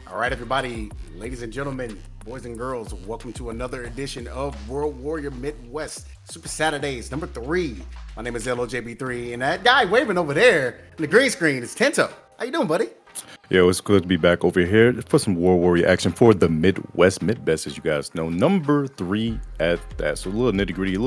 All right, everybody, ladies and gentlemen, boys and girls, welcome to another edition of World Warrior Midwest Super Saturdays, number 3. My name is LOJB3, and that guy waving over there in the green screen is Tento. How you doing, buddy? Yo, it's good to be back over here for some World Warrior action for the Midwest Midbest, as you guys know. Number 3 at that. So a little nitty-gritty,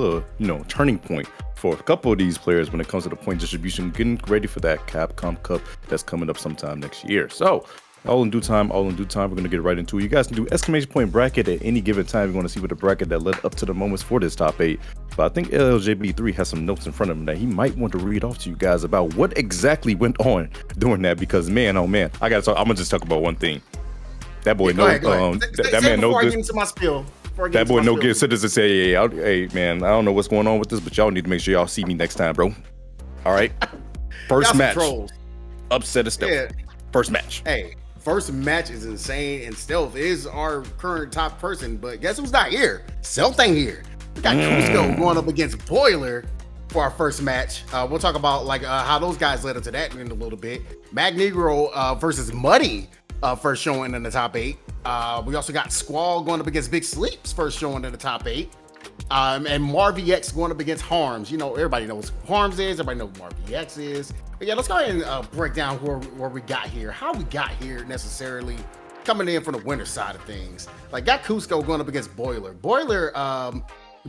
turning point for a couple of these players when it comes to the point distribution, getting ready for that Capcom Cup that's coming up sometime next year. So all in due time, we're going to get right into it. You guys can do exclamation point bracket at any given time. You want to see what the bracket that led up to the moments for this top 8. But I think LJB3 has some notes in front of him that he might want to read off to you guys about what exactly went on during that. Because man, oh man, I'm going to just talk about one thing. That boy, that man, no good. That boy, no good citizen say, hey, man, I don't know what's going on with this, but y'all need to make sure y'all see me next time, bro. All right. First match. Upset of Stealth. Yeah. First match. Hey. First match is insane, and Stealth is our current top person, but guess who's not here? Stealth ain't here. We got COOSCO going up against Boiler for our first match. We'll talk about how those guys led up to that in a little bit. MAGNEGRO versus Muddy first showing in the top 8. We also got SQUALL going up against BIGSLEEP's first showing in the top 8. And MARV.EX going up against Harms. You know, everybody knows who Harms is. Everybody knows who MARV.EX is. But yeah, let's go ahead and break down where we got here. How we got here necessarily coming in from the winner side of things. Got COOSCO going up against Boiler. Boiler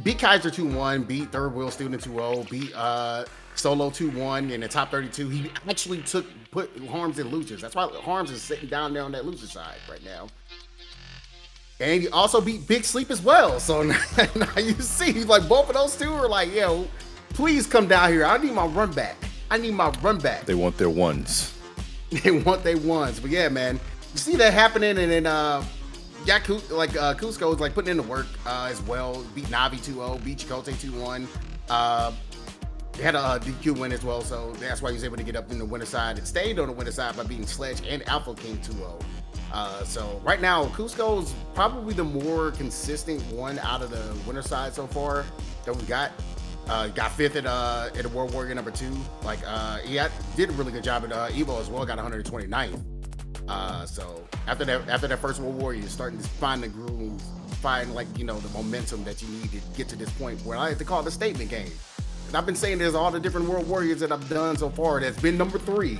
beat Kaiser 2-1, beat Third Wheel Student 2-0, beat Solo 2-1 in the top 32. He actually put Harms in losers. That's why Harms is sitting down there on that loser side right now. And he also beat BIGSLEEP as well. So now you see, both of those two are like, yo, please come down here. I need my run back. They want their ones. They want their ones. But yeah, man, you see that happening, and then COOSCO is putting in the work as well. Beat Navi 2-0, beat Chakotay 2-1. They had a DQ win as well, so that's why he was able to get up in the winner side and stayed on the winner side by beating Sledge and Alpha King 2-0. So right now, COOSCO is probably the more consistent one out of the winner side so far that we got. Got 5th at the World Warrior number 2. He did a really good job at Evo as well. Got 129th. So after that first World Warrior, you're starting to find the groove, find the momentum that you need to get to this point where I like to call it the statement game. And I've been saying there's all the different World Warriors that I've done so far that's been number 3.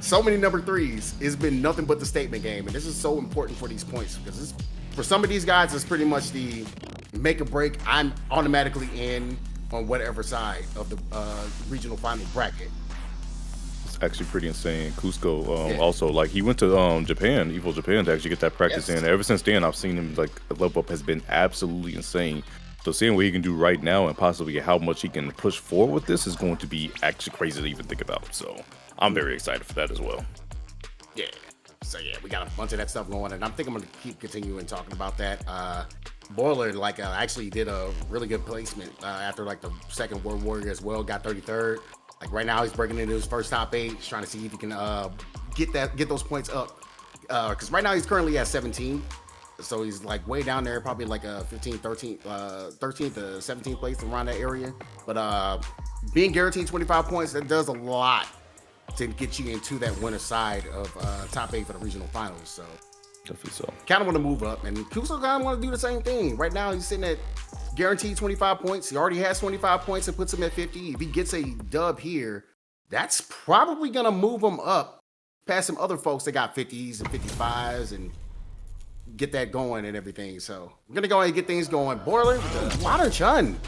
So many number 3s. It's been nothing but the statement game, and this is so important for these points because for some of these guys, it's pretty much the make or break. I'm automatically in on whatever side of the regional final bracket. It's actually pretty insane. COOSCO also he went to Japan, Evo Japan, to actually get that practice in. Ever since then, I've seen him the level up has been absolutely insane. So seeing what he can do right now and possibly how much he can push forward with this is going to be actually crazy to even think about. So I'm very excited for that as well. Yeah. So yeah, we got a bunch of that stuff going, and I think I'm going to keep continuing talking about that. Boiler actually did a really good placement after the second World Warrior as well. Got 33rd. Right now he's breaking into his first top 8. He's trying to see if he can get those points up. Because right now he's currently at 17. So he's way down there, probably a 13th to 17th place around that area. But being guaranteed 25 points, that does a lot to get you into that winner side of top 8 for the regional finals. So definitely so. Kind of want to move up, and COOSCO kind of want to do the same thing. Right now, he's sitting at guaranteed 25 points. He already has 25 points and puts him at 50. If he gets a dub here, that's probably going to move him up past some other folks that got 50s and 55s and get that going and everything. So we're going to go ahead and get things going. Boiler with the Modern Chun.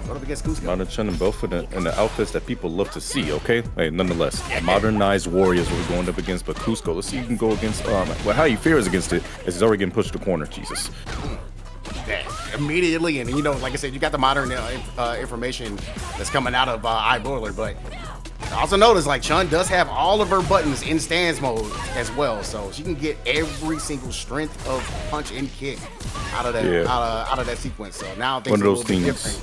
Going up against COOSCO. Modern Chun and both in the outfits that people love to see, okay? Hey, nonetheless, modernized warriors we're going up against, but COOSCO, let's see if you can go against, how he fares against it is he's already getting pushed to the corner, Jesus. Yeah, immediately, and like I said, you got the modern information that's coming out of iBoiler, but also notice Chun does have all of her buttons in stance mode as well, so she can get every single strength of punch and kick out of that out of that sequence. So now things are a little bit different.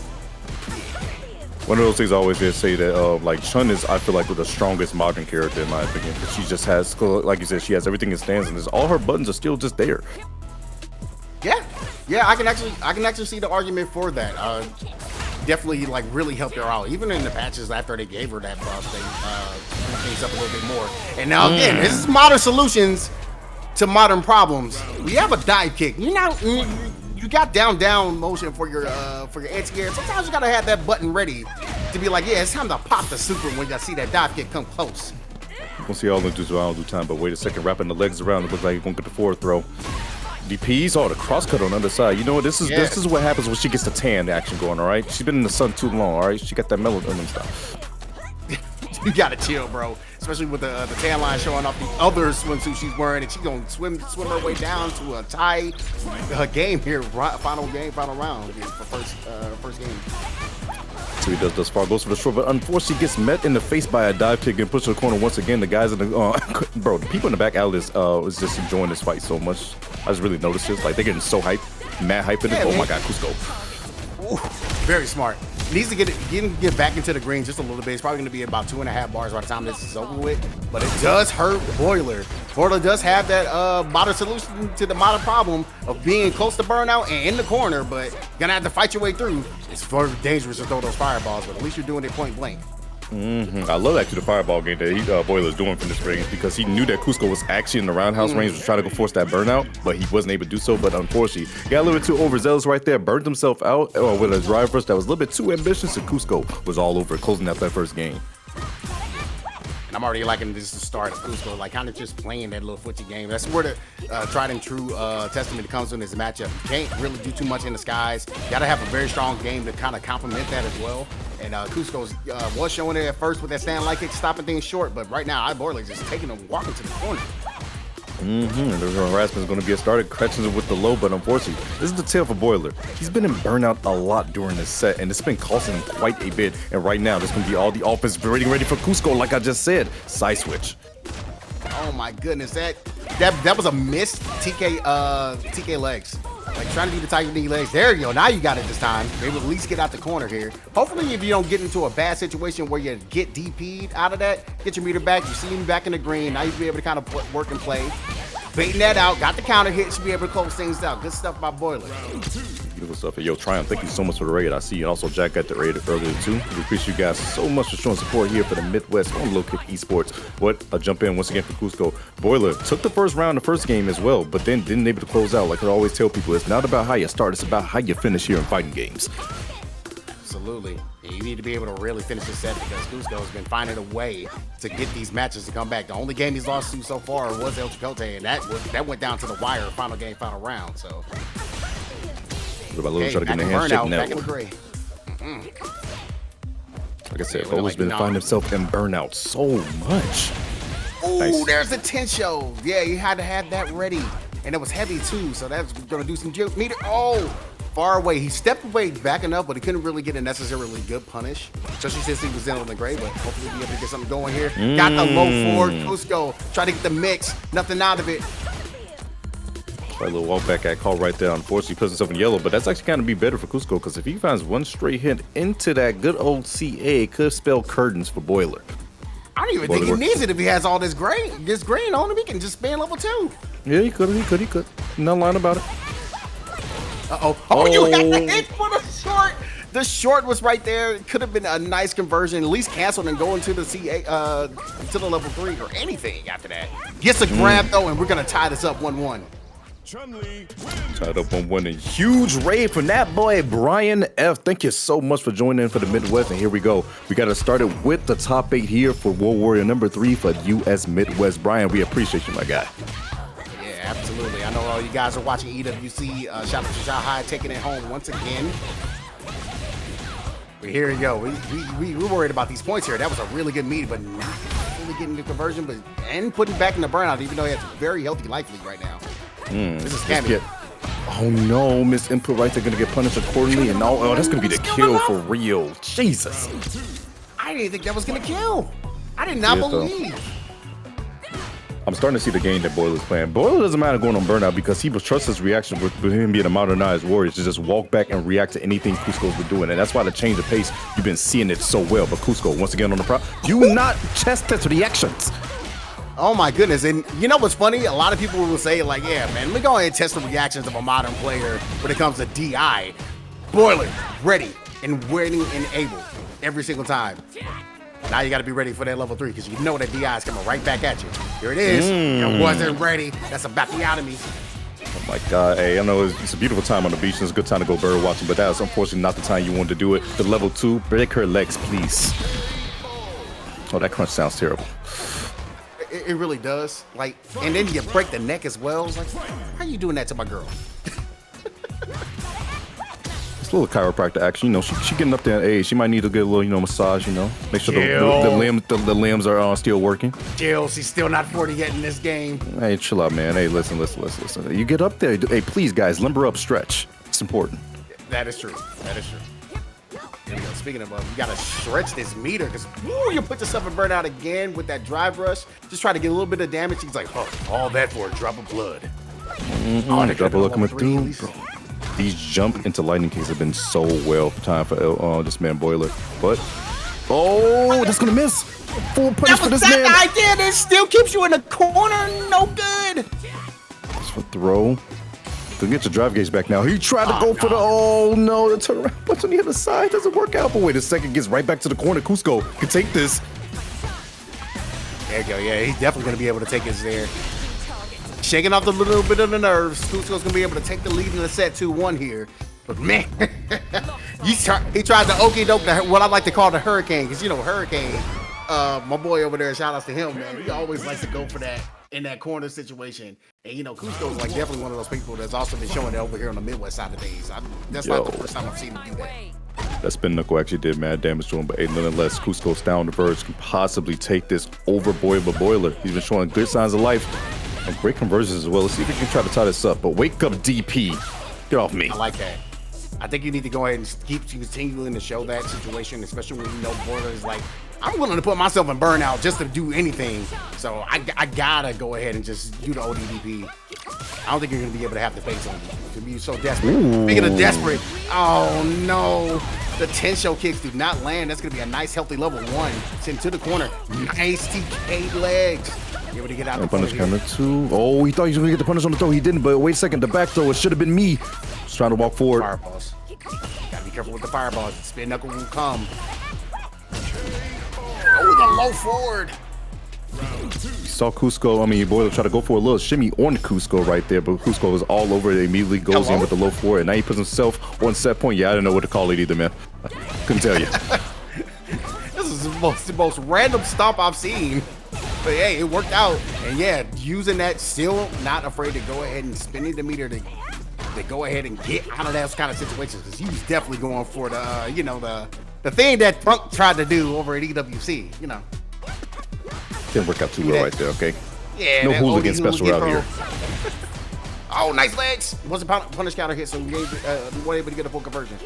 One of those things I always say that Chun is, I feel the strongest modern character in my opinion, because she just has, like you said, she has everything in stance, and all her buttons are still just there. Yeah, I can actually see the argument for that. Definitely really helped her out. Even in the patches after they gave her that buff, things up a little bit more. And now again, this is modern solutions to modern problems. We have a dive kick. You got down motion for your anti-air. Sometimes you gotta have that button ready to be like, yeah, it's time to pop the super when you see that dive kick come close. We'll see all into I don't do time, but wait a second, wrapping the legs around. It looks like he's gonna get the forward throw. DPs, oh, the cross cut on the other side. You know what? This is what happens when she gets the tan action going. All right, she's been in the sun too long. All right, she got that melanin stuff. You gotta chill, bro. Especially with the tan line showing off the other swimsuit she's wearing, and she's gonna swim her way down to a tie game here, final round for first game. So he does thus far, goes for the short, but unfortunately gets met in the face by a dive kick and pushed to the corner once again. The guys in the bro, the people in the back alley is just enjoying this fight so much. I just really noticed this, like they're getting so hyped, mad hype in it. Oh my god, COOSCO. Ooh, very smart. Needs to get back into the green just a little bit. It's probably going to be about 2.5 bars by the time this is over with. But it does hurt Boiler. Boiler does have that modern solution to the modern problem of being close to burnout and in the corner, but you're going to have to fight your way through. It's very dangerous to throw those fireballs, but at least you're doing it point blank. I love actually the fireball game that Boiler's doing from this range, because he knew that COOSCO was actually in the roundhouse range, was trying to go force that burnout, but he wasn't able to do so. But unfortunately, he got a little bit too overzealous right there, burned himself out with a drive rush that was a little bit too ambitious, and COOSCO was all over it, closing out that first game. And I'm already liking this to start of COOSCO, like kind of just playing that little footsie game. That's where the tried and true testament comes in this matchup. You can't really do too much in the skies. You got to have a very strong game to kind of complement that as well. And COOSCO was showing it at first with that stand like kick, stopping things short, but right now, Boiler's just taking them, walking to the corner. The harassment is going to be a starter. Catching it with the low, but unfortunately, this is the tail for Boiler. He's been in burnout a lot during this set, and it's been costing him quite a bit. And right now, this is going to be all the offense ready for COOSCO, like I just said. Side switch. Oh my goodness, that was a missed TK legs. Like trying to do the Tiger knee legs. There you go. Now you got it this time. Maybe at least get out the corner here. Hopefully, if you don't get into a bad situation where you get DP'd out of that, get your meter back. You see him back in the green. Now you'll be able to kind of work and play. Baiting that out. Got the counter hit. Should be able to close things out. Good stuff by Boiler. Beautiful stuff. Yo, Triumph, thank you so much for the raid. I see you. And also, Jack got the raid earlier, too. We appreciate you guys so much for showing support here for the Midwest on Low Kick Esports. What a jump in once again for COOSCO. Boiler took the first round, the first game as well, but then didn't able to close out. Like I always tell people, it's not about how you start, it's about how you finish here in fighting games. Absolutely. You need to be able to really finish the set, because COOSCO has been finding a way to get these matches to come back. The only game he's lost to so far was El Chicote, and that went down to the wire, final game, final round. So. What about Little try to get in the handshake now? Back in the gray. Like I said, Boiler's been finding himself in burnout so much. Oh, nice. There's the Tensho. Yeah, you had to have that ready. And it was heavy too, so that's going to do some meter. Oh, far away. He stepped away backing up, but he couldn't really get a necessarily good punish. Especially since he was in on the gray, but hopefully he'll be able to get something going here. Got the low forward. COOSCO. Try to get the mix. Nothing out of it. A little walk back at call right there. Unfortunately, puts himself in yellow, but that's actually kind of be better for COOSCO, because if he finds one straight hit into that good old CA, it could spell curtains for Boiler. I don't even think he needs it if he has all this green on him. He can just spam level 2. Yeah, he could. Not lying about it. Oh, you had the hit for the short. The short was right there. It could have been a nice conversion, at least canceled and going to the CA, to the level 3 or anything after that. Gets a grab though, and we're gonna tie this up 1-1. Chun-Li Tied up 1-1, and huge raid from that boy Brian F. Thank you so much for joining in for the Midwest, and here we go. We got to start it with the top 8 here for World Warrior number 3 for US Midwest. Brian, we appreciate you, my guy. Yeah, absolutely. I know all you guys are watching EWC. Shout out to Shah High taking it home once again. But here we go. We're worried about these points here. That was a really good meet, but not really getting the conversion, and putting back in the burnout, even though he has a very healthy life lead right now. This is Cammy. Oh no, Miss Input right there gonna get punished accordingly, and oh, that's gonna be the kill for real. Jesus. I didn't think that was gonna kill. I did not believe. I'm starting to see the game that Boiler's playing. Boiler doesn't matter going on burnout, because he will trust his reaction with him being a modernized warrior to just walk back and react to anything COOSCO's been doing. And that's why the change of pace, you've been seeing it so well. But COOSCO, once again on the prop, do not test his reactions. Oh my goodness. And you know what's funny? A lot of people will say, like, yeah, man, let me go ahead and test the reactions of a modern player when it comes to DI. Boiler, ready and willing and able every single time. Now you got to be ready for that level 3 because you know that DI is coming right back at you. Here it is. It wasn't ready. That's a Bachiatomy. Oh my God, hey, I know it's a beautiful time on the beach and it's a good time to go bird watching, but that was unfortunately not the time you wanted to do it. The level 2, break her legs, please. Oh, that crunch sounds terrible. It really does. Like, and then you break the neck as well. It's like, how are you doing that to my girl? It's a little chiropractor action, you know. She getting up there in age. She might need to get a little, you know, massage, you know. Make sure the limbs are still working. Jill, she's still not 40 yet in this game. Hey, chill out, man. Hey, listen. You get up there. Hey, please, guys, limber up, stretch. It's important. That is true. There you go. Speaking of, you gotta stretch this meter because you put yourself in burnout again with that drive rush. Just try to get a little bit of damage. He's like, oh, all that for a drop of blood. Drop of blood coming through. These jump into lightning kicks have been so well timed for this man Boiler. But that's gonna miss. Full punish for this man. That idea. It still keeps you in the corner. No good. That's for throw. Then get your drive gauge back now. He tried to go for the the turnaround punch on the other side doesn't work out. But wait a second, gets right back to the corner. COOSCO can take this. There you go. Yeah, he's definitely gonna be able to take his there. Shaking off a little bit of the nerves. COOSCO's gonna be able to take the lead in the set 2-1 here. But man, he tried to okey doke what I like to call the hurricane, because you know Hurricane, my boy over there. Shout outs to him, man. He always likes to go for that in that corner situation. And you know, COOSCO's like definitely one of those people that's also been showing it over here on the Midwest side of things. That's not the first time I've seen him do that. That spin knuckle actually did mad damage to him, but nonetheless, COOSCO's down the verge, can possibly take this over Boiler. He's been showing good signs of life. And great conversions as well. Let's see if we can try to tie this up. But wake up, DP. Get off me. I like that. I think you need to go ahead and keep continuing to show that situation, especially when you know Boiler is like, I'm willing to put myself in burnout just to do anything. So I gotta go ahead and just do the ODDP. I don't think you're gonna be able to have the face on you. You'll be so desperate. Speaking of desperate, oh no. The 10 show kicks do not land. That's gonna be a nice healthy level 1. Send to the corner. Nice TK legs. Able to get out. Punish counter 2. Oh, he thought he was gonna get the punish on the throw. He didn't, but wait a second. The back throw, it should have been me. Just trying to walk forward. Fireballs. Gotta be careful with the fireballs. The spin knuckle will come. Oh, the low forward. You saw COOSCO, Boiler try to go for a little shimmy on COOSCO right there, but COOSCO was all over it. Immediately goes in with the low forward, and now he puts himself on set point. Yeah, I didn't know what to call it either, man. I couldn't tell you. This is the most random stomp I've seen. But hey, it worked out. And yeah, using that, still not afraid to go ahead and spinning the meter to go ahead and get out of those kind of situations. Because he was definitely going for the, you know, the thing that Punk tried to do over at EWC, you know. Didn't work out too well right there, okay? Yeah. No hooligan special out here. Oh, nice legs. It wasn't punish counter hit, so we were able to get a full conversion.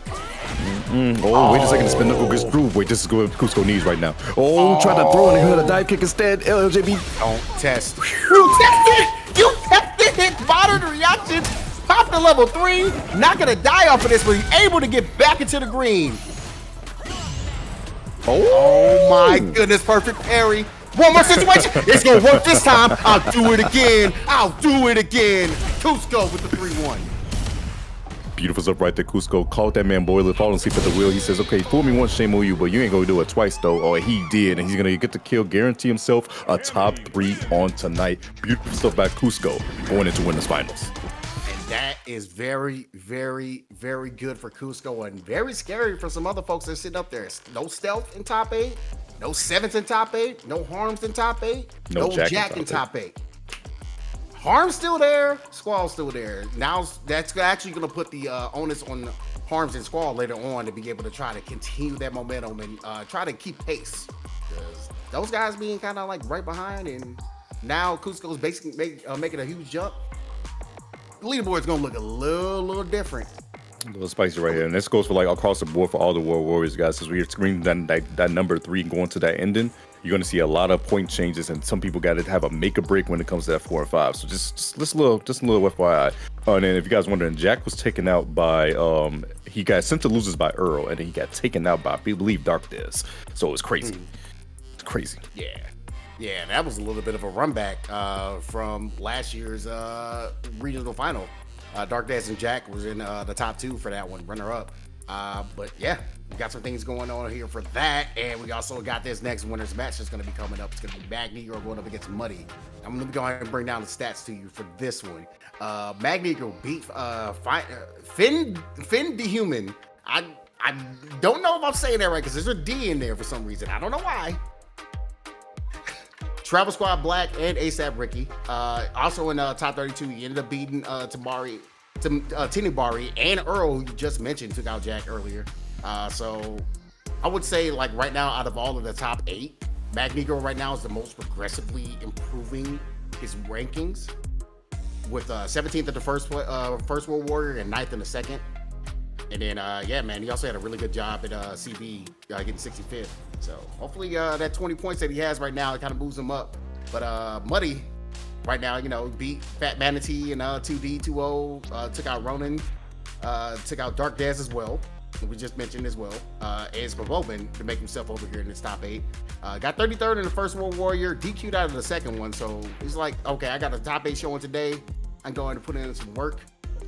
Oh, wait a second. The spin knuckle gets through. Wait, this is what COOSCO needs right now. Oh, try to throw and he got a dive kick instead. LJB. Don't test. You tested. You tested it. Modern reaction. Pop the level 3. Not going to die off of this, but he's able to get back into the green. Oh my goodness. Perfect parry. One more situation. It's going to work this time. I'll do it again. COOSCO with the 3-1. Beautiful stuff right there. COOSCO caught that man Boiler, falling asleep at the wheel. He says, okay, fool me once, shame on you, but you ain't gonna do it twice though. Or he did, and he's gonna get the kill, guarantee himself a top 3 on tonight. Beautiful stuff by COOSCO going into winners finals. And that is very, very, very good for COOSCO and very scary for some other folks that sit up there. No stealth in top 8, no sevens in top 8, no harms in top 8, no jack in top 8. Harm's still there, Squall's still there. Now that's actually going to put the onus on Harms and Squall later on to be able to try to continue that momentum and try to keep pace. Because those guys being kind of like right behind, and now COOSCO's basically making a huge jump. The leaderboard's going to look a little different. A little spicy right here, and this goes for like across the board for all the World Warriors guys. Since we're screening that number 3 going to that ending, you're going to see a lot of point changes, and some people got to have a make or break when it comes to that 4 and 5. So just a little FYI. And then if you guys wondering, Jack was taken out by he got sent to losers by Earl, and then he got taken out by, I believe, Dark Dez. So it was crazy. It's crazy. Yeah, that was a little bit of a run back from last year's regional final. Dark Dez and Jack was in the top 2 for that one, runner up. But yeah, we got some things going on here for that, and we also got this next winners match that's going to be coming up. It's going to be MAGNEGRO going up against Muddy. I'm going to go ahead and bring down the stats to you for this one. MAGNEGRO beat Finn the Human. I don't know if I'm saying that right because there's a D in there for some reason. I don't know why. Travel Squad Black and ASAP Ricky. Also in top 32, he ended up beating Tinibari and Earl, who you just mentioned, took out Jack earlier. So I would say, like, right now, out of all of the top 8, MAGNEGRO right now is the most progressively improving his rankings, with 17th at the first World Warrior and 9th in the second. And then, yeah, man, he also had a really good job at CB, getting 65th. So hopefully that 20 points that he has right now, it kind of moves him up. But Muddy, right now, you know, beat Fat Manatee and 2D, 2-0, took out Ronan, took out Dark Daz as well, we just mentioned as well, as Bobobin to make himself over here in this top 8. Got 33rd in the first World Warrior, DQ'd out of the second one, so he's like, okay, I got a top 8 showing today, I'm going to put in some work.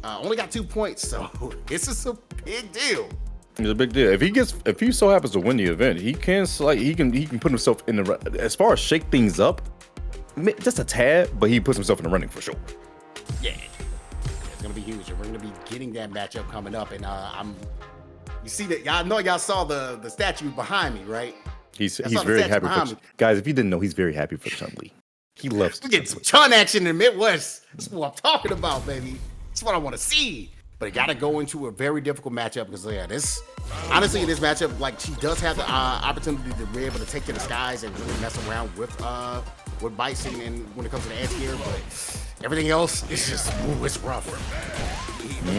Only got 2 points, so this is a big deal. It's a big deal. If he so happens to win the event, he can put himself in the, as far as shake things up, just a tad, but he puts himself in the running for sure. Yeah, it's gonna be huge. We're gonna be getting that matchup coming up, and you see that, y'all know, y'all saw the statue behind me, right? He's very happy for guys. If you didn't know, he's very happy for Chun-Li. He loves. We get some Chun action in the Midwest. That's what I'm talking about, baby. That's what I want to see. But it got to go into a very difficult matchup because, yeah, honestly, in this matchup, like, she does have the opportunity to be able to take to the skies and really mess around with Bison and when it comes to the anti-air, but everything else is just, ooh, it's rough.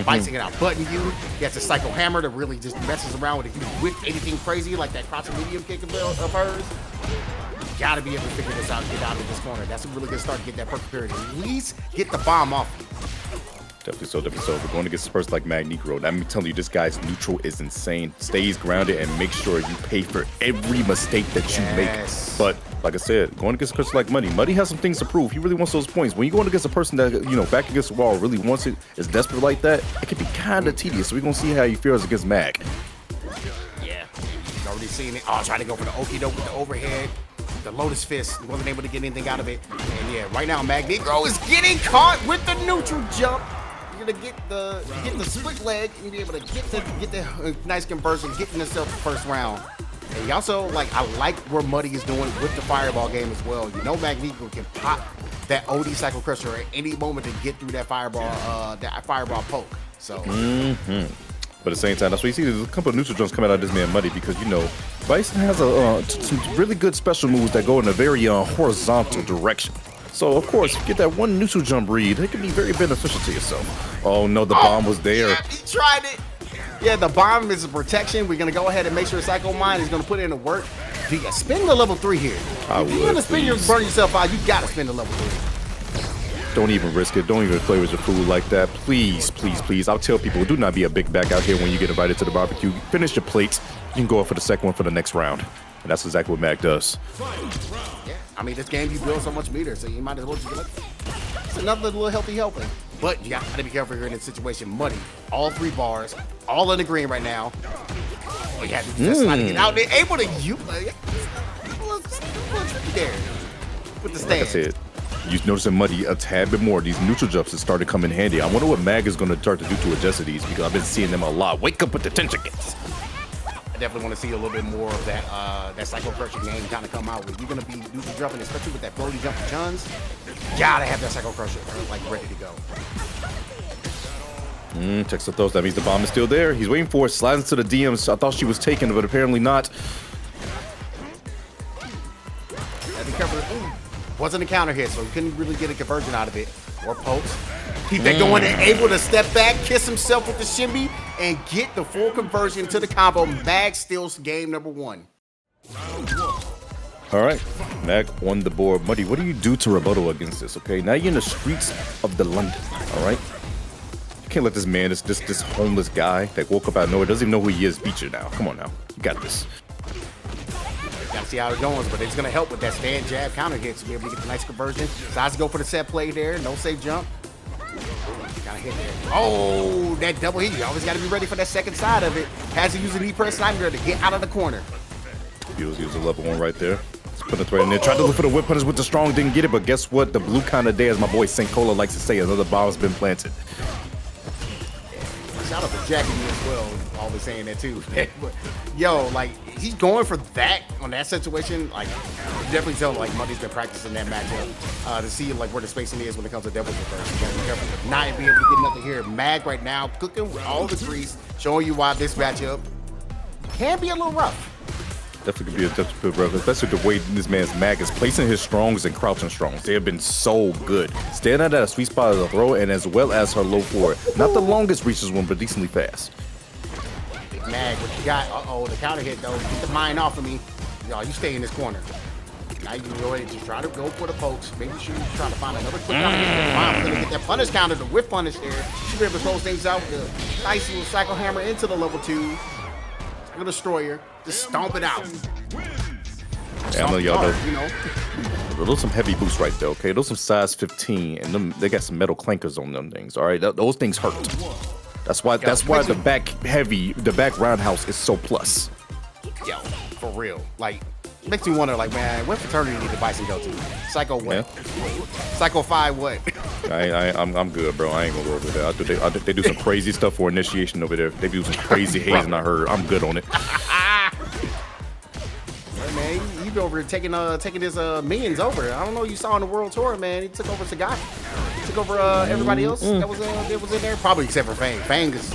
Bison can out-button you. He has a Psycho Hammer that really just messes around with it. If you whip anything crazy like that crouching medium kick of hers, you gotta be able to figure this out and get out of this corner. That's a really good start to get that perfect period. At least get the bomb off you. Definitely so, definitely so. We're going against a person like MAGNEGRO. I'm telling you, this guy's neutral is insane. Stays grounded and make sure you pay for every mistake that you make. But like I said, going against a person like Muddy has some things to prove. He really wants those points. When you're going against a person that, you know, back against the wall, really wants it, is desperate like that, it can be kind of tedious. So we're going to see how he fares against Mag. Yeah, you've already seen it. Oh, trying to go for the okie doke with the overhead. The Lotus Fist, wasn't able to get anything out of it. And yeah, right now MAGNEGRO is getting caught with the neutral jump. You're gonna get the split leg and be able to get the nice conversion, getting himself the first round. And he also, like, I like where Muddy is doing with the fireball game as well. You know, MAGNEGRO can pop that OD Cycle Crusher at any moment to get through that fireball poke. So. But at the same time, that's what you see. There's a couple of neutral jumps coming out of this man Muddy because, you know, Bison has some really good special moves that go in a very horizontal direction. So, of course, you get that one neutral jump read, it can be very beneficial to yourself. Oh, no, the bomb was there. Yeah, he tried it. Yeah, the bomb is a protection. We're going to go ahead and make sure Psycho Mind is going to put in the work. Do you spend the level 3 here? If you're going to burn yourself out, you got to spend the level 3. Don't even risk it. Don't even play with your food like that. Please, please, please. I'll tell people, do not be a big back out here when you get invited to the barbecue. Finish your plates. You can go up for the second one for the next round. And that's exactly what Mag does. Yeah, I mean, this game, you build so much meter, so you might as well just get like, it's another little healthy helping. But you got to be careful here in this situation. Muddy, all 3 bars, all in the green right now. Oh, yeah, just trying to get out there, able to use a little tricky there with the stand. Like I said, you noticing Muddy a tad bit more. These neutral jumps have started to come in handy. I wonder what Mag is going to start to do to adjust to these because I've been seeing them a lot. Wake up with the tentacles. I definitely want to see a little bit more of that Psycho Crusher game kind of come out. If you're going to be neutral jumping, especially with that floaty jump for Chuns, you gotta have that Psycho Crusher like ready to go. Checks the throws. That means the bomb is still there. He's waiting for it. Slides into the DMs. I thought she was taken, but apparently not. Gotta be careful. Ooh, wasn't a counter hit, so he couldn't really get a conversion out of it. Or pokes. Keep that going and able to step back, kiss himself with the shimmy, and get the full conversion to the combo. Mag steals game number 1. All right, Mag on the board. Muddy, what do you do to rebuttal against this, okay? Now you're in the streets of the London, all right? You can't let this man, this homeless guy that woke up out of nowhere, doesn't even know who he is, beat you now. Come on now, you got this. Gotta see how it goes, but it's gonna help with that stand jab counter hit to be able to get the nice conversion. Decides to go for the set play there, no safe jump. Gotta Got hit there. Oh, that double hit. You always got to be ready for that second side of it. Has to use a knee press sniper to get out of the corner. He was using level 1 right there. Let's put it right in there. Tried to look for the whip punish with the strong, didn't get it, but guess what? The blue kind of day, as my boy St. Cola likes to say, another bomb's been planted. Shout out to Jackie as well, always saying that too. But, yo, like, he's going for that on that situation. Like, you definitely tell, like, Muddy's been practicing that matchup to see, like, where the spacing is when it comes to Devil's Reverse. You gotta be careful with not being able to get nothing here. Mag right now, cooking with all the grease, showing you why this matchup can be a little rough. Definitely could be a difficult rough, especially the way this man's Mag is placing his strongs and crouching strongs. They have been so good. Staying at a sweet spot of the throw, and as well as her low forward. Not the longest reaches one, but decently fast. Big Mag, what you got? Uh-oh, the counter hit, though. Get the mine off of me. Y'all, you stay in this corner. Now you can go ahead and just try to go for the pokes. Maybe sure you try to find another quick counter hit. Wow, gonna get that punish counter, the whip punish there. Should be able to close things out with the nice little cycle hammer into the level 2. Cycle destroyer. Just stomp it out. Yeah, I know y'all know. Those some heavy boosts right there, okay? Those some size 15, and them, they got some metal clankers on them things, all right? Those things hurt. That's why the back roundhouse is so plus. Yo, for real. Like, makes me wonder, like, man, what fraternity did the Bison go to? Psycho what? Yeah. Psycho 5 what? I'm good, bro. I ain't gonna go over there. They do some crazy stuff for initiation over there. They do some crazy hazing, I heard. I'm good on it. Hey, man, you over here taking his minions over. I don't know, you saw on the world tour, man. He took over Sagat. He took over everybody else that was in there. Probably except for Fang. Fang is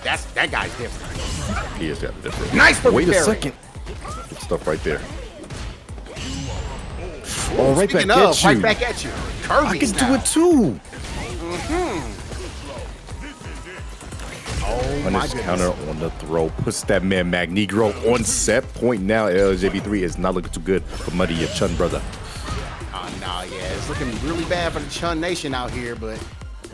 that guy's different. He is different. Nice perfect Wait a parry. second. Good stuff right there. Oh, right back at you. Right back at you. Kirby I can do it too. Oh my goodness. Counter on the throw. Puts that man MAGNEGRO on set point now. LJB3 is not looking too good for Muddy, your Chun brother. Oh, no, yeah. It's looking really bad for the Chun Nation out here, but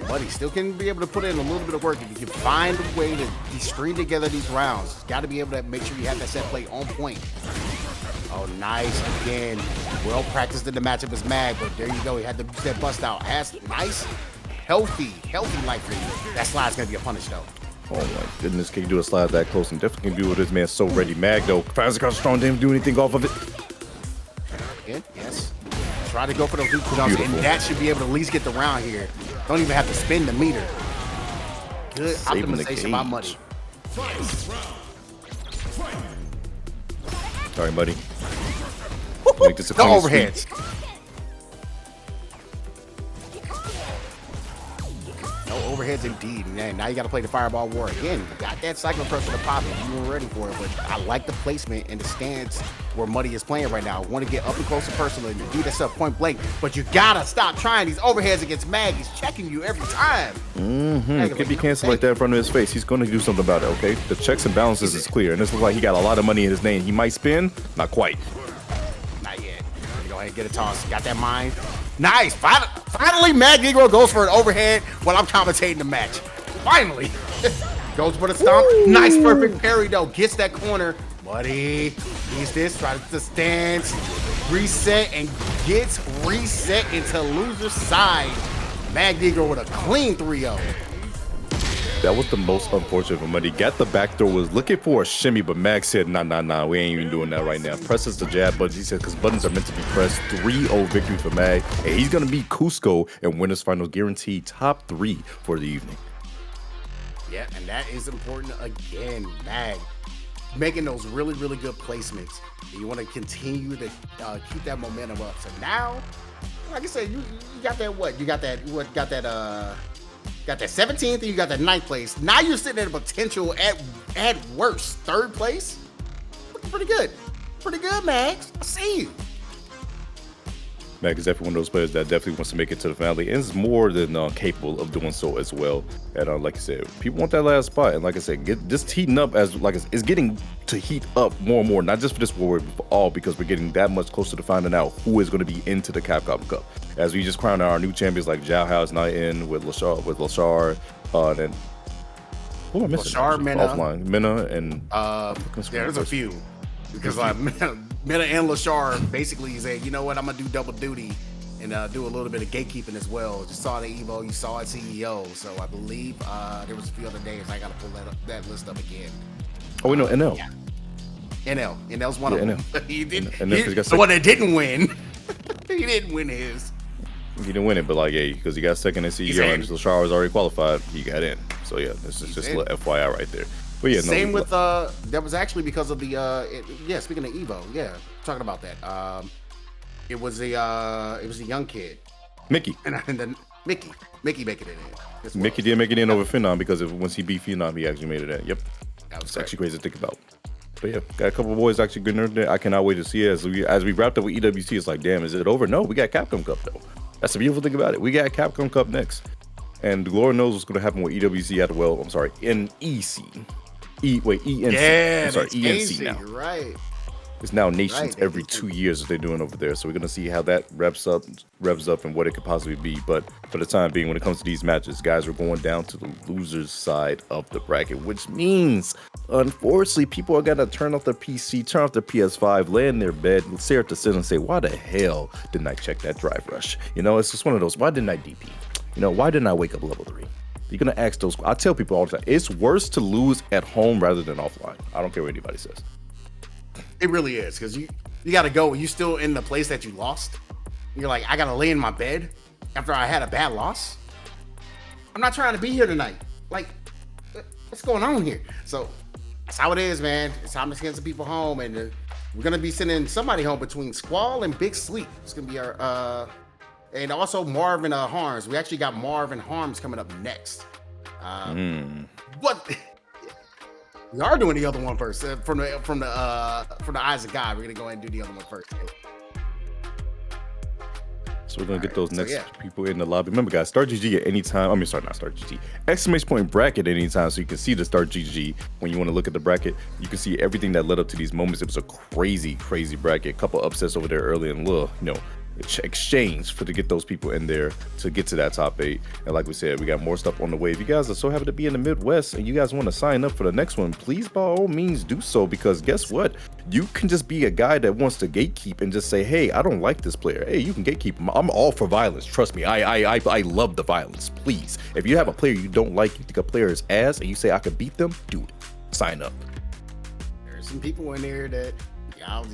Muddy still can be able to put in a little bit of work. If you can find a way to string together these rounds, got to be able to make sure you have that set play on point. Oh, nice. Again, well practiced in the matchup as Mag, but there you go. He had to use that bust out. Nice, healthy life for you. That slide's going to be a punish, though. Oh my goodness, can you do a slide that close? And definitely can do with this man so ready. Mag though, fires across strong, didn't do anything off of it. Again, yes. Try to go for those loop cooldowns, and that should be able to at least get the round here. Don't even have to spin the meter. Good optimization by Muddy. Sorry, Muddy. Make this a no overheads. Overheads indeed. Man, now you got to play the fireball war again. You got that cycle pressure to pop it. You were ready for it, but I like the placement and the stance where Muddy is playing right now. I want to get up and close and personal and do that stuff point blank, but you gotta stop trying these overheads against Mag. He's checking you every time. Could be canceled like that in front of his face. He's going to do something about it, okay? The checks and balances is clear, and this looks like he got a lot of money in his name. He might spin, not quite. Not yet. Go ahead and get a toss. Got that mine. Nice. Finally, MAGNEGRO goes for an overhead while I'm commentating the match. Finally. Goes for the stomp. Ooh. Nice, perfect parry, though. Gets that corner. Muddy needs this. Try to stance. Reset and gets reset into loser side. MAGNEGRO with a clean 3-0. That was the most unfortunate for Muddy. Got the back throw, was looking for a shimmy, but Mag said, nah, we ain't even doing that right now. Presses the jab buttons. He said, because buttons are meant to be pressed. 3-0 victory for Mag. And he's going to beat COOSCO and winners final guaranteed top 3 for the evening. Yeah, and that is important again. Mag making those really, really good placements. And you want to continue to keep that momentum up. So now, like I said, you got that what? You got that 17th and you got that 9th place. Now you're sitting at a potential at worst 3rd place. Looking pretty good. Pretty good, Max. I see you. Mag is definitely one of those players that definitely wants to make it to the finale and is more than capable of doing so as well. And like I said, people want that last spot. And like I said, just heating up as like it's getting to heat up more and more, not just for this war, but for all, because we're getting that much closer to finding out who is going to be into the Capcom Cup. As we just crowned our new champions like Zhao Hao is not in with Lashar, and who am I missing? Lashar, Minna, and there's a few. Because like Minna and Lashar basically said, you know what, I'm gonna do double duty and do a little bit of gatekeeping as well. Just saw the Evo, you saw it CEO. So I believe there was a few other names. I got to pull that list up again. Oh, we know NL. Yeah. NL's one of them. He did. NL, the one that didn't win. He didn't win his. He didn't win it, but like, hey, because he got second in CEO and Lashar was already qualified, he got in. So yeah, this is just a little FYI right there. But yeah, same with that was actually because of the speaking of Evo, talking about that. It was a young kid, Mickey, and then Mickey making it in. Mickey did make it in over Phenom because once he beat Phenom, he actually made it in. Yep, that was actually crazy to think about. But yeah, got a couple of boys actually good there. I cannot wait to see it as we wrapped up with EWC. It's like, damn, is it over? No, we got Capcom Cup though. That's the beautiful thing about it. We got Capcom Cup next, and the Lord knows what's going to happen with EWC at NEC. ENC. Yeah, I'm sorry, ENC now. Right. It's now nations every 2 years that they're doing over there. So we're gonna see how that revs up, and what it could possibly be. But for the time being, when it comes to these matches, guys are going down to the losers side of the bracket, which means, unfortunately, people are gonna turn off their PC, turn off their PS5, lay in their bed, stare at the ceiling, and say, "Why the hell didn't I check that drive rush?" You know, it's just one of those. Why didn't I DP? You know, why didn't I wake up level 3? You're gonna ask those. I tell people all the time, it's worse to lose at home rather than offline. I don't care what anybody says. It really is, because you got to go. You still in the place that you lost. You're like, I got to lay in my bed after I had a bad loss. I'm not trying to be here tonight. Like, what's going on here? So that's how it is, man. It's time to send some people home, and we're gonna be sending somebody home between Squall and Big Sleep. It's gonna be our and also Marv and Harms. We actually got Marv and Harms coming up next. But we are doing the other one first. From the eyes of God, we're gonna go ahead and do the other one first. So we're gonna get those next people in the lobby. Remember, guys, start GG at any time. I mean, sorry, not start GG. Exclamation point bracket at any time, so you can see the start GG when you want to look at the bracket. You can see everything that led up to these moments. It was a crazy bracket. A couple upsets over there early, and little, exchange to get those people in there to get to that top 8. And like we said, we got more stuff on the way. If you guys are so happy to be in the Midwest and you guys want to sign up for the next one, please by all means do so, because guess what, you can just be a guy that wants to gatekeep and just say, hey, I don't like this player. Hey, you can gatekeep him. I'm all for violence, trust me. I love the violence. Please, if you have a player you don't like, you think a player is ass, and you say I could beat them, do it. Sign up. There's some people in there that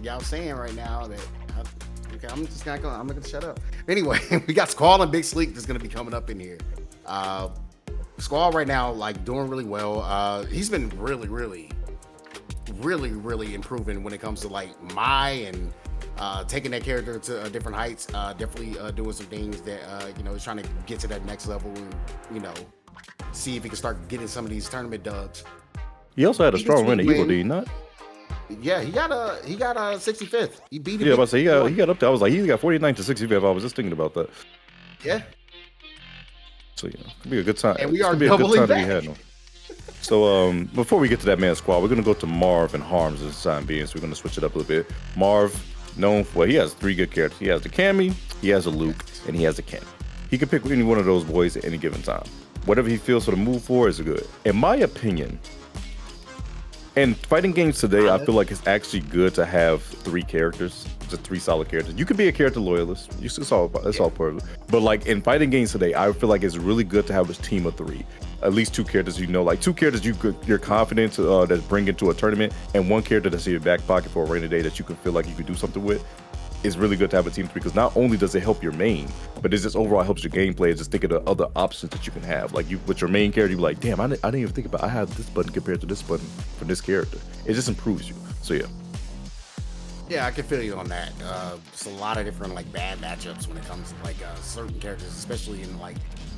y'all saying right now that okay, I'm not gonna shut up. Anyway, we got Squall and Big Sleep that's gonna be coming up in here. Squall right now, like, doing really well. He's been really improving when it comes to like and taking that character to different heights. Definitely doing some things that he's trying to get to that next level and see if he can start getting some of these tournament dubs. He also had a strong win at Evo, did he not? Yeah, he got a 65th. He beat him. Yeah, but he got up there. I was like, he got 49 to 65th. I was just thinking about that. Yeah. So yeah, it'll be a good time. And we are doubling back. So before we get to that man squad, we're gonna go to Marv and Harms at the time being. So we're gonna switch it up a little bit. Marv, known for he has 3 good characters. He has the Cammy, he has a Luke, and he has a Ken. He can pick any one of those boys at any given time. Whatever he feels for the move for is good. In my opinion. And fighting games today, I feel like it's actually good to have 3 characters, just 3 solid characters. You could be a character loyalist. It's all part of it. But like in fighting games today, I feel like it's really good to have a team of 3. At least 2 characters, like 2 characters you're confident to that bring into a tournament, and 1 character that's in your back pocket for a rainy day that you can feel like you could do something with. It's really good to have a team 3, because not only does it help your main, but it just overall helps your gameplay. Just think of the other options that you can have. Like with your main character, you're like, damn, I didn't even think about I have this button compared to this button for this character. It just improves you. So yeah. Yeah, I can feel you on that. It's a lot of different like bad matchups when it comes to like certain characters, especially in like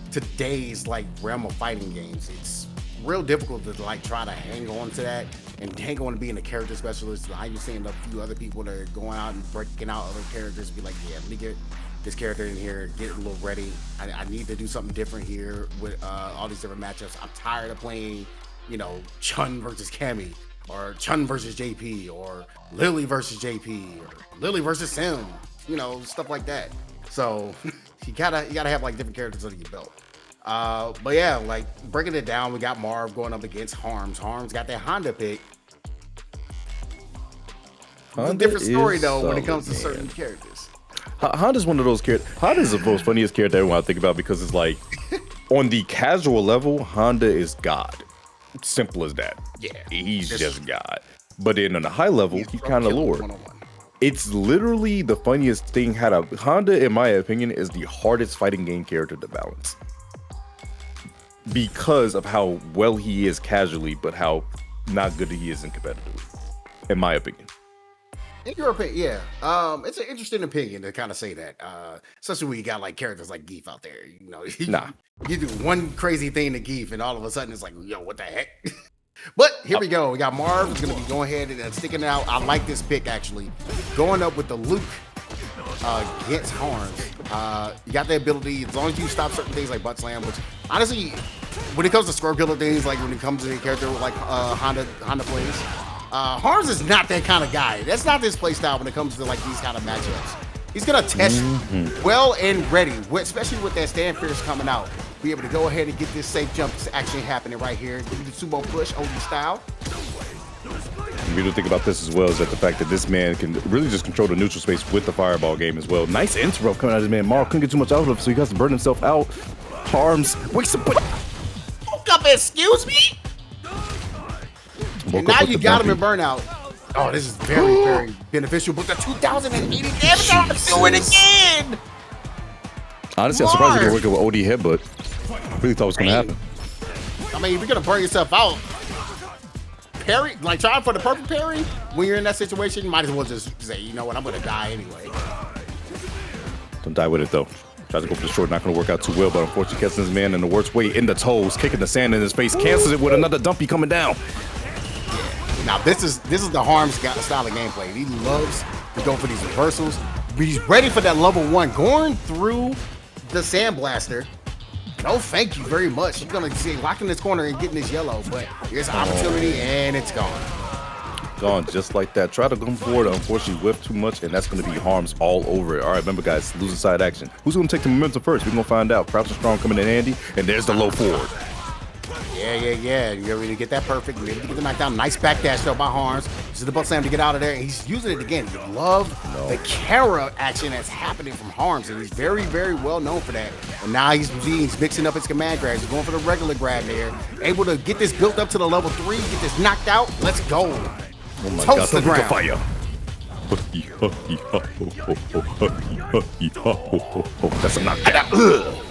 today's like realm of fighting games. It's real difficult to like try to hang on to that and hang on to being a character specialist. I just seeing a few other people that are going out and breaking out other characters, be like, yeah, let me get this character in here, get a little ready. I need to do something different here with all these different matchups. I'm tired of playing, Chun versus Cammy, or Chun versus JP, or Lily versus JP, or Lily versus Sim, stuff like that. So you gotta have like different characters under your belt. But yeah, like breaking it down, we got Marv going up against Harms. Harms got that Honda pick. It's a different story though when it comes to certain characters. Honda's one of those characters. Honda's the most funniest character everyone I think about because it's like, on the casual level, Honda is God. Simple as that. Yeah. He's just God. But then on the high level, he's kind of Lord. 101. It's literally the funniest thing. Honda, in my opinion, is the hardest fighting game character to balance. Because of how well he is casually, but how not good he is in competitively. In my opinion. In your opinion, yeah. It's an interesting opinion to kind of say that. Especially when you got like characters like Geef out there. You know, you do one crazy thing to Geef and all of a sudden it's like, yo, what the heck? But here we go. We got Marv is going to be going ahead and sticking it out. I like this pick actually. Going up with the Luke against Harms. You got the ability, as long as you stop certain things like butt slam, which honestly, when it comes to score killer things, like when it comes to a character like Honda plays, Harms is not that kind of guy. That's not his play style when it comes to like these kind of matchups. He's gonna test you well and ready, especially with that stand fierce coming out. Be able to go ahead and get this safe jump action happening right here. Give you the sumo push, OD style. We do think about this as well is that the fact that this man can really just control the neutral space with the fireball game as well. Nice interrupt coming out of this man. Marv couldn't get too much out of it, so he has to burn himself out. Harms wakes up. Woke up, excuse me. And now you got him in burnout. Oh, this is very, very beneficial. But the 2,080 damage, I'm doing it again. Honestly, I'm surprised he can work with OD headbutt. I really thought it was going to happen. I mean, if you're going to burn yourself out, parry, like trying for the perfect parry, when you're in that situation, you might as well just say, you know what, I'm going to die anyway. Don't die with it, though. Tries to go for the short, not going to work out too well, but unfortunately catches this man in the worst way, in the toes, kicking the sand in his face, cancels it with another dumpy coming down. Now, this is the Harms style of gameplay. He loves to go for these reversals. He's ready for that level 1, going through the sandblaster. No, thank you very much. You're gonna see locking this corner and getting this yellow, but here's an opportunity and it's gone. Gone just like that. Try to come forward, unfortunately whiffed too much, and that's gonna be Harms all over it. All right, remember guys, losing side action. Who's gonna take the momentum first? We're gonna find out. Crouch and strong coming in handy, and there's the low forward. Yeah. You're ready to get that perfect. You're ready to get the knockdown. Nice backdash though by Harms. This is the butt slam to get out of there, and he's using it again. You love the Kara action that's happening from Harms, and he's very, very well known for that. And now he's mixing up his command grabs. He's going for the regular grab there. Able to get this built up to the level 3, get this knocked out. Let's go. Oh my Toast God, the ground. Fire. That's a knockdown.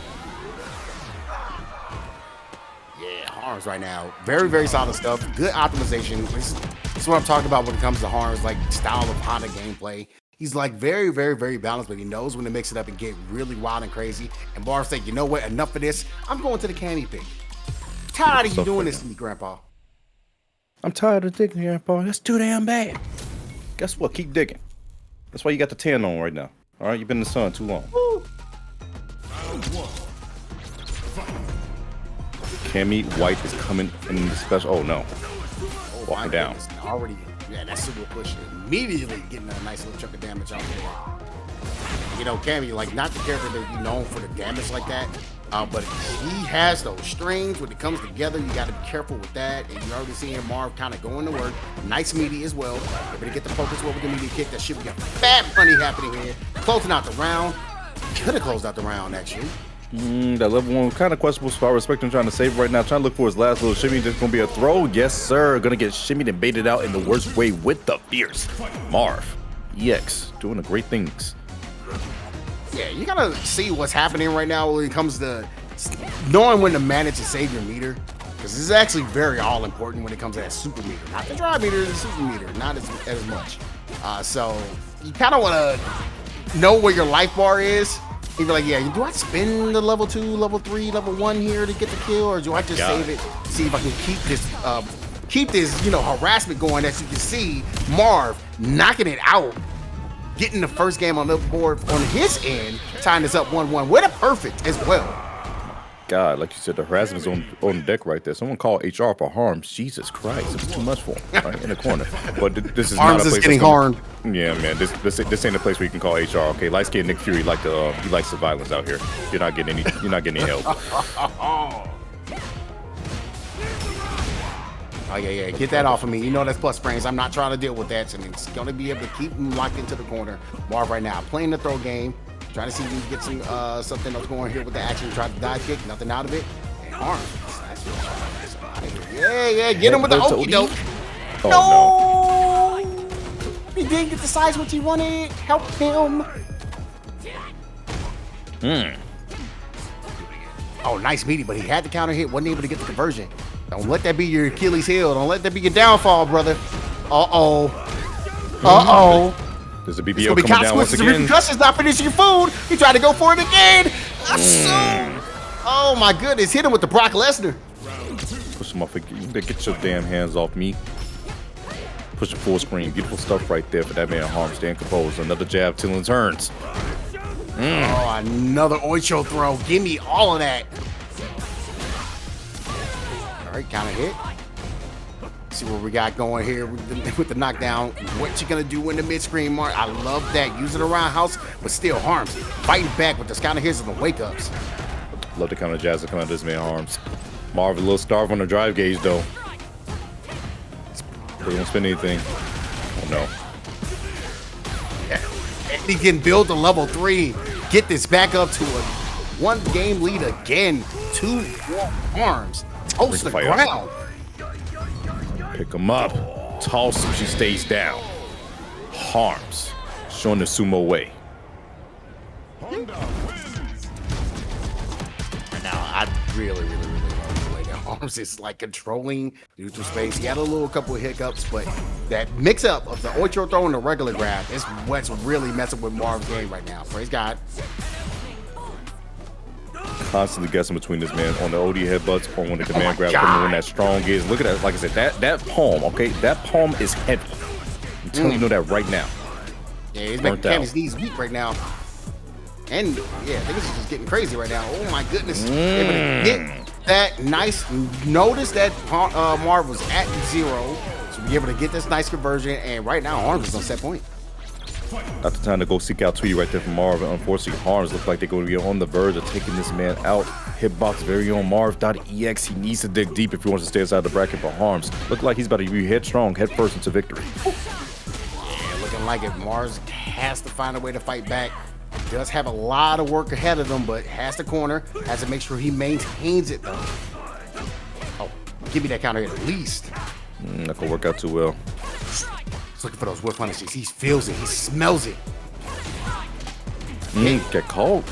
Harms right now, very, very solid stuff. Good optimization. This is what I'm talking about when it comes to Harms, like style of Honda gameplay. He's like very, very, very balanced, but he knows when to mix it up and get really wild and crazy. And Marv said, you know what, enough of this. I'm going to the Cammy pick. Tired of you doing this to me, Grandpa. I'm tired of digging, Grandpa. That's too damn bad. Guess what? Keep digging. That's why you got the tan on right now. All right, you've been in the sun too long. Woo. Cammy White is coming in the special. Oh no. Walking down. Already, yeah, that super push immediately getting a nice little chunk of damage out there. You know, Cammy, like not the character that you known for the damage like that, but he has those strings when it comes together. You got to be careful with that, and you're already seeing Marv kind of going to work. Nice meaty as well. Able to get the focus well with the meaty kick. That shit, we got fat money happening here. Closing out the round. Could have closed out the round actually. That level 1 kind of questionable, so I respect him trying to save right now. Trying to look for his last little shimmy. Just gonna be a throw. Yes, sir. Gonna get shimmied and baited out in the worst way with the fierce. MARV.EX doing the great things. Yeah, you gotta see what's happening right now when it comes to knowing when to manage and save your meter. Because this is actually very all important when it comes to that super meter. Not the dry meter, the super meter, not as much. So you kind of want to know where your life bar is. You'd be like, yeah, do I spin the level 2, level 3, level 1 here to get the kill, or do I just save it, see if I can keep this, you know, harassment going? As you can see, Marv knocking it out, getting the first game on the board on his end, tying this up 1-1 with a perfect as well. God, like you said, the harassment's on the deck right there. Someone call HR for Harms. Jesus Christ, it's too much for him right in the corner. But this is Harms not a place is getting harmed. Yeah, man, this ain't a place where you can call HR. Okay, light skinned Nick Fury he likes the violence out here. You're not getting any help. Oh, yeah. Get that off of me. You know that's plus frames. I'm not trying to deal with that. And it's going to be able to keep him locked into the corner. Marv right now playing the throw game. Trying to see if we can get some something else going here with the action. Try to dive kick. Nothing out of it. And arm. Yeah. Get him with the okey doke. Oh, no. He didn't get the size what he wanted. Help him. Oh, nice meaty, but he had the counter hit. Wasn't able to get the conversion. Don't let that be your Achilles heel. Don't let that be your downfall, brother. Uh-oh. There's a BBL coming down once again. Repercussions not finishing your food. He tried to go for it again. Oh, my goodness. Hit him with the Brock Lesnar. Push him off again. Get your damn hands off me. Push a full screen. Beautiful stuff right there for that man Harm. Staying composed. Another jab till it turns. Oh, another Ocho throw. Give me all of that. All right, counter hit. See what we got going here with the knockdown. What you gonna do in the mid-screen, Mark? I love that. Using a roundhouse, but still Harms fighting back with the counter hits and the wake-ups. Love the counter jabs that come out of this man Harms. Marv a little starved on the drive gauge though. They won't spend anything. Oh no. And he can build to level 3. Get this back up to a 1-game lead again. 2 Harms. Toast the ground. Pick him up. Toss him. She stays down. Harms. Showing the sumo way. Now, I really love the way that Harms is like controlling neutral space. He had a couple of hiccups, but that mix-up of the Ocho throw and the regular grab is what's really messing with Marv's game right now. Praise God. Constantly guessing between this man on the OD headbutts or when the command grab coming when that strong is. Look at that. Like I said, that palm, okay? That palm is heavy. I'm telling you, know that right now. Yeah, he's making Cammy's knees weak right now. And yeah, things are just getting crazy right now. Oh my goodness. Able to get that nice. Notice that Marv was at 0. So be able to get this nice conversion. And right now, Harms is on set point. Not the time to go seek out 2 right there from Marv. Unfortunately, Harms look like they're going to be on the verge of taking this man out. Hitbox very own MARV.EX. He needs to dig deep if he wants to stay inside the bracket. But Harms look like he's about to be headstrong, head first into victory. Yeah, looking like it. Mars has to find a way to fight back. Does have a lot of work ahead of him, but has the corner. Has to make sure he maintains it though. Oh, give me that counter hit at least. Not gonna work out too well. Looking for those whip punishes. He feels it. He smells it. Get caught.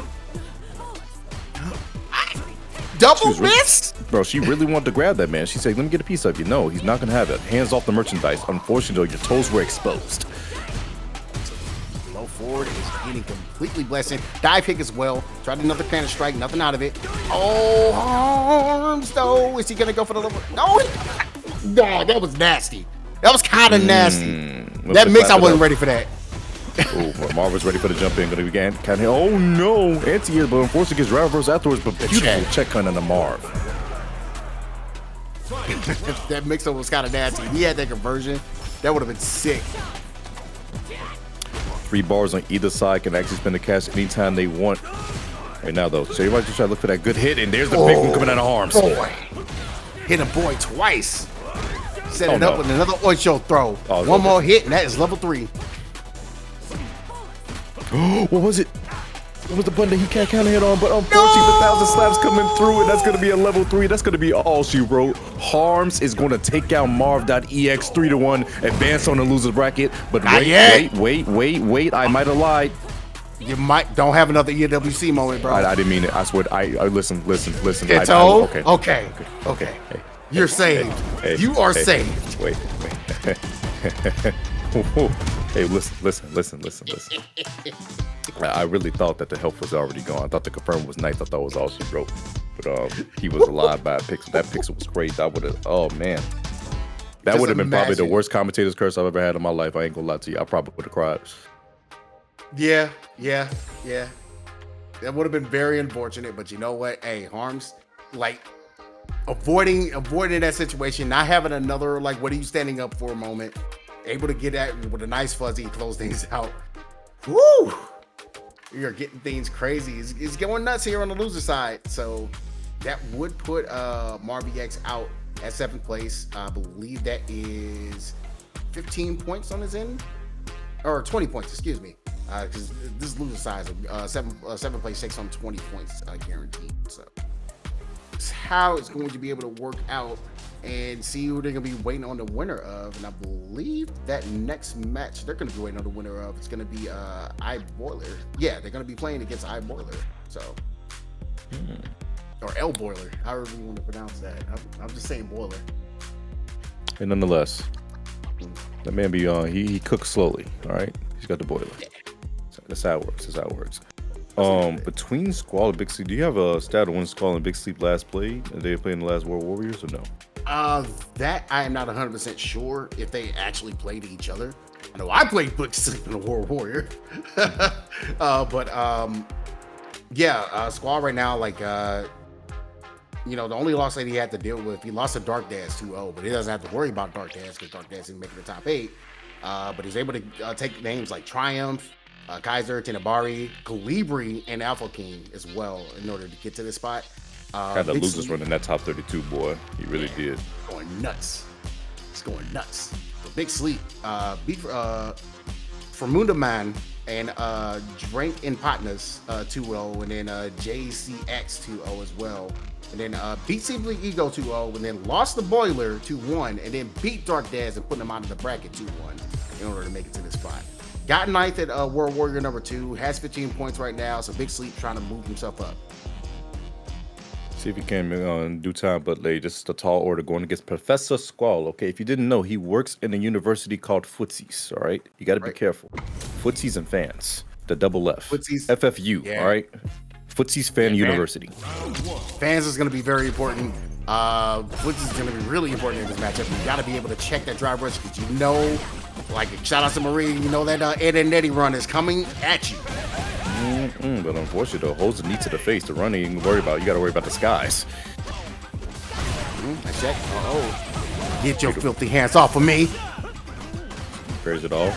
Double miss? Bro, she really wanted to grab that man. She said, let me get a piece of you. No, he's not going to have it. Hands off the merchandise. Unfortunately, your toes were exposed. Low forward is getting completely blessed. Dive kick as well. Tried another panic strike. Nothing out of it. Oh, Harms though. Is he going to go for the level? No. No, that was nasty. That was kind of nasty. That mix, I wasn't ready for that. Oh, well, Marv was ready for the jump in. Gonna be kind of. Oh no, anti-air, but unfortunately gets right reverse afterwards. But beautiful check hunt on the Marv. That mix-up was kind of nasty. He had that conversion. That would have been sick. 3 bars on either side can actually spin the cash anytime they want. Right now though, so everybody just try to look for that good hit, and there's the big one coming out of Harms. Boy, hit a boy twice. Set it up with another Ocho throw. One more hit, and that is level 3. What was it? What was the button that he can't counter hit on? But unfortunately, the 1,000 slaps coming through, and that's going to be a level 3. That's going to be all she wrote. Harms is going to take out MARV.EX 3-1, advance on the loser's bracket. But wait. I might have lied. You don't have another EWC moment, bro. I didn't mean it. I swear. Listen. It's okay. Hey. You're saved. You are saved. Wait. Hey, listen. I really thought that the health was already gone. I thought the confirm was nice. I thought it was all she wrote. But he was alive by a pixel. That pixel was great. I would have, oh man. That would have been probably the worst commentator's curse I've ever had in my life. I ain't gonna lie to you. I probably would have cried. Yeah. That would have been very unfortunate, but you know what? Hey, Harms, like, avoiding that situation, not having another, like, what are you standing up for moment, able to get at with a nice fuzzy and close things out. Woo! You're getting things crazy. It's going nuts here on the loser side. So that would put MARV.EX out at 7th place. I believe that is 15 points on his end, or 20 points, excuse me. Because this is loser size. 7th place takes on 20 points guaranteed. So it's how it's going to be able to work out and see who they're going to be waiting on the winner of. And I believe that next match they're going to be waiting on the winner of. It's going to be Boiler. Yeah, they're going to be playing against Boiler. So, or L Boiler, however you want to pronounce that. I'm just saying Boiler. And nonetheless, that man be he cooks slowly. All right, he's got the boiler. Yeah. So that's how it works. That's how it works. Between SQUALL and Big Sleep, do you have a stat of when SQUALL and Big Sleep last played? Did they play in the last World Warriors or no? That I am not 100% sure if they actually played each other. I know I played Big Sleep in the World Warrior, yeah, SQUALL right now, like, you know, the only loss that he had to deal with, he lost to Dark Daz 2-0, but he doesn't have to worry about Dark Daz because Dark Daz didn't make the top 8. But he's able to take names like Triumph, Kaiser, Tenabari, Calibri, and Alpha King as well in order to get to this spot. Had the losers running that top 32, boy. He really did. Going nuts. It's going nuts. But Big Sleep beat Formunda Man and Drank and Partners 2-0, and then JCX 2-0 as well. And then beat Simply Ego 2-0, and then lost the Boiler 2-1, and then beat Dark Daz and put him out of the bracket 2-1 in order to make it to this spot. Got 9th at World Warrior number 2, has 15 points right now, so Big Sleep trying to move himself up. See if he can in due time, but like, this is the tall order going against Professor SQUALL. Okay, if you didn't know, he works in a university called Footsies. All right, you got to be careful. Footsies and Fans, the double F. Footsies, FFU. Yeah. All right, Footsies Fan University. Fans is going to be very important. Footsies is going to be really important in this matchup. You got to be able to check that drive rush because you know, like, shout out to Marie, you know that Ed and Nettie run is coming at you. But unfortunately, though, holds the knee to the face. The running, you worry about. You got to worry about the skies. I check. Get your filthy hands off of me. Prepares it all.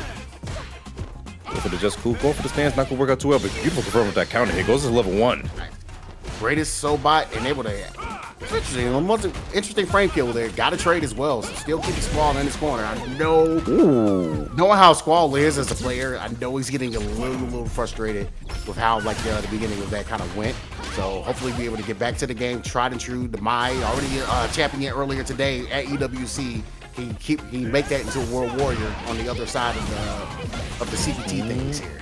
Go for the just cool. Go for the stance. Not gonna work out too well, but beautiful confirm with that counter hit. Goes to level 1. Greatest Sobot and able to. Interesting frame kill there. Got to trade as well. So still keeping SQUALL in his corner. I know, knowing how SQUALL is as a player, I know he's getting a little frustrated with how the beginning of that kind of went. So hopefully be able to get back to the game, tried and true. The Mai already champion earlier today at EWC. He make that into a World Warrior on the other side of the CPT things here.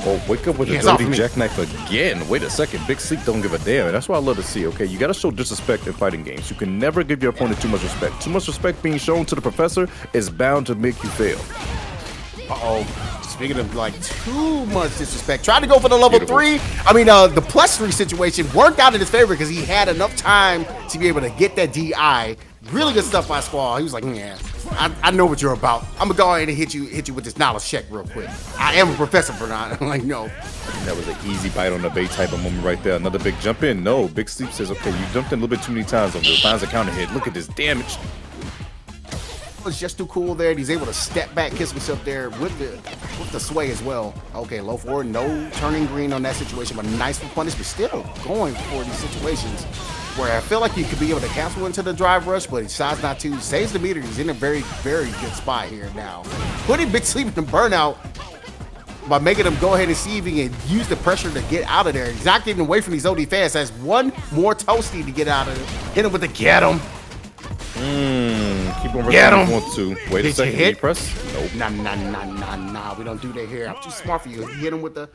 Oh, wake up with a dirty jackknife again. Wait a second. Big Sleep don't give a damn. And that's what I love to see. Okay, you got to show disrespect in fighting games. You can never give your opponent too much respect. Too much respect being shown to the professor is bound to make you fail. Speaking of too much disrespect, tried to go for the level 3. I mean, the +3 situation worked out in his favor because he had enough time to be able to get that DI. Really good stuff by SQUALL. He was like, yeah, I know what you're about. I'm gonna go ahead and hit you with this knowledge check real quick. I am a professor for not. I'm like, no. That was an easy bite on the bait type of moment right there. Another big jump in. No, Big Sleep says, okay, you jumped in a little bit too many times on this. Finds a counter hit. Look at this damage. Was just too cool there. He's able to step back, kiss himself there with the sway as well. Okay, low forward, no turning green on that situation, but nice for punish, but still going for these situations where I feel like he could be able to cancel into the drive rush, but he decides not to. Saves the meter. He's in a very, very good spot here now. Putting Big Sleep in the burnout by making him go ahead and see if he can use the pressure to get out of there. He's not getting away from these OD fast. Has one more toasty to get out of it. Hit him with the get him. Keep on get him. Want to. Wait a second. Hit? Press? Nope. Nah. We don't do that here. I'm too smart for you. Hit him with the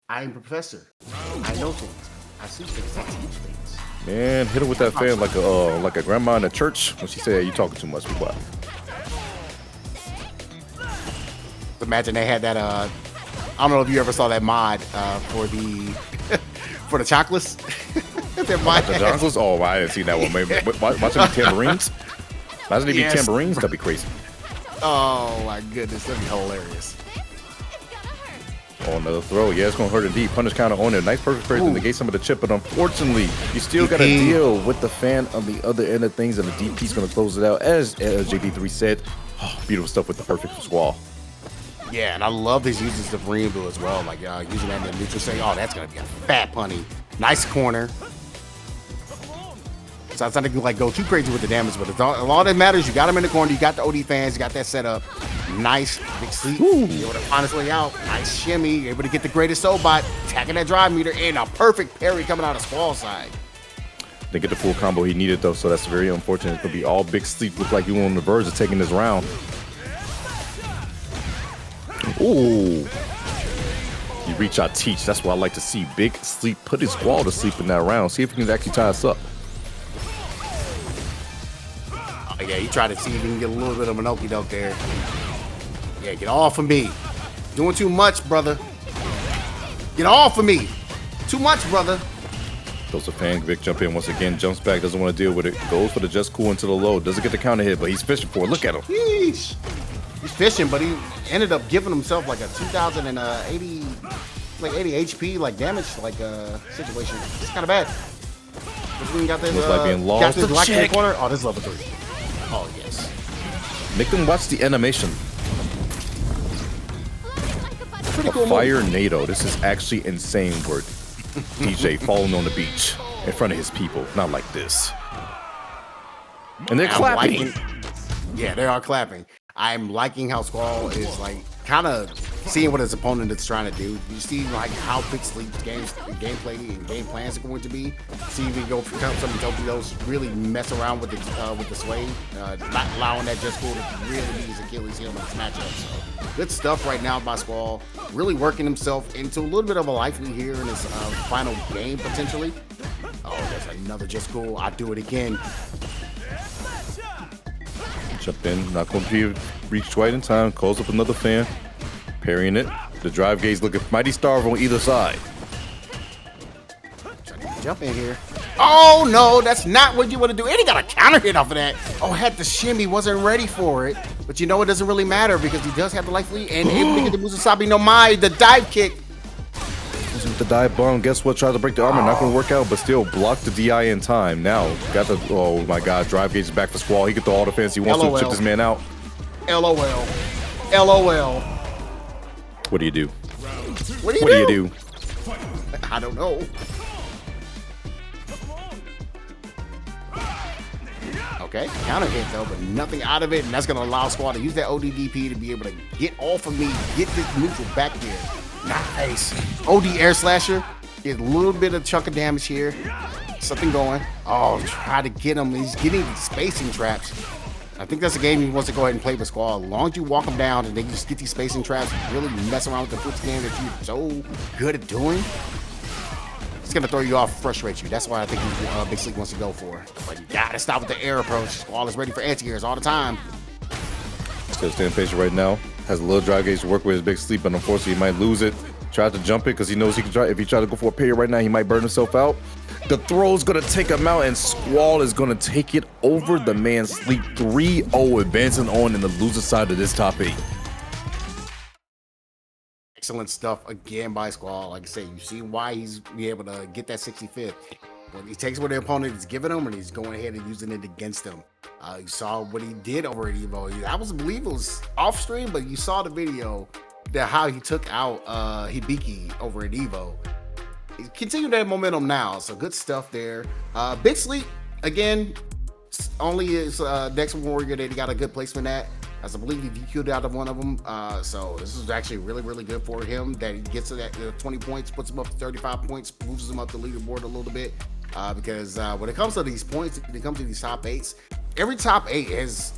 I am professor. I know things. I see things. I teach things. Man, hit him with that fan like a grandma in a church when she said, hey, you talking too much. Be quiet. Imagine they had that I don't know if you ever saw that mod for the for the chocolates. The chocolates? Oh, I didn't see that one. Maybe watching the tambourines. Imagine they be tambourines. That'd be crazy. Oh my goodness, that'd be hilarious. Oh, another throw. Yeah, it's gonna hurt indeed. Punish counter on it. Nice perfect praise to negate some of the chip, but unfortunately, you still gotta deal with the fan on the other end of things, and the DP's gonna close it out. As JB3 said, beautiful stuff with the perfect SQUALL. Yeah, and I love his uses of Rainbow as well. Like using that in the neutral, saying, "Oh, that's gonna be a fat punny." Nice corner. So it's not to like go too crazy with the damage, but it's all that matters. You got him in the corner. You got the OD fans. You got that set up. Nice big sleep. Able to find his way out. Nice shimmy. Able to get the greatest Sobot. Attacking that drive meter. And a perfect parry coming out of Squall side. Didn't get the full combo he needed though, so that's very unfortunate. It's gonna be all big sleep. Look like you on the verge of taking this round. Ooh. You reach out teach. That's what I like to see. Big sleep. Put his Squall to sleep in that round. See if he can actually tie us up. Oh, yeah, he tried to see if he can get a little bit of an okey doke there. Yeah, get off of me. Doing too much, brother. Get off of me. Too much, brother. Goes to Fan. Vic jump in once again. Jumps back. Doesn't want to deal with it. Goes for the just cool into the low. Doesn't get the counter hit, but he's fishing for it. Look at him. Yeesh. He's fishing, but he ended up giving himself like a 2,080, like 80 HP, like damage, like situation. It's kind of bad. We got this. Looks like being lost. Got this black in the corner. Oh, this is level 3. Oh yes. Make them watch the animation. Pretty cool Fire movie. NATO. This is actually insane work. DJ falling on the beach in front of his people, not like this. And they're clapping. Yeah, they are clapping. I'm liking how Squall is like kind of seeing what his opponent is trying to do. You see like how Big Sleep's gameplay and game plans are going to be. See if we go for some Tokios, really mess around with the sway, not allowing that just cool to really be his Achilles heel in this matchup. So good stuff right now by Squall. Really working himself into a little bit of a life lead here in his final game potentially. Oh, there's another just cool. I'll do it again. Jump in, not going to be reached right in time. Calls up another fan, parrying it. The drive gauge looking mighty starve on either side. Jump in here. Oh no, that's not what you want to do. And he got a counter hit off of that. Oh, had the shimmy, wasn't ready for it. But you know it doesn't really matter because he does have the life lead and able to get the Musasabi no Mai, the dive kick. With the dive bomb, guess what? Tried to break the armor, not gonna work out, but still blocked the DI in time. Now got the oh my god, drive gauge is back for Squall. He can throw all the fans he wants to chip this man out. LOL. LOL. What do you do? What do you do? I don't know. Okay, counter hit though, but nothing out of it, and that's gonna allow Squall to use that ODDP to be able to get off of me, get this neutral back here. Nice. OD air slasher. Get a little bit of chunk of damage here. Something going. Oh, try to get him. He's getting these spacing traps. I think that's a game he wants to go ahead and play with Squall. As long as you walk him down and they just get these spacing traps, really mess around with the foot game that you're so good at doing, it's going to throw you off, frustrate you. That's why I think Big Sleep wants to go for. But you got to stop with the air approach. Squall is ready for anti-airs all the time. Still staying patient right now. Has a little drive gauge to work with his Big Sleep, but unfortunately he might lose it. Tried to jump it because he knows he can try. If he tries to go for a parry right now, he might burn himself out. The throw's gonna take him out, and Squall is gonna take it over the man Sleep 3-0, advancing on in the loser side of this top 8. Excellent stuff again by Squall. Like I say, you see why he's be able to get that 65th. When he takes what the opponent is giving him and he's going ahead and using it against him. You saw what he did over at Evo. I believe it was off stream, but you saw the video that how he took out Hibiki over at Evo. He continued that momentum now, so good stuff there. Big Sleep again, only is next warrior that he got a good placement at. As I believe he DQ'd out of one of them. So this is actually really good for him that he gets to that 20 points, puts him up to 35 points, moves him up the leaderboard a little bit. Because when it comes to these points, when it comes to these top 8s, every top 8 has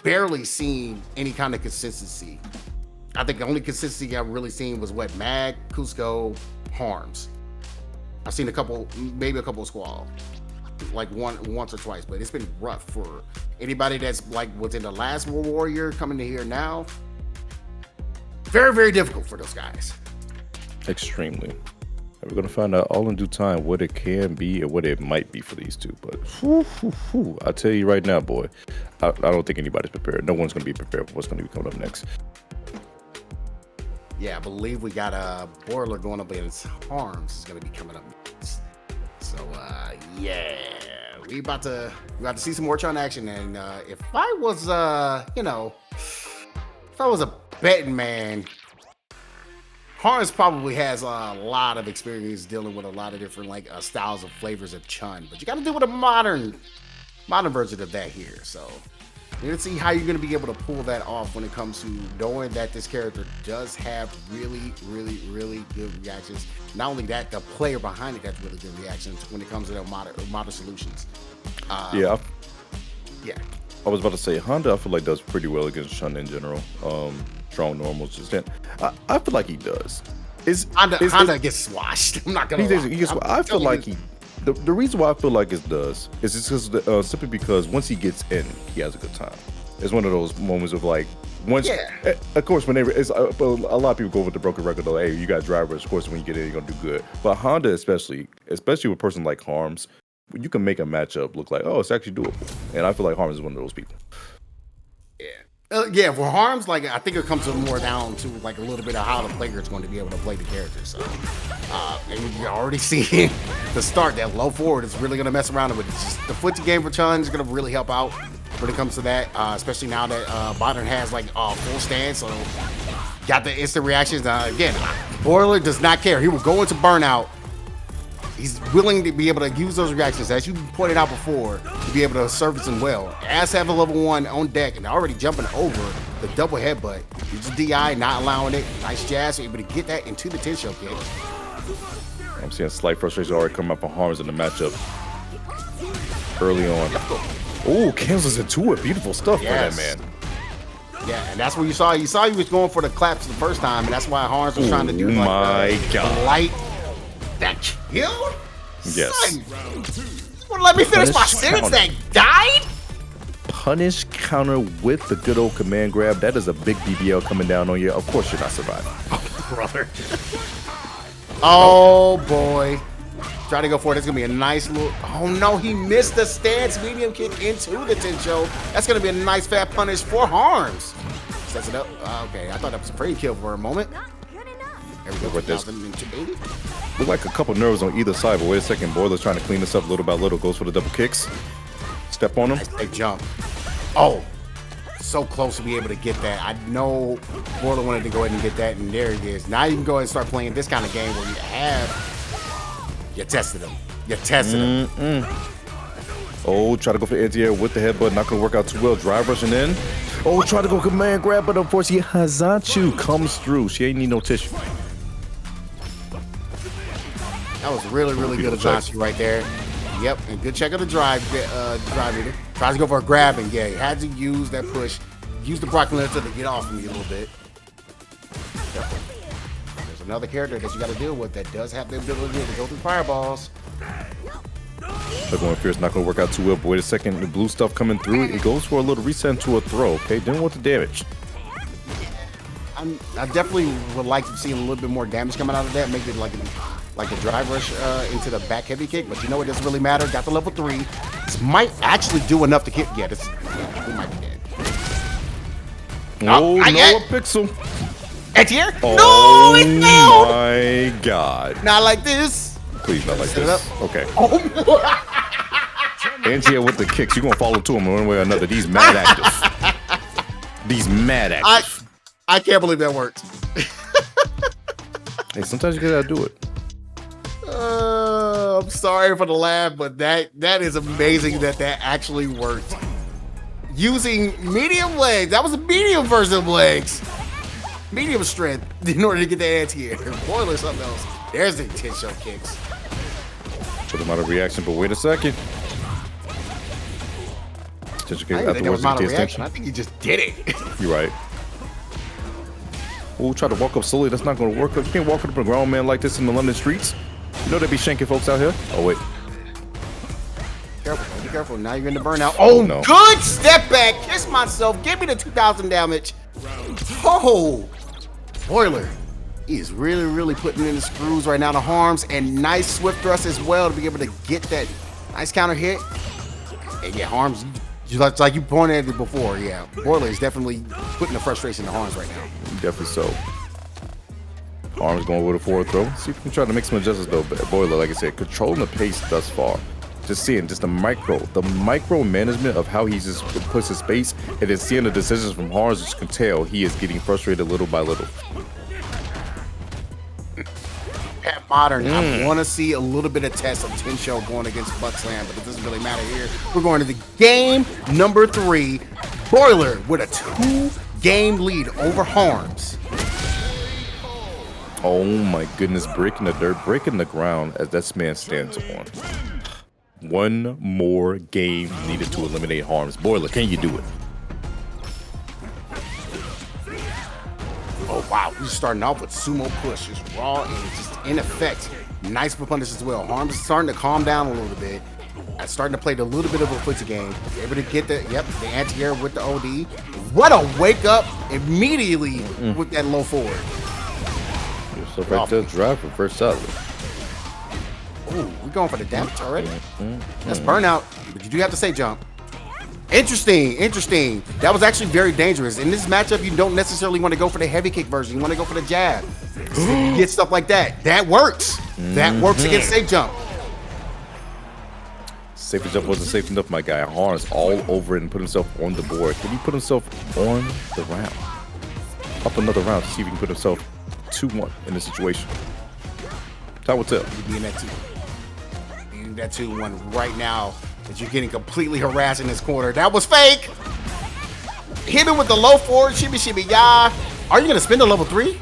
barely seen any kind of consistency. I think the only consistency I've really seen was what Mag, COOSCO, Harms. I've seen a couple, maybe a couple of Squall, like once or twice, but it's been rough for anybody that's like within the last World Warrior coming to here now. Very difficult for those guys. Extremely. We're going to find out all in due time what it can be and what it might be for these two. But I'll tell you right now, boy, I don't think anybody's prepared. No one's going to be prepared for what's going to be coming up next. Yeah, I believe we got a Boiler going up against Harms is going to be coming up next. So, yeah, we about to see some more Chun action. And if I was, if I was a betting man, Harms probably has a lot of experience dealing with a lot of different like styles of flavors of Chun, but you got to do with a modern version of that here. So you're gonna see how you're gonna be able to pull that off when it comes to knowing that this character does have really good reactions. Not only that, the player behind it has really good reactions when it comes to their modern solutions. Yeah. Yeah. I was about to say Honda. I feel like does pretty well against Chun in general. Strong normals. Just I feel like he does. Honda gets swashed. I'm not gonna lie. I feel like he. The reason why I feel like it does is just because, simply because once he gets in, he has a good time. It's one of those moments of like, once, of course, whenever it's a lot of people go with the broken record though. Hey, you got drivers. Of course, when you get in, you're gonna do good. But Honda, especially with a person like Harms, you can make a matchup look like, oh, it's actually doable. And I feel like Harms is one of those people. Yeah, for Harms, like I think it comes more down to like a little bit of how the player is going to be able to play the character. So, and you're already seeing the start that low forward is really going to mess around with it. Just the footsie game for Chun is going to really help out when it comes to that, especially now that Bison has like full stance, so got the instant reactions. Again, Boiler does not care. He will go into burnout. He's willing to be able to use those reactions, as you pointed out before, to be able to service them well. As have a level 1 on deck and already jumping over the double headbutt. Use the DI, not allowing it. Nice jazz, able to get that into the 10 show kick. I'm seeing slight frustration already come up on Harms in the matchup early on. Oh, cancels into it. Beautiful stuff for that man. Yeah, and that's what you saw. You saw he was going for the claps the first time, and that's why Harms was trying to do like the light. That killed? Yes. Son, you wanna let me finish my sentence that died? Punish counter with the good old command grab. That is a big BBL coming down on you. Of course you're not surviving. Oh, brother. Oh, boy. Try to go for it. It's going to be a nice little... Oh, no. He missed the stance medium kick into the Tencho. That's going to be a nice fat punish for Harms. Sets it up. Okay, I thought that was a free kill for a moment. There we go. Look like a couple nerves on either side, but wait a second. Boiler's trying to clean this up little by little. Goes for the double kicks. Step on him. Nice big jump. Oh, so close to be able to get that. I know Boiler wanted to go ahead and get that, and there he is. Now you can go ahead and start playing this kind of game where you tested him. You tested him. Oh, try to go for the anti-air with the headbutt. Not going to work out too well. Drive rushing in. Oh, try to go command grab, but unfortunately, Hazachu comes through. She ain't need no tissue. That was really good Hazachu right there. Yep, and good check of the drive leader. Tries to go for a grab, and yeah, he had to use that push. Use the Brock Lesnar to get off of me a little bit. There's another character that you got to deal with that does have the ability to go through fireballs. But going fierce, not going to work out too well. But wait a second, the blue stuff coming through. It goes for a little reset into a throw. Okay, didn't want the damage. I definitely would like to see a little bit more damage coming out of that. Make it like a drive rush into the back heavy kick. But you know, it doesn't really matter. Got the level 3. This might actually do enough to get. Yeah, we might be dead. Oh, no, a pixel. At here? Oh, no, it failed. My God. Not like this. Please, not like this. Okay. Oh. Angia with the kicks. You're going to follow to him one way or another. These mad active. These mad active. I can't believe that worked. Hey, sometimes you gotta do it. I'm sorry for the laugh, but that is amazing that actually worked. Using medium legs. That was a medium version of legs. Medium strength in order to get the anti-air. Boiler something else. There's the 10 show kicks. Put him out of reaction, but wait a second. I think that was out of reaction. I think he just did it. You're right. Oh, try to walk up slowly. That's not going to work. You can't walk up a grown man like this in the London streets. You know they be shanking folks out here. Oh, wait. Careful. Be careful. Now you're in the burnout. Oh, no. Good step back. Kiss myself. Give me the 2,000 damage. Oh, Boiler. He is really putting in the screws right now to Harms, and nice swift thrust as well to be able to get that nice counter hit. And yeah, Harms, just like you pointed at it before, yeah, Boiler is definitely putting the frustration to Harms right now. Definitely so. Harms going with a forward throw. See if we can try to make some adjustments though. But Boiler, like I said, controlling the pace thus far. Just seeing just the micro management of how he just puts his space, and then seeing the decisions from Harms, you can tell he is getting frustrated little by little. At Modern, I want to see a little bit of test of Tencho going against Buckslam, but it doesn't really matter here. We're going to the game number 3. Boiler with a 2-game lead over Harms. Oh my goodness, breaking the dirt, breaking the ground as that man stands on. One more game needed to eliminate Harms. Boiler, can you do it? Oh wow, we're starting off with sumo push. It's raw and just in effect. Nice punish as well. Harms is starting to calm down a little bit. Starting to play a little bit of a footsie game. Able to get the the anti-air with the OD. What a wake up immediately with that low forward. So right there, drive for first up. Ooh, we're going for the damage already. That's burnout, but you do have to say jump. Interesting. That was actually very dangerous. In this matchup, you don't necessarily want to go for the heavy kick version. You want to go for the jab. You get stuff like that. That works. That works against safe jump. Safe jump wasn't safe enough, my guy. Harms all over it and put himself on the board. Can he put himself on the round? Up another round to see if he can put himself 2-1 in this situation. Time will tell. You'd be in that 2. You that 2-1 right now. But you're getting completely harassed in this corner. That was fake. Hit him with the low forward, shimmy, ya. Are you gonna spin the level 3?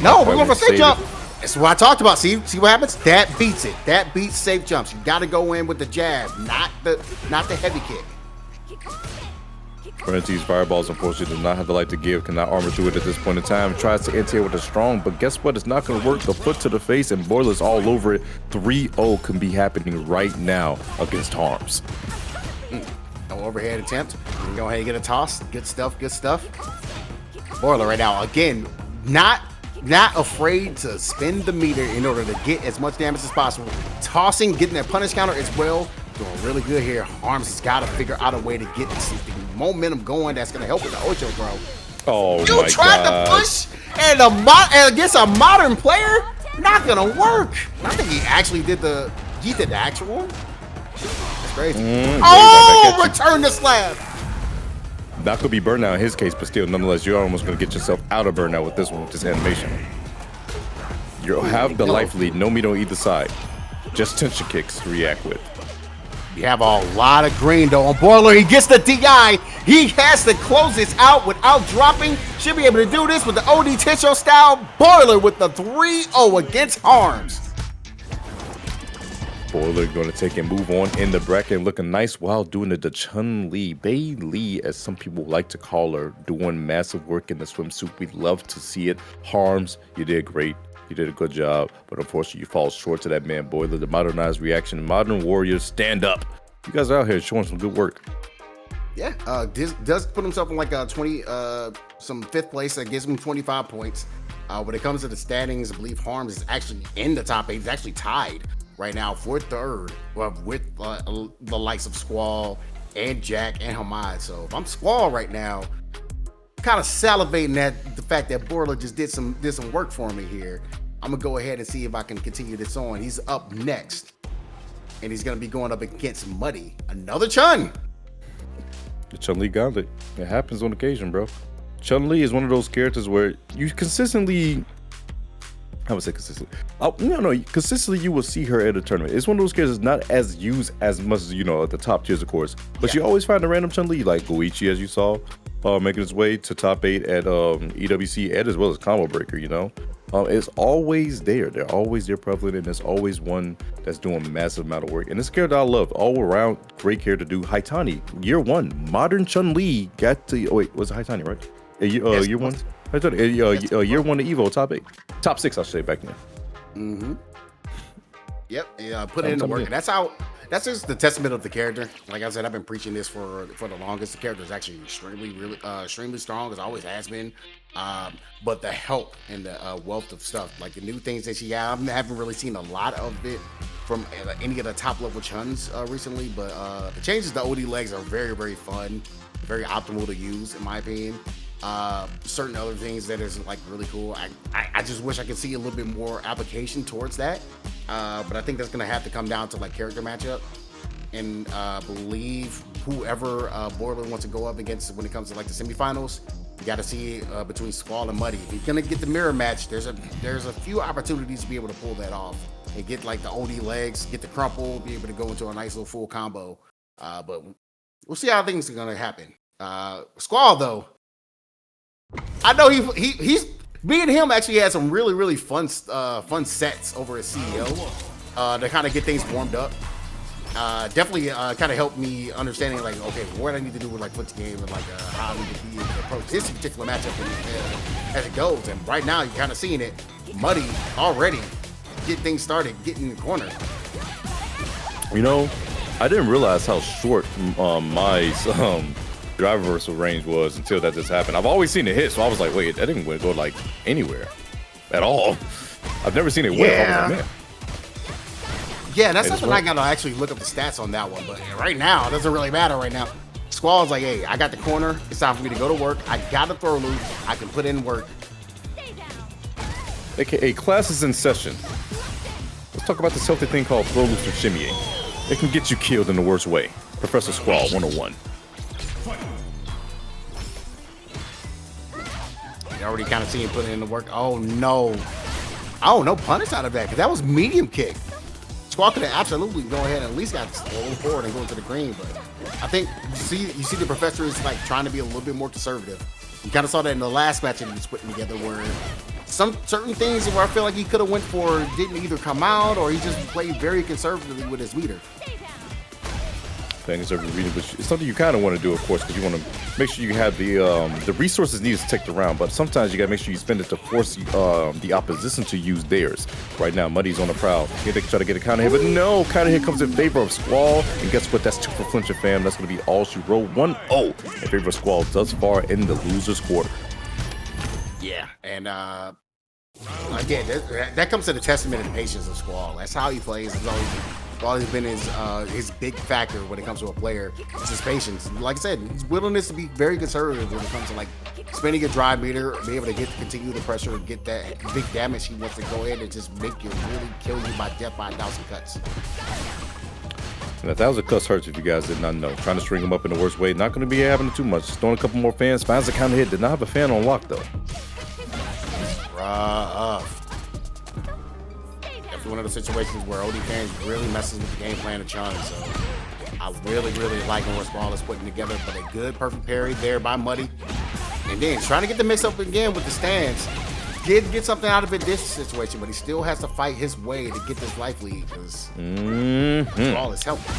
No, we're going for safe jump. That's what I talked about. See what happens? That beats it. That beats safe jumps. You got to go in with the jab, not the heavy kick. Parentheses fireballs, unfortunately, does not have the light to give, cannot armor to it at this point in time. Tries to anti-air with a strong, but guess what? It's not going to work. The foot to the face, and Boiler's all over it. 3-0 can be happening right now against Harms. No overhead attempt. You can go ahead and get a toss. Good stuff. Boiler right now, again, not afraid to spin the meter in order to get as much damage as possible. Tossing, getting that punish counter as well. Doing really good here. Harms has got to figure out a way to get the momentum going that's going to help with the Ocho, bro. Oh, my God. You tried to push and against a modern player? Not going to work. I think he actually did the actual. That's crazy. Return the slab. That could be burnout in his case, but still, nonetheless, you're almost going to get yourself out of burnout with this one, with this animation. You'll have the life lead, no meat on either side. Just tension kicks to react with. You have a lot of green, though, on Boiler. He gets the DI. He has to close this out without dropping. Should be able to do this with the OD Tencho style. Boiler with the 3-0 against Harms. Boiler going to take and move on in the bracket, looking nice while doing it to Chun-Li. Bailey, as some people like to call her, doing massive work in the swimsuit. We'd love to see it. Harms, you did great. You did a good job, but unfortunately you fall short to that man Boiler. The modernized reaction, Modern Warriors, stand up. You guys are out here showing some good work. Yeah, does put himself in like a 20, some 5th place. That gives him 25 points. When it comes to the standings, I believe Harms is actually in the top 8. He's actually tied right now for 3rd with the likes of Squall and Jack and Hamad. So if I'm Squall right now, kind of salivating at the fact that Boiler just did some work for me here. I'm gonna go ahead and see if I can continue this on. He's up next, and he's gonna be going up against Muddy, another Chun. The Chun-Li gauntlet. It happens on occasion, bro. Chun-Li is one of those characters where you consistently, I would say consistently. Consistently you will see her at a tournament. It's one of those characters not as used as much as, at the top tiers, of course. But you always find a random Chun-Li, like Goichi, as you saw, making his way to top 8 at EWC and as well as Combo Breaker, It's always there. They're always there prevalent, and there's always one that's doing a massive amount of work. And this character I love, all around, great character to do. Haitani, year 1, modern Chun-Li got to, was it Haitani, right? Yes, year 1? Haitani, year 1 to Evo, top 8. Top 6, I should say, back then. Yep, put it in the work. And that's just the testament of the character. Like I said, I've been preaching this for the longest. The character is actually extremely strong, as always has been. But the help and the wealth of stuff, like the new things that she have, I haven't really seen a lot of it from any of the top level Chuns recently. But the changes to OD legs are very, very fun, very optimal to use in my opinion. Certain other things that is like really cool. I just wish I could see a little bit more application towards that. But I think that's gonna have to come down to like character matchup, and believe whoever Boiler wants to go up against when it comes to like the semifinals. You got to see between Squall and Muddy. If you're gonna get the mirror match, there's a few opportunities to be able to pull that off and get like the OD legs, get the crumple, be able to go into a nice little full combo. But we'll see how things are gonna happen. Squall though, I know he's me and him actually had some really fun sets over at CEO to kind of get things warmed up. Definitely kind of helped me understanding like, okay, what I need to do with like foot game and like how I need to be able to approach this particular matchup as it goes. And right now you're kind of seeing it. Muddy already get things started, getting in the corner. You know, I didn't realize how short my drive reversal range was until that just happened. I've always seen it hit, so I was like, wait, that didn't go like anywhere at all. I've never seen it whip. I was like, man. Yeah, that's something I gotta actually look up the stats on that one. But right now, it doesn't really matter right now. Squall's like, hey, I got the corner. It's time for me to go to work. I got a throw loop. I can put in work. AKA class is in session. Let's talk about this healthy thing called throw loops or shimmying. It can get you killed in the worst way. Professor Squall 101. You already kind of see him putting in the work. Oh no. Oh, no punish out of that, because that was medium kick. Squall could have absolutely go ahead and at least got a little forward and go into the green, but I think you see the professor is like trying to be a little bit more conservative. You kind of saw that in the last match that he was putting together, where some certain things where I feel like he could have went for didn't either come out, or he just played very conservatively with his meter. Things every reading, which is something you kind of want to do, of course, because you want to make sure you have the resources needed to take the round. But sometimes you got to make sure you spend it to force the opposition to use theirs. Right now, Muddy's on the prowl. They try to get a counter hit, but no, counter hit comes in favor of Squall. And guess what? That's 2 for Flincher, fam. That's going to be all she wrote. 1-0 in favor of Squall thus far in the loser's quarter. Yeah, and again, that comes to the testament of the patience of Squall. That's how he plays. It's always been his big factor when it comes to a player. It's his patience. Like I said, his willingness to be very conservative when it comes to like spending a drive meter, be able to continue the pressure and get that big damage. He wants to go ahead and just make you really kill you by death by 1,000 cuts. And 1,000 cuts hurts if you guys did not know. Trying to string him up in the worst way. Not going to be happening too much. Just throwing a couple more fans. Finds a counter hit. Did not have a fan on lock though. Rough. One of the situations where OD fans really messes with the game plan of Chun. So I really liking what Squall is putting together, but a good perfect parry there by Muddy. And then trying to get the mix up again with the stands. Did get something out of it this situation, but he still has to fight his way to get this life lead because Squall is helping.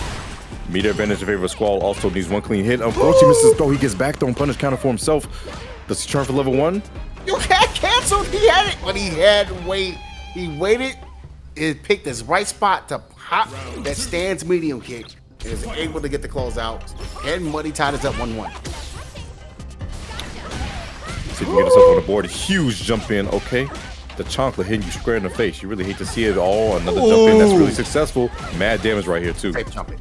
Meter advantage in favor of Squall. Also needs one clean hit. Unfortunately, misses throw. He gets back throw and punish counter for himself. Does he turn for level 1? You can't cancel. He had it, but he had to wait. He waited. It picked his right spot to pop that stands medium kick and is able to get the close out. And Muddy tied us up 1-1. See if you get us up on the board. Huge jump in. Okay. The chocolate hitting you square in the face. You really hate to see it all. Another jump in that's really successful. Mad damage right here, too. Tape jump it.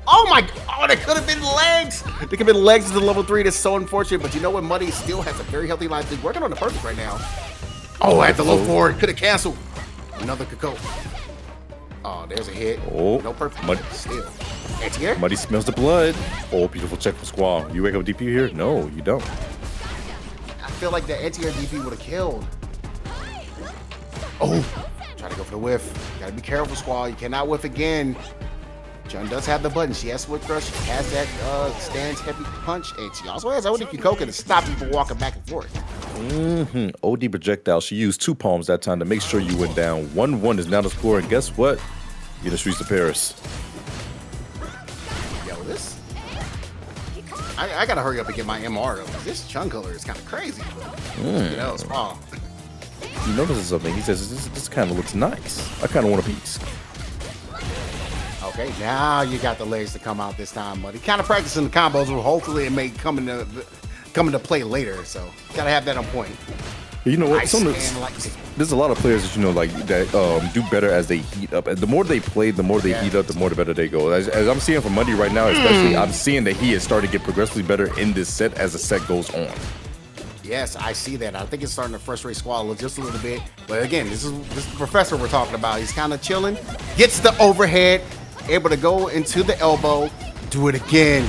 Oh my. Oh, that could have been legs. There could have been legs to the level 3. That's so unfortunate. But you know what? Muddy still has a very healthy life. He's working on the perfect right now. Oh, at the low forward. Could have canceled. Another Coco. Oh, there's a hit. Oh, no perfect. Muddy. Still. Anti-air? Muddy smells the blood. Oh, beautiful check for Squall. You wake up DP here? No, you don't. I feel like the anti-air DP would have killed. Oh, try to go for the whiff. Gotta be careful, Squall. You cannot whiff again. Chun does have the button. She has Swift Crush. She has that stands heavy punch. And she also has OD Kikoka to stop you from walking back and forth. OD projectile. She used 2 palms that time to make sure you went down. 1-1 is now the score. And guess what? You're in the streets of Paris. Yo, this... I gotta hurry up and get my MR though. This Chun color is kind of crazy. You know, Squall. He notices something. He says, this kind of looks nice. I kind of want a piece. Okay, now you got the legs to come out this time, buddy. Kind of practicing the combos, will hopefully it may come into play later. So gotta have that on point. You know what? Nice. There's a lot of players that you know like that do better as they heat up. And the more they play, the more they heat up, the more the better they go. As I'm seeing from Muddy right now, especially, I'm seeing that he is starting to get progressively better in this set as the set goes on. Yes, I see that. I think it's starting to frustrate Squall just a little bit. But again, this is the professor we're talking about. He's kind of chilling, gets the overhead, able to go into the elbow, do it again.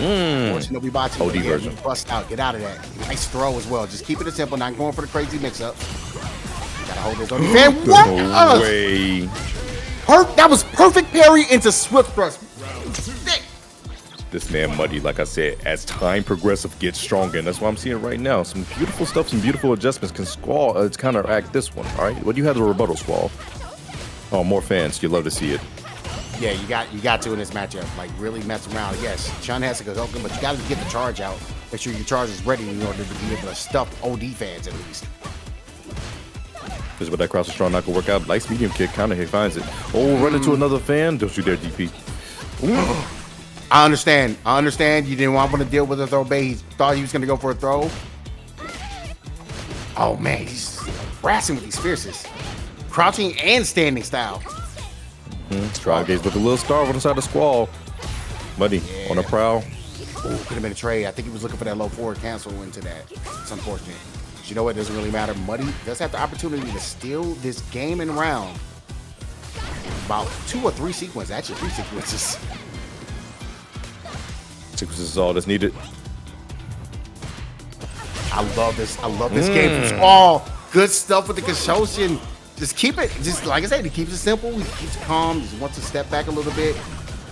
Shinobi Bachi. OD version. Bust out. Get out of that. Nice throw as well. Just keep it simple. Not going for the crazy mix-ups. Gotta hold this on. No way. That was perfect parry into swift thrust. This man Muddy, like I said, as time progressive gets stronger, and that's what I'm seeing right now. Some beautiful stuff, some beautiful adjustments. Can Squall counteract this one? All right, what do you have to rebuttal, Squall? Oh, more fans. You love to see it. Yeah, you got to in this matchup. Like really mess around. Yes, Chun has to go open, but you got to get the charge out. Make sure your charge is ready in order to be able to stuff OD fans at least. This is what that cross is strong not gonna work out. Nice medium kick, counter hit finds it. Oh, run into another fan. Don't you dare DP. I understand. You didn't want to deal with a throw bait. He thought he was going to go for a throw. Oh, man. He's harassing with these fierces. Crouching and standing style. Strong gaze with a little star on the side of Squall. Muddy on the prowl. Ooh, could have been a trade. I think he was looking for that low forward cancel into that. It's unfortunate. But you know what? It doesn't really matter. Muddy does have the opportunity to steal this game and round. About 2 or 3 sequences. Actually, 3 sequences. Sequences is all that's needed. I love this. I love this game from Squall. Good stuff with the Kashoshin. Just keep it. Just like I said, he keeps it simple. He keeps it calm. Just wants to step back a little bit.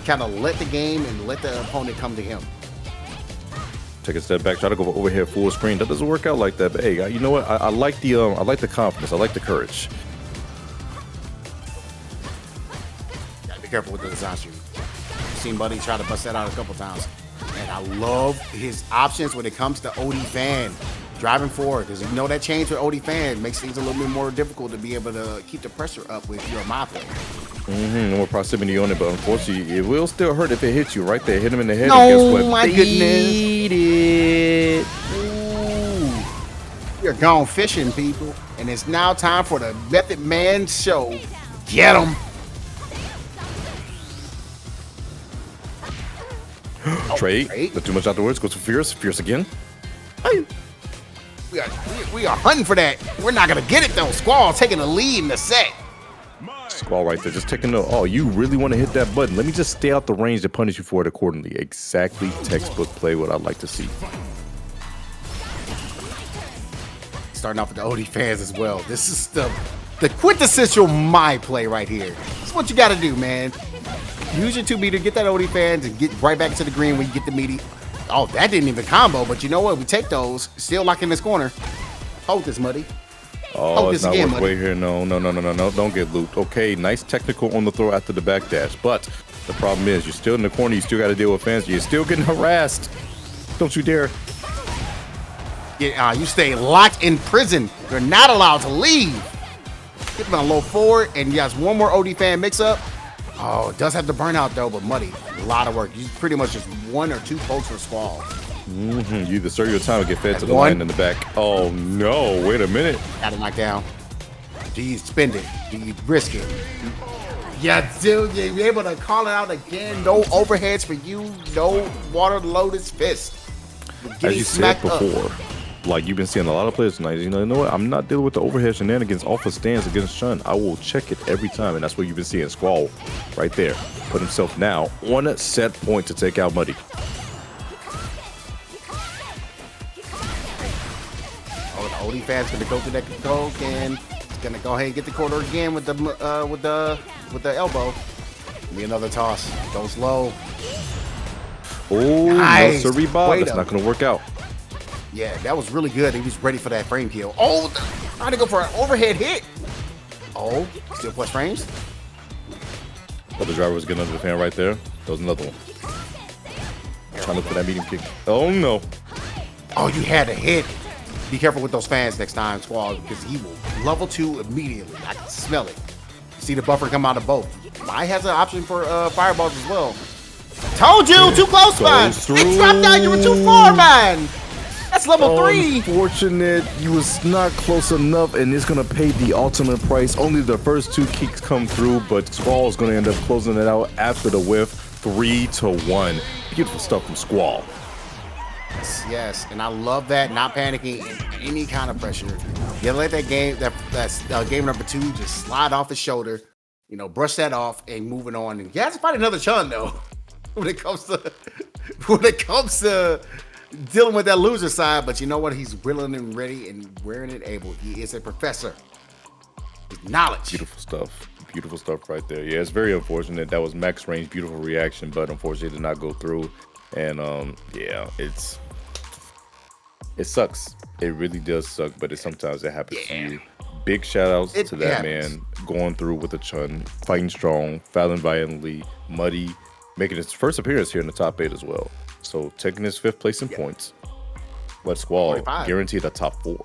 Kind of let the game and let the opponent come to him. Take a step back. Try to go over here full screen. That doesn't work out like that. But hey, you know what? I like the confidence. I like the courage. Gotta be careful with the design stream. I've seen Buddy try to bust that out a couple times. And I love his options when it comes to OD fan. Driving forward, because you know that change with OD fan makes things a little bit more difficult to be able to keep the pressure up with your MAGNEGRO player. More proximity on it, but unfortunately, it will still hurt if it hits you right there. Hit him in the head. No, and guess what? my goodness. It. Ooh. You're gone fishing, people. And it's now time for the Method Man show. Get him. Trade. Not too much afterwards. Goes for Fierce. Fierce again. We are hunting for that. We're not going to get it, though. Squall taking the lead in the set. Squall right there. Just taking the... Oh, you really want to hit that button. Let me just stay out the range to punish you for it accordingly. Exactly textbook play, what I'd like to see. Starting off with the OD fans as well. This is the quintessential my play right here. This is what you got to do, man. Use your 2-meter, get that OD fans, and get right back to the green when you get the meaty. Oh, that didn't even combo, but you know what? We take those. Still lock in this corner. Hold this, Muddy. Oh, it's not worth wait here. No. Don't get looped. Okay, nice technical on the throw after the backdash. But the problem is you're still in the corner. You still got to deal with fans. You're still getting harassed. Don't you dare. Yeah, you stay locked in prison. You're not allowed to leave. Get him on low forward, and you got one more OD fan mix-up. Oh, it does have the burnout, though, but Muddy, a lot of work. You pretty much just 1 or 2 pokes for Squall. You either serve your time or get fed to the line in the back. Oh, no. Wait a minute. Got it knocked down. Do you spend it? Do you risk it? Yeah, dude, you're able to call it out again. No overheads for you. No water lotus fist. As you said before, like you've been seeing a lot of players tonight, you know what? I'm not dealing with the overhead shenanigans off of stands against Chun. I will check it every time, and that's what you've been seeing. Squall right there. Put himself now on a set point to take out Muddy. Oh, the OD fans gonna go through that control and it's gonna go ahead and get the corner again with the elbow. Give me another toss. Goes low. Oh, nice. No, sorry, Bob. That's not gonna work out. Yeah, that was really good. He was ready for that frame kill. Oh, trying to go for an overhead hit. Oh, still plus frames. Oh, the driver was getting under the fan right there. That was another one. Trying to look for that medium kick. Oh, no. Oh, you had a hit. Be careful with those fans next time, Squall, because he will level 2 immediately. I can smell it. See the buffer come out of both. I has an option for fireballs as well. Told you, too close, man. It's dropped down. You were too far, man. That's level 3. Unfortunate, you was not close enough, and it's gonna pay the ultimate price. Only the first 2 kicks come through, but Squall is gonna end up closing it out after the whiff, 3-1. Beautiful stuff from Squall. Yes, and I love that. Not panicking in any kind of pressure. You let that game number 2 just slide off his shoulder. You know, brush that off and moving on. And he has to fight another Chun though. When it comes to when it comes to dealing with that loser side. But you know what? He's willing and ready and wearing and able. He is a professor. With knowledge. Beautiful stuff. Beautiful stuff right there. Yeah, it's very unfortunate. That was max range, beautiful reaction, but unfortunately it did not go through. And yeah, it sucks. It really does suck, but sometimes it happens to you. Big shout outs to that man going through with the Chun, fighting strong, fouling violently, muddy, making his first appearance here in the top 8 as well. So taking his 5th place in points. Let Squall guarantee the top 4.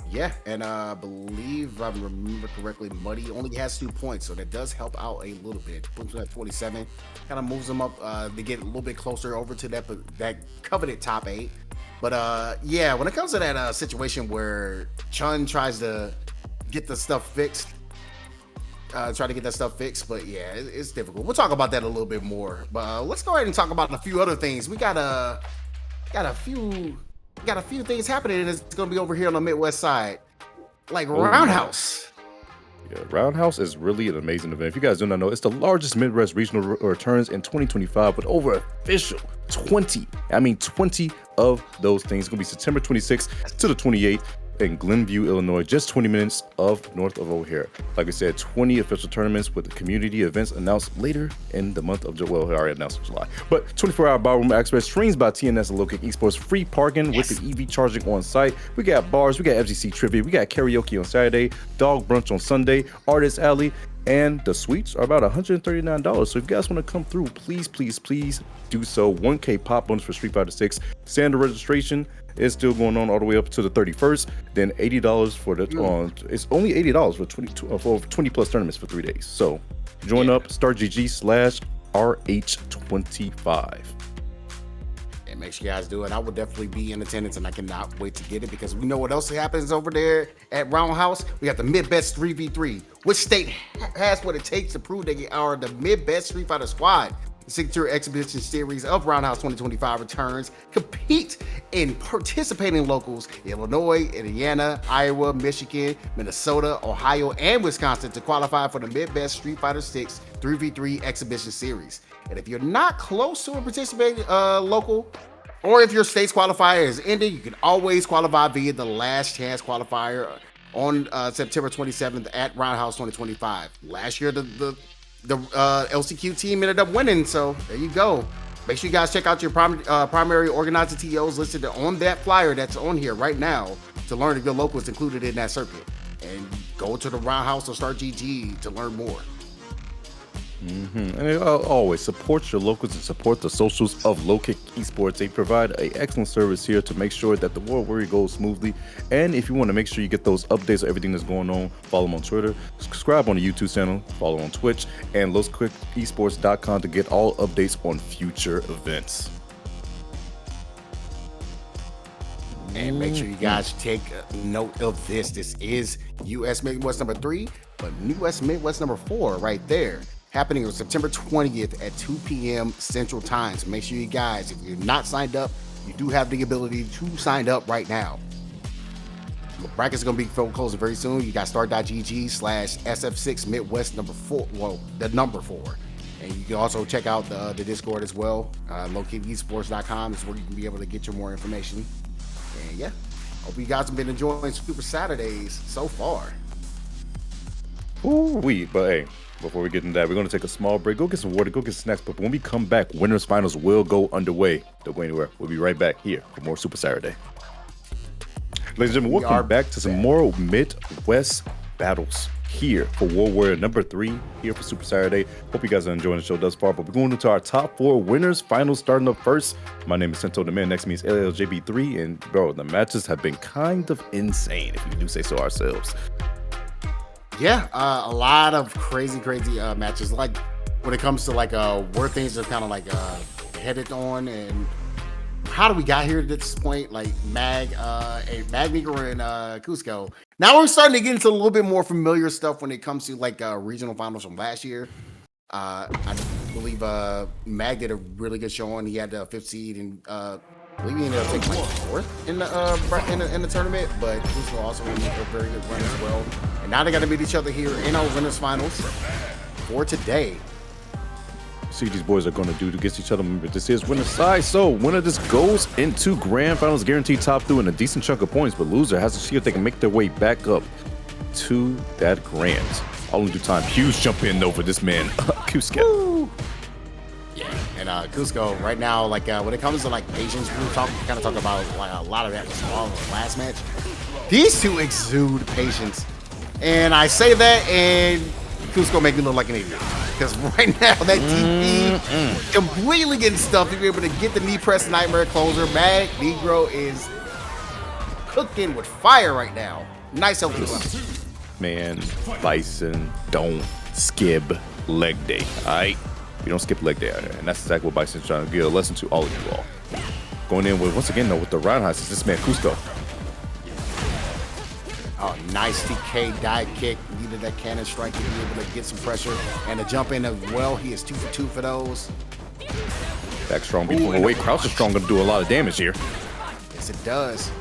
Yeah, and I believe, if I remember correctly, Muddy only has 2 points, so that does help out a little bit. Puts him at 47, kind of moves them up. They get a little bit closer over to that coveted top 8. But yeah, when it comes to that situation where Chun tries to get the stuff fixed, but yeah, it's difficult. We'll talk about that a little bit more. But let's go ahead and talk about a few other things. We got a few things happening, and it's gonna be over here on the Midwest side, like Roundhouse. Yeah, Roundhouse is really an amazing event. If you guys do not know, it's the largest Midwest regional returns in 2025 with over official 20 of those things. It's gonna be September 26th to the 28th in Glenview, Illinois, just 20 minutes north of O'Hare. Like I said, 20 official tournaments with the community events announced later in the month of July. Well, already announced in July. But 24-hour ballroom access, streams by TNS and Low Kick Esports, free parking with the EV charging on site. We got bars, we got FGC trivia, we got karaoke on Saturday, dog brunch on Sunday, artist alley, and the suites are about $139. So if you guys want to come through, please do so. 1K pop bonus for Street Fighter 6. Standard registration is still going on all the way up to the 31st. Then $80 for the it's only $80 for 20 plus tournaments for 3 days. So join up, StarGG/RH25. And make sure you guys do it. I will definitely be in attendance, and I cannot wait to get it, because we know what else happens over there at Roundhouse. We got the Mid-Best 3v3. Which state has what it takes to prove they are the Mid-Best Street Fighter squad? The signature exhibition series of Roundhouse 2025 returns. Compete in participating locals in Illinois, Indiana, Iowa, Michigan, Minnesota, Ohio, and Wisconsin to qualify for the Mid-Best Street Fighter 6 3v3 exhibition series. And if you're not close to a participating local, or if your state's qualifier is ended, you can always qualify via the last chance qualifier on September 27th at Roundhouse 2025. Last year, the LCQ team ended up winning, so there you go. Make sure you guys check out your primary organizing TOs listed on that flyer that's on here right now to learn if your local is included in that circuit. And go to the Roundhouse or StarGG to learn more. And always support your locals and support the socials of Low Kick Esports. They provide an excellent service here to make sure that the World Warrior goes smoothly. And if you want to make sure you get those updates of everything that's going on, follow them on Twitter, subscribe on the YouTube channel, follow on Twitch, and lowkickesports.com to get all updates on future events. And make sure you guys take note of this. This is US Midwest number 3, but US Midwest number 4 right there. Happening on September 20th at 2 p.m. Central Time. So make sure you guys, if you're not signed up, you do have the ability to sign up right now. The brackets are going to be closing very soon. You got star.gg/SF6 Midwest number 4. Well, the number 4. And you can also check out the Discord as well. lowkickesports.com is where you can be able to get your more information. And yeah, hope you guys have been enjoying Super Saturdays so far. But hey, before we get into that, we're going to take a small break, go get some water, go get snacks. But when we come back, winners finals will go underway. Don't go anywhere. We'll be right back here for more Super Saturday. Ladies and gentlemen, welcome back to some more Midwest battles here for World Warrior number 3 here for Super Saturday. Hope you guys are enjoying the show thus far, but we're going into our top 4 winners finals starting up first. My name is Sento the Man. Next to me is LLJB3, and bro, the matches have been kind of insane, if we do say so ourselves. Yeah, a lot of crazy matches. Like when it comes to like where things are kind of like headed on, and how do we got here to this point? Like MAGNEGRO and COOSCO. Now we're starting to get into a little bit more familiar stuff when it comes to like regional finals from last year. I believe Mag did a really good showing. He had the 5th seed, and I believe he ended up taking like 4th in the tournament. But COOSCO also made a very good run as well. And now they got to meet each other here in our winners finals for today. See what these boys are going to do against each other. Remember, this is winner side. So winner of this goes into grand finals, guaranteed top 2 and a decent chunk of points. But loser has to see if they can make their way back up to that grand. All in due time. Hughes jump in over this man, COOSCO. Yeah, and COOSCO right now, like when it comes to like patience, we kind of talk about like a lot of that was SQUALL in the last match. These two exude patience, and I say that, and COOSCO make me look like an idiot. Because right now, that TP completely getting stuffed. You're able to get the knee press nightmare closer. MAGNEGRO is cooking with fire right now. Nice healthy weapon. Man, Bison don't skip leg day, all right? We don't skip leg day out there. And that's exactly what Bison's trying to give a lesson to all of you all. Going in with, once again, though, with the roundhouse is this man, COOSCO. Oh, nice TK dive kick. Needed that cannon strike to be able to get some pressure and to jump in as well. He is 2 for 2 for those. Back strong before away. Crouch is strong, gonna do a lot of damage here. Yes, it does.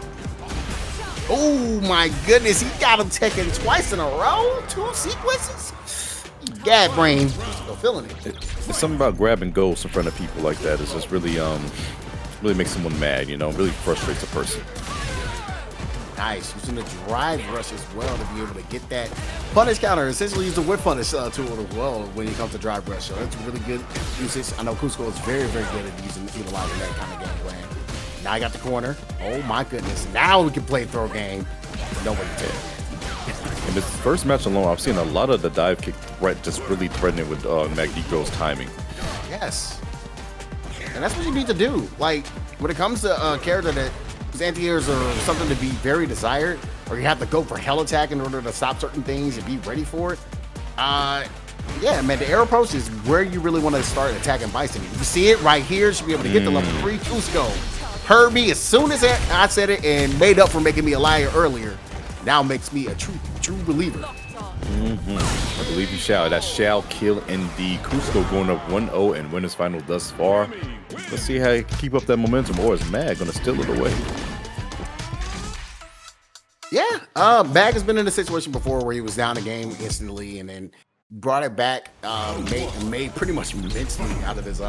Oh my goodness, he got him taken twice in a row. 2 sequences. Gad brain. Still feeling it. It's something about grabbing goals in front of people like that. It's just really really makes someone mad, you know, really frustrates a person. Nice, using the drive rush as well to be able to get that punish counter. Essentially use the whip punish tool as well when it comes to drive rush. So that's really good usage. I know COOSCO is very, very good at utilizing that kind of game plan. Now I got the corner. Oh my goodness. Now we can play throw game. Nobody did. In this first match alone, I've seen a lot of the dive kick just really threatening with MAGNEGRO's timing. Yes. And that's what you need to do. Like, when it comes to a character that his anti-airs are something to be very desired, or you have to go for hell attack in order to stop certain things and be ready for it. Yeah, man, the air approach is where you really want to start attacking Bison. You see it right here. Should be able to get the level 3 COOSCO. Heard me as soon as I said it and made up for making me a liar earlier. Now makes me a true believer. I believe you shall. That shall kill indeed. COOSCO going up 1-0 and winners final thus far. Let's see how he can keep up that momentum, or is Mag gonna steal it away? Yeah, Mag has been in a situation before where he was down a game instantly and then brought it back, made pretty much immensely out of his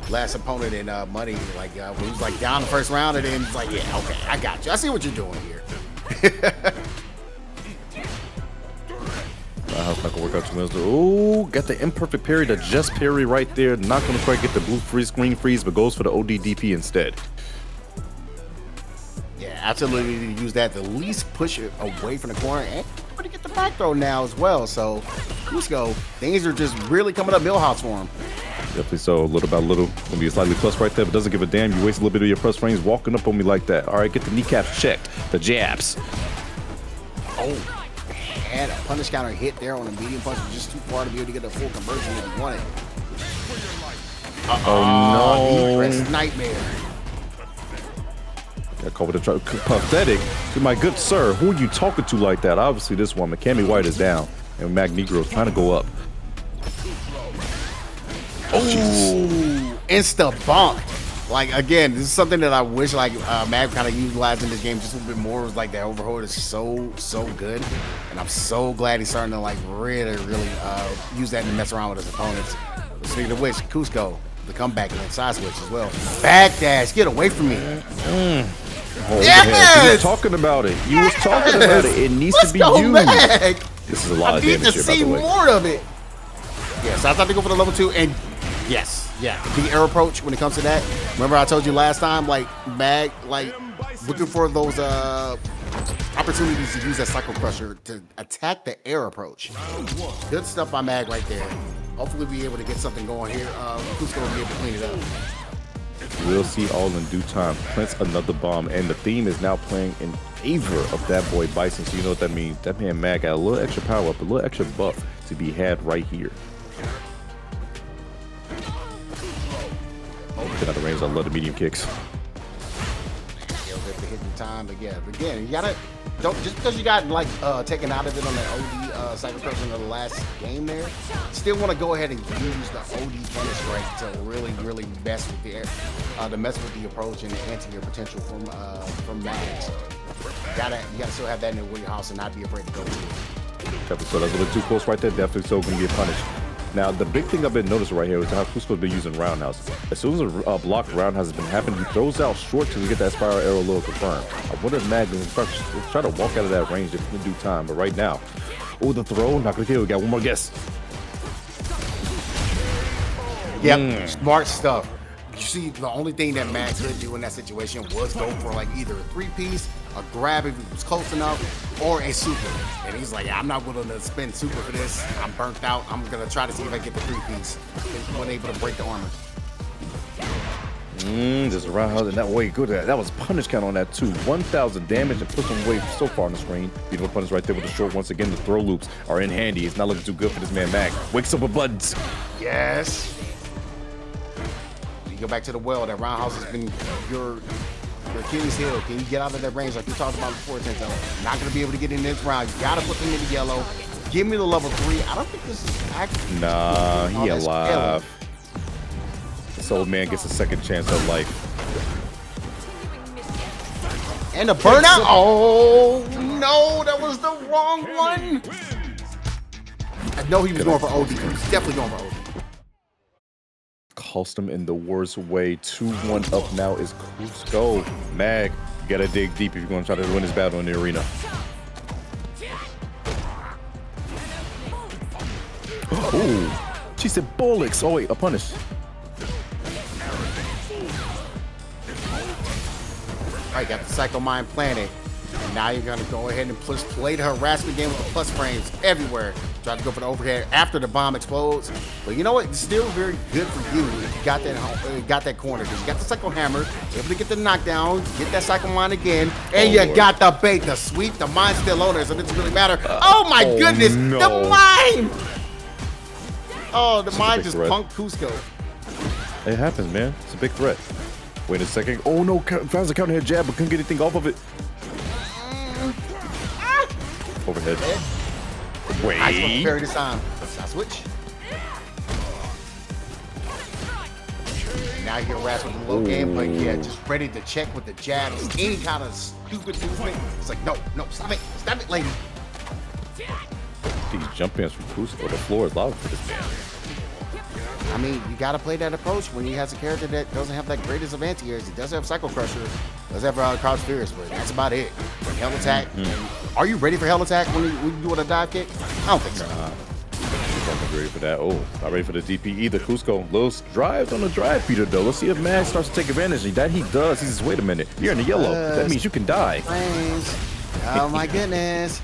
last opponent in money. Like when he was like down the first round, and then he's like, yeah, okay, I got you. I see what you're doing here. How's not gonna work out too much. Oh, got the imperfect parry, the just parry right there. Not gonna quite get the blue screen freeze, but goes for the ODDP instead. Yeah, absolutely use that to at least push it away from the corner and to get the back throw now as well. So COOSCO, things are just really coming up Millhouse for him. Definitely so. Little by little, gonna be a slightly plus right there, but doesn't give a damn. You waste a little bit of your plus frames walking up on me like that. All right, get the kneecaps checked, the jabs. Oh. And a punish counter hit there on a medium punch was just too far to be able to get a full conversion if you wanted. Oh no! Press nightmare. Got caught with a pathetic. My good sir, who are you talking to like that? Obviously, this woman, Cammy White, is down, and MAGNEGRO is trying to go up. Oh, insta bonk. Like, again, this is something that I wish like Mag kind of utilized in this game just a little bit more. It was like that overhold is so good, and I'm so glad he's starting to like really use that and mess around with his opponents. Speaking of which, COOSCO, the comeback and then side switch as well. Backdash, get away from me. Oh, yes! You was talking about it. You was talking about it. It needs to be used. Mag. This is a lot of damage here, by the way. I need to see more of it. Yeah, so I thought to go for the level 2, and yes, yeah, the air approach when it comes to that. Remember I told you last time, like Mag, like looking for those opportunities to use that cycle crusher to attack the air approach. Good stuff by Mag right there. Hopefully we'll be able to get something going here. Who's going to be able to clean it up? We'll see all in due time. Plants another bomb, and the theme is now playing in favor of that boy Bison. So you know what that means. That man Mag got a little extra power up, a little extra buff to be had right here. Get out of range. I love the medium kicks. Yeah, the hitting time, but yeah, again, you gotta just because you got like taken out of it on the OD cycle crusher in the last game there, still want to go ahead and use the OD finish strike to really mess with the air, the approach and the anti-air potential from Mags. You gotta still have that in the wheelhouse and not be afraid to go to it. So that's a little too close right there. Definitely so gonna get punished. Now, the big thing I've been noticing right here is how COOSCO's been using Roundhouse. As soon as a block Roundhouse has been happening, he throws out short to get that spiral arrow a little confirmed. I wonder if Mag is try to walk out of that range in due time, but right now, oh, the throw, not gonna kill. We got one more guess. Yep, smart stuff. You see, the only thing that Mag could do in that situation was go for like either a 3-piece, a grab if he was close enough, or a super. And he's like, yeah, I'm not willing to spend super for this. I'm burnt out. I'm gonna try to see if I get the 3-piece. He wasn't able to break the armor. Just a roundhouse, and that way good. That was punish count on that too. 1,000 damage and push him away so far on the screen. Beautiful punish right there with the short. Once again, the throw loops are in handy. It's not looking too good for this man Mag. Wakes up with buttons. Yes. You go back to the well. That roundhouse has been your Achilles heel. Can you get out of that range like we talked about before, Tenzo? Not going to be able to get in this round. You got to put them in the yellow. Give me the level 3. I don't think this is actually. Nah, he alive. This old man gets a second chance at life. And the burnout. Oh, no. That was the wrong one. I know he was going for OD. He was definitely going for OD. Cost him in the worst way. 2-1 up now is COOSCO. Mag, you gotta dig deep if you're gonna try to win this battle in the arena. Ooh, she said bullocks. Oh wait, a punish. All right, got the Psycho Mind planted. And now you're gonna go ahead and play the harassment game with the plus frames everywhere. Try to go for the overhead after the bomb explodes. But you know what? It's still very good for you if you got that corner. Because you got the Psycho Hammer, able to get the knockdown, get that Psycho Mind again, and you got the bait, the sweep, the Mind's still on there, so it doesn't really matter. Oh my goodness, no. the Mind! Oh, the Mind just punked COOSCO. It happens, man. It's a big threat. Wait a second. Oh no, finds a counter hit jab, but couldn't get anything off of it. Overhead. Wait. I just parry this time. Let's switch. Now you're harassed with the low game, but yeah, just ready to check with the jabs. Any kind of stupid movement. It's like, no, stop it, lady. These jump ins from COOSCO. The floor is loud for this man. I mean, you gotta play that approach when he has a character that doesn't have that greatest of anti-airs. He does have Psycho Crusher, does have Crouch Fierce, but that's about it. Hell Attack. Are you ready for Hell Attack when you do a dive kick? I don't think so. I'm ready for that. Oh, not ready for the DP either. COOSCO, Lil drives on the drive beater though. Let's see if Mag starts to take advantage. That he does. He says, wait a minute, you're in the yellow. That means you can die. Oh my goodness.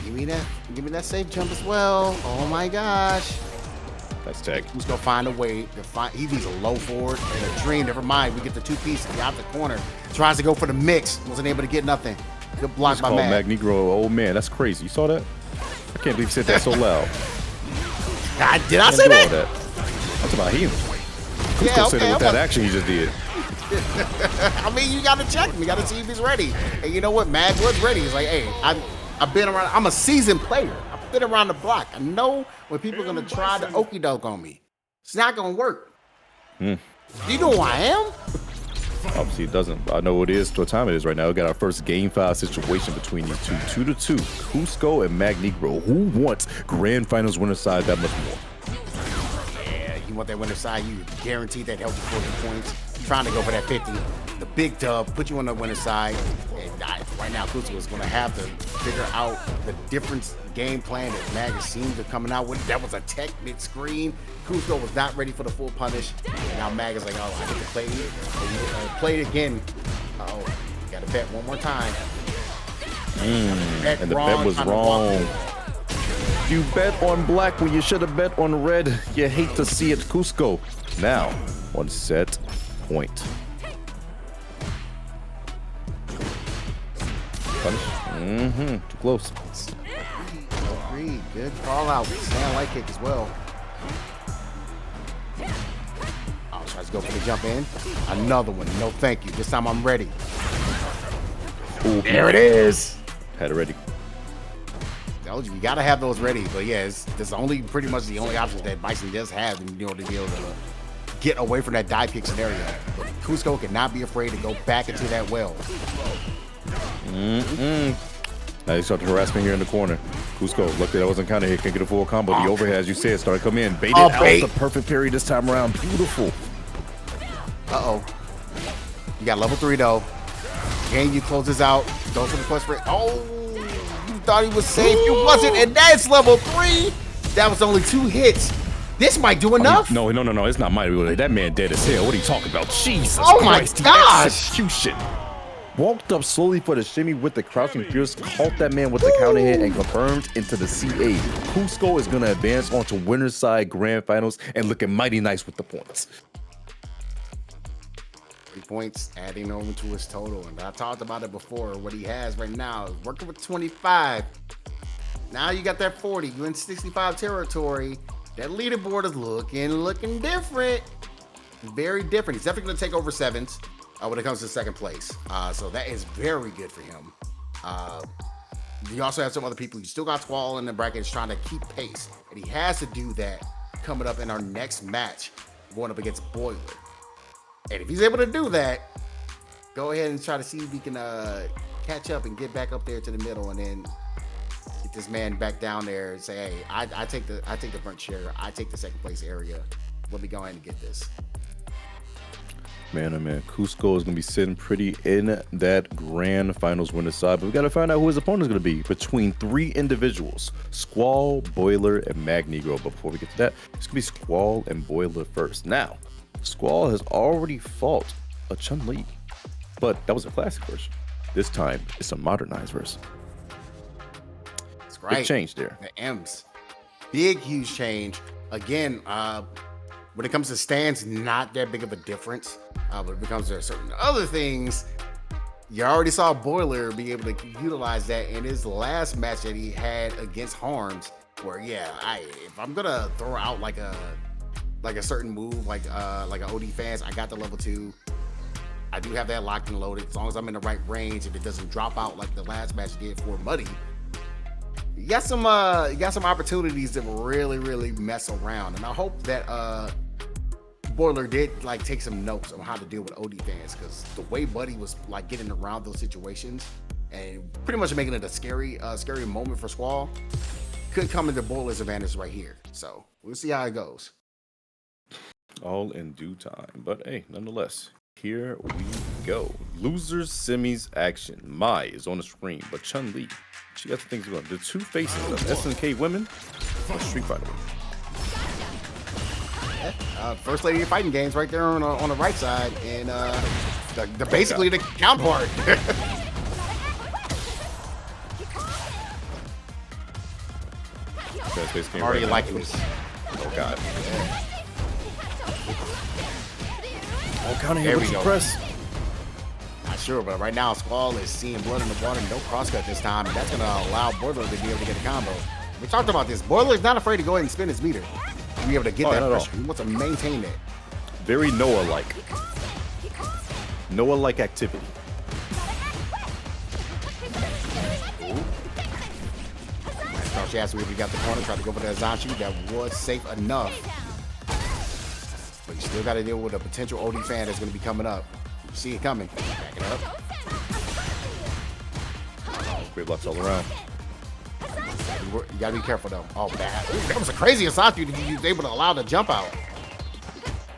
Give me that safe jump as well. Oh my gosh. That's tech. Who's gonna find a way to find? He needs a low forward and a dream. Never mind. We get the 2-piece out the corner. Tries to go for the mix. Wasn't able to get nothing. Good block by Mag. MAGNEGRO. Oh man, that's crazy. You saw that? I can't believe you said that so loud. Did I say that? That's about him. Yeah, said it with that action he just did. I mean, you gotta check him. You gotta see if he's ready. And you know what? Mag was ready. He's like, hey, I've been around. I'm a seasoned player. I've been around the block. I know when people are gonna try to okie doke on me. It's not gonna work. Do you know who I am? Obviously it doesn't. I know what it is. What time it is right now. We got our first game 5 situation between these two. 2-2. COOSCO and MAGNEGRO. Who wants grand finals winner side that much more? Yeah, you want that winner side. You guaranteed that healthy 40 points. Trying to go for that 50. The big dub, put you on the winner side. And right now, COOSCO is going to have to figure out the different game plan that Mag has seemed to coming out with. That was a tech mid-screen. COOSCO was not ready for the full punish. And now Mag is like, oh, I get to play it again. Oh, got to bet one more time. And the bet was wrong. You bet on black when you should have bet on red. You hate to see it. COOSCO now on set point. Punish. Too close. Agreed. Good call out. Stand light kick as well. Oh, tries to go for the jump in. Another one. No, thank you. This time I'm ready. Ooh, there it is. Had it ready. Told you, you gotta have those ready. But yeah, that's only pretty much the only options that Bison does have, to be able to get away from that dive kick scenario. But COOSCO cannot be afraid to go back into that well. Now he started harassment here in the corner. COOSCO, luckily that wasn't kind of hit. Can't get a full combo. The overhead, as you said, started coming in. Baited out bait. the perfect parry this time around. Beautiful. Uh-oh. You got level 3, though. Game, you close this out. Goes for the quest for it. Oh, you thought he was safe. You wasn't, and that's level 3. That was only 2 hits. This might do enough. No. It's not mighty. That man dead as hell. What are you talking about? Jesus my Christ. gosh. Execution. Walked up slowly for the shimmy with the crouching fierce, caught that man with the counter hit, and confirmed into the CA. COOSCO is going to advance onto winner's side grand finals and looking mighty nice with the points. 3 points adding over to his total, and I talked about it before. What he has right now is working with 25. Now you got that 40. You're in 65 territory. That leaderboard is looking different. Very different. He's definitely going to take over 7s when it comes to second place. So that is very good for him. You also have some other people. You still got SQUALL in the brackets trying to keep pace, and he has to do that coming up in our next match, going up against Boiler. And if he's able to do that, go ahead and try to see if he can catch up and get back up there to the middle, and then get this man back down there and say, hey, I take the front share. I take the second place area. Let me go ahead and get this. Man, oh man, COOSCO is going to be sitting pretty in that grand finals winner side, but we got to find out who his opponent is going to be between 3 individuals, SQUALL, Boiler, and MAGNEGRO. But before we get to that, it's going to be SQUALL and Boiler first. Now, SQUALL has already fought a Chun-Li, but that was a classic version. This time, it's a modernized version. That's right. Big change there. The M's. Big, huge change. Again, when it comes to stands, not that big of a difference. But when it comes to certain other things, you already saw Boiler be able to utilize that in his last match that he had against Harms, where if I'm gonna throw out like a certain move, like an OD fans, I got the level 2. I do have that locked and loaded. As long as I'm in the right range and it doesn't drop out like the last match did for Muddy. You got some opportunities to really mess around, and I hope that Boiler did take some notes on how to deal with OD fans, because the way Buddy was getting around those situations and pretty much making it a scary moment for SQUALL could come into Boiler's advantage right here. So we'll see how it goes. All in due time, but hey, nonetheless, here we go. Losers semis action. Mai is on the screen, but Chun-Li, she got some things going. The 2 faces of SNK women are Street Fighter. First Lady of Fighting Games right there on the right side, and the basically the counterpart. Already liking this. Oh god. Oh, counter hit with the press. Not sure, but right now SQUALL is seeing blood in the water, no crosscut this time, and that's going to allow Boiler to be able to get a combo. We talked about this. Boiler is not afraid to go ahead and spin his meter to be able to get that pressure. He wants to maintain it. Very Noah-like. Noah-like activity. She asked me if we got the corner, tried to go for that Zanshi. That was safe enough. But you still got to deal with a potential OD fan that's going to be coming up. You see it coming. Back it up. Great blocks all around. You got to be careful, though. Oh, bad. That was a crazy Asante that he was able to allow the jump out.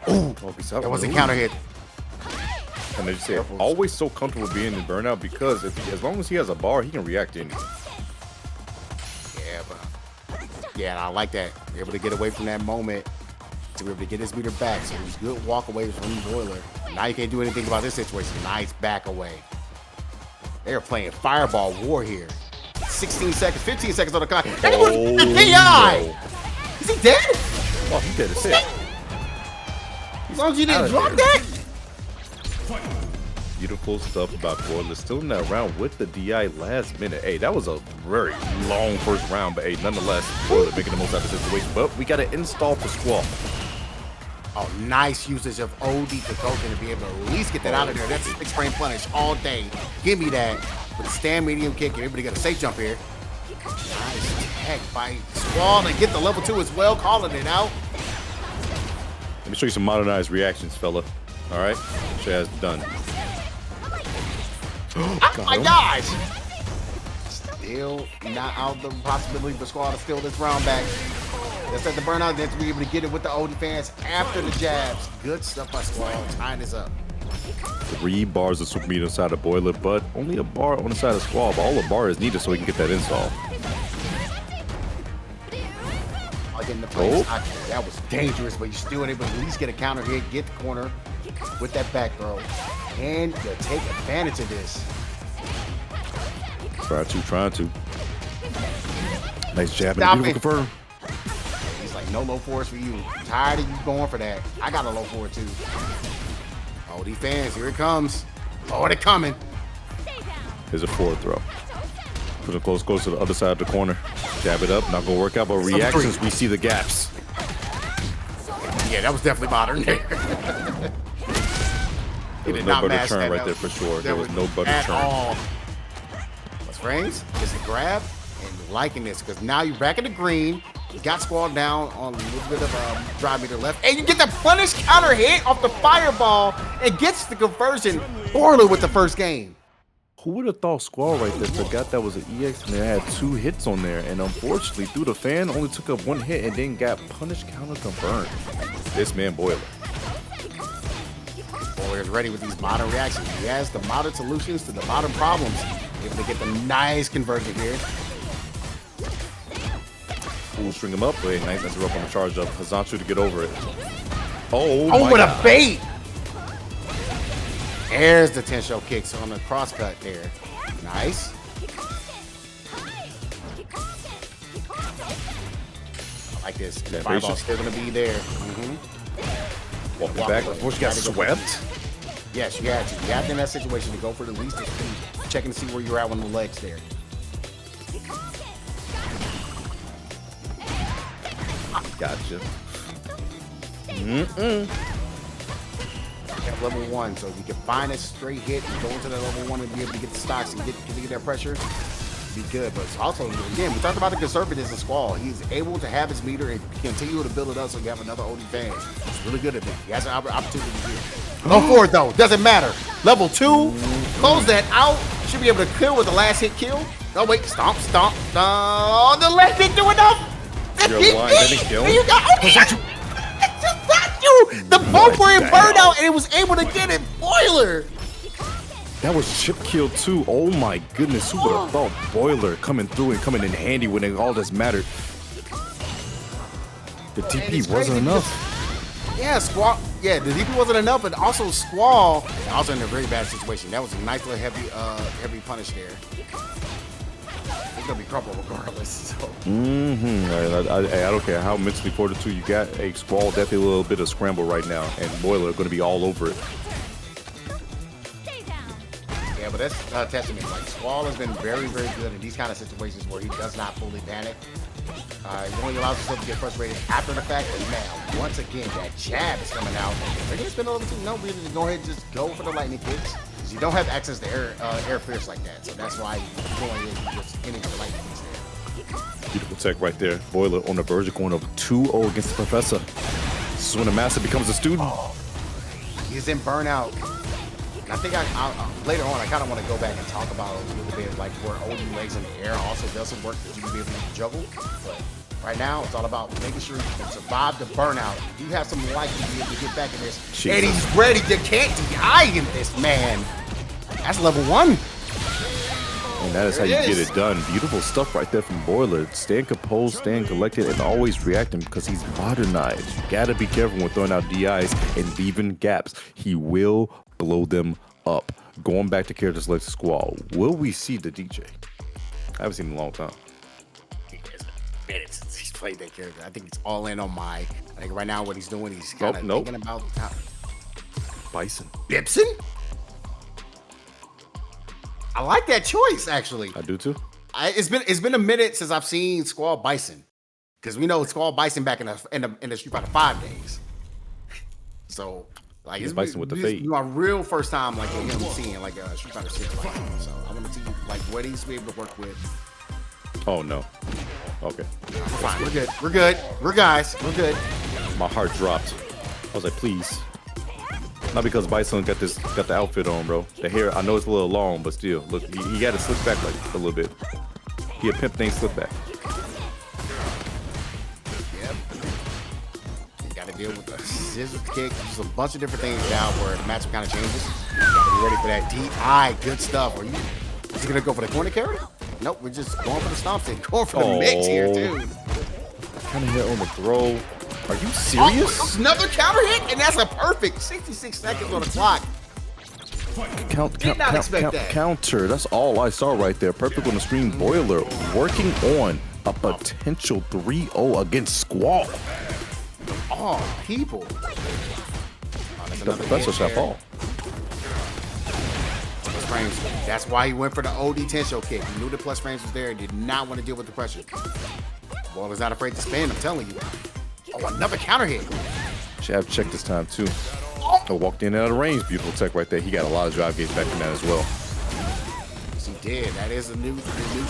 Ooh, that was a counter hit. And they say always so comfortable being in burnout, because as long as he has a bar, he can react to anything. Yeah, I like that. Able to get away from that moment to be able to get his meter back. So it was good walk away from Boiler. Now you can't do anything about this situation. Nice back away. They're playing Fireball War here. 16 seconds, 15 seconds on the clock. That was the DI! Is he dead? Oh, he's dead as hell. As long as you didn't drop that? Beautiful stuff about Boiler. Still in that round with the DI last minute. Hey, that was a very long first round, but hey, nonetheless, Boiler making the most out of the situation. But we got to install for SQUALL. Oh, nice usage of OD to go to be able to at least get that out of there. That's 6 frame punish all day. Give me that. With stand medium kick, you're able to get a safe jump here. Nice tag by SQUALL and get the level 2 as well, calling it out. Let me show you some modernized reactions, fella. All right, Chaz done. Oh my gosh! still not out the possibility for Squall to steal this round back. Let's set the burnout, then to be able to get it with the OD fans after the jabs. Good stuff by Squall, tying this up. 3 bars of super meat inside of Boiler, but only a bar on the side of Squall. But all the bar is needed so he can get that install. Getting the place. That was dangerous, but you still able to at least get a counter hit, get the corner with that back throw, and you take advantage of this. Trying to. Nice jab Stop and beautiful confirm. He's like, no low force for you. I'm tired of you going for that. I got a low forward too. Oh, these fans, here it comes. Oh, they're coming. Here's a forward throw. Put it close to the other side of the corner. Jab it up, not gonna work out, but reactions, we see the gaps. Yeah, that was definitely modern there. There was no butter churn right there for sure. There was no butter churn. What's frames? Is the grab and liking this because now you're back in the green. You got Squall down on a little bit of drive meter left, and you get the punish counter hit off the fireball and gets the conversion. Boiler with the first game. Who would have thought Squall right there forgot that was an EX and it had 2 hits on there, and unfortunately through the fan only took up 1 hit and then got punish counter confirmed. This man Boiler. Boiler is ready with these modern reactions. He has the modern solutions to the modern problems. Able to get the nice conversion here. Ooh, string him up. Wait, nice interrupt on the charge up. Hazanchu to get over it. Oh what a bait! There's the 10-show kicks on the cross cut there. Nice. I like this. The fireball's still gonna be there. Walking back before she got swept. Yes, you had to. You had to in that situation to go for the least of speed. Checking to see where you're at on the legs there. Gotcha. At level 1, so you can find a straight hit and go into that level 1 and be able to get the stocks and get that pressure. Be good, but also again, we talked about the conservatives of Squall. He's able to have his meter and continue to build it up so you have another OD fan. He's really good at that. He has an opportunity here. Go for it though, doesn't matter. Level 2, close that out. Should be able to kill with the last hit kill. Oh wait, stomp. Oh, the leg didn't do enough. You're blind, didn't kill. You got the both were in burnout and it was able to get it. Boiler. That was chip kill too. Oh my goodness, who would have thought Boiler coming through and coming in handy when it all just mattered. The TP wasn't enough. Yeah, Squall. Yeah, the DP wasn't enough, but also Squall also in a very bad situation. That was a nice little heavy punish there. It's gonna be crumpled regardless. So. I don't care how mentally fortitude you got. Hey, Squall definitely a little bit of scramble right now, and Boiler gonna be all over it. Yeah, but that's testament. Like Squall has been very, very good in these kind of situations where he does not fully panic. He only allows himself to get frustrated after the fact. But now, once again, that jab is coming out. They're gonna spin a little too. No, really, go ahead and just go for the lightning kicks. You don't have access to air fierce like that, so that's why you're going in just hitting the lightning kicks there. Beautiful tech right there. Boiler on the verge of going over 2-0 against the professor. This is when the master becomes a student. He's in burnout. And I think later on, I kind of want to go back and talk about a little bit like where OD legs in the air also does some work that you can be able to juggle. But right now, it's all about making sure you can survive the burnout. You have some life to be able to get back in this. Jesus. And he's ready. You can't deny him this, man. That's level 1. And that is how you get it done. Beautiful stuff right there from Boiler. Staying composed, staying collected, and always reacting because he's modernized. You gotta be careful when throwing out DIs and leaving gaps. He will blow them up. Going back to characters like Squall, will we see the DJ? I haven't seen him in a long time. It's been minutes since he's played that character. I think it's all in on my. I think right now what he's doing, he's kind of thinking about Bison. Bison. I like that choice, actually. I do too. It's been a minute since I've seen Squall Bison, because we know Squall Bison back in the Street Fighter 5 days. So like it's Bison with the fade. My real first time like him seeing like a Street Fighter 6 Bison. So I want to see like what he's be able to work with. Oh no. Okay. We're fine. We're good. We're good. We're guys. We're good. My heart dropped. I was like, please. Not because Bison got the outfit on, bro. The hair, I know it's a little long, but still, look, he got to slip back like a little bit. He a pimp named Slipback. Yep. You got to deal with the scissor kick. There's a bunch of different things now where the matchup kind of changes. You got to be ready for that DI. Good stuff. Is he going to go for the corner carry? Nope, we're just going for the stomps and going for the mix here, too. Kind of hit on the throw. Are you serious? Oh, another counter hit, and that's a perfect 66 seconds on the clock. Counter. That's all I saw right there. Perfect on the screen. Boiler working on a potential 3-0 against Squall. Oh, people. The professor shall fall. Plus frames. That's why he went for the OD Tensho kick. He knew the plus frames was there and did not want to deal with the pressure. Boy was not afraid to spin, I'm telling you. Oh, another counter hit. Jab check this time, too. Oh, walked in out of range. Beautiful tech right there. He got a lot of drive gauge back from that as well. Yes, he did. That is the new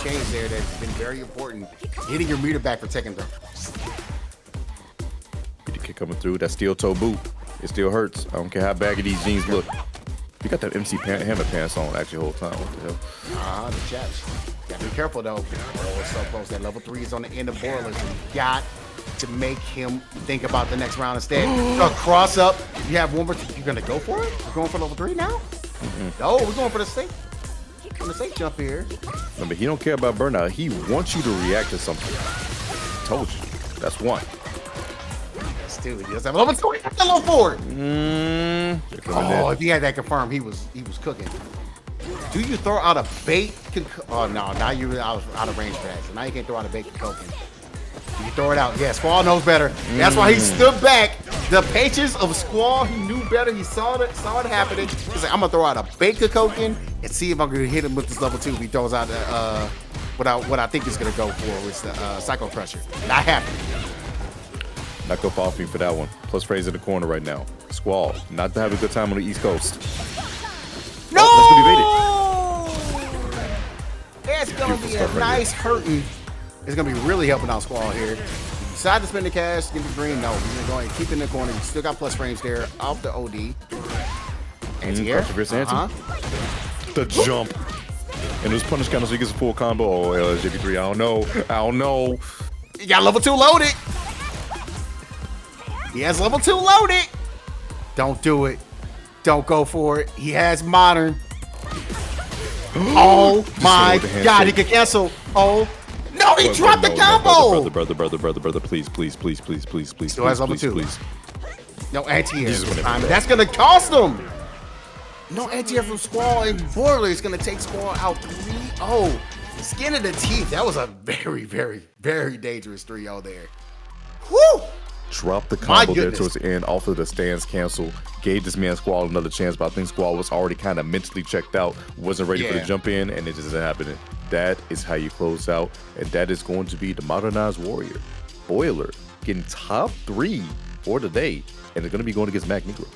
change there that's been very important. Hitting your meter back for Tekken though. Get the kick coming through. That steel toe boot. It still hurts. I don't care how baggy these jeans look. You got that MC Hammer pants on actually the whole time. What the hell? The chaps. Gotta be careful though. Oh, it's so close. That level 3 is on the end of Boilers. You got to make him think about the next round instead. A cross up. You have one more. You're gonna go for it? We're going for level 3 now? No, we're going for the safe. For the safe jump here. Remember, he don't care about burnout. He wants you to react to something. Told you. That's one. That's two. He does have level 2. Level 4. Oh, if he had that confirmed, he was cooking. Do you throw out a bait? Oh no, now you're out of range for that. So now you can't throw out a bait cooking. You throw it out. Yeah, Squall knows better. That's why he stood back. The patience of Squall, he knew better. He saw it happening. He's like, I'm gonna throw out a Baker Koken and see if I'm gonna hit him with this level 2. If he throws out what I think he's gonna go for is the Psycho Crusher. Not happening. Not gonna fall for me for that one. Plus Fraser in the corner right now. Squall, not to have a good time on the East Coast. No! Oh, that's gonna be a nice hurting. It's gonna be really helping out Squall here. Decide to spend the cash, give the green. No, you're gonna go ahead and keep it in the corner. You still got plus frames there off the OD. Anti-air. The jump. And this punish counter so he gets a full combo. Oh, LSJP3, I don't know. He got level 2 loaded. He has level 2 loaded. Don't do it. Don't go for it. He has modern. Oh my God, he can cancel. Oh. No, he dropped the combo. Brother, please. Still has level 2. No anti-air this time. That's gonna cost him. No anti-air from Squall, and Boiler is gonna take Squall out 3-0. Skin of the teeth. That was a very, very, very dangerous 3-0 there. Woo! Dropped the combo there towards the end off of the stance cancel. Gave this man Squall another chance, but I think Squall was already kind of mentally checked out, wasn't ready for the jump in, and it just isn't happening. That is how you close out, and that is going to be the modernized warrior. Boiler getting top 3 for the day, and they're going to be going against MAGNEGRO.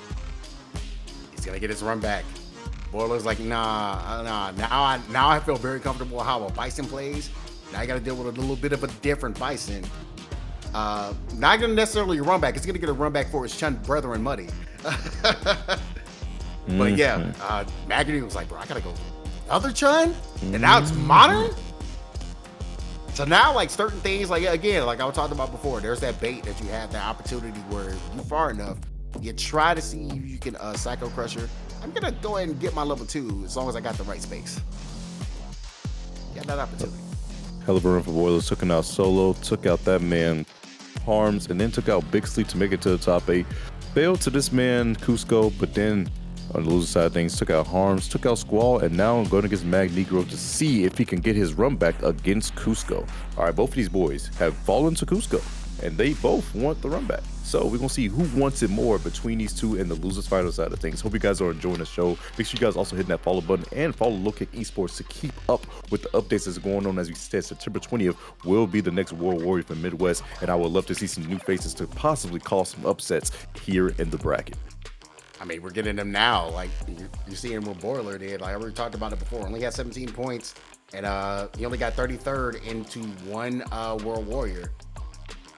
He's going to get his run back. Boiler's like, nah. Now I feel very comfortable how a Bison plays. Now I got to deal with a little bit of a different Bison. Not gonna necessarily run back. It's gonna get a run back for his Chun brethren Muddy. But yeah, MAGNEGRO was like, bro, I gotta go other Chun, and now it's modern. So now, like certain things, like again, like I was talking about before, there's that bait that you have, that opportunity where you far enough, you try to see if you can Psycho Crusher. I'm gonna go ahead and get my level 2 as long as I got the right space. Got that opportunity. Hell of a run for Boilers, took him out solo, took out that man Harms, and then took out BIGSLEEP to make it to the top 8. Failed to this man COOSCO, but then on the loser side of things, took out Harms, took out SQUALL, and now I'm going against MAGNEGRO to see if he can get his run back against COOSCO. All right, both of these boys have fallen to COOSCO, and they both want the run back. So we're going to see who wants it more between these two and the losers final side of things. Hope you guys are enjoying the show. Make sure you guys also hitting that follow button and follow Low Kick Esports to keep up with the updates that's going on. As we said, September 20th will be the next World Warrior from Midwest, and I would love to see some new faces to possibly cause some upsets here in the bracket. I mean, we're getting them now. Like, you're seeing what Boiler did. Like, I already talked about it before. Only had 17 points, and he only got 33rd into one World Warrior.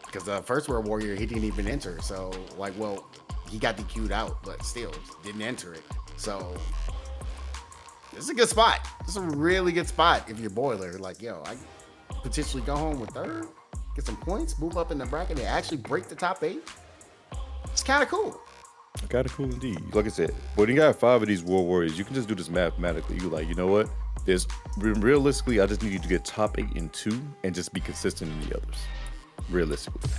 Because the first World Warrior, he didn't even enter. So, like, well, he got DQ'd out, but still didn't enter it. So, this is a good spot. This is a really good spot if you're Boiler. Like, yo, potentially go home with third, get some points, move up in the bracket, and actually break the top 8. It's kind of cool. Kind of cool indeed. Like I said, when you got 5 of these World Warriors, you can just do this mathematically. You like, you know what? There's realistically, I just need you to get top 8 in 2 and just be consistent in the others. Realistically.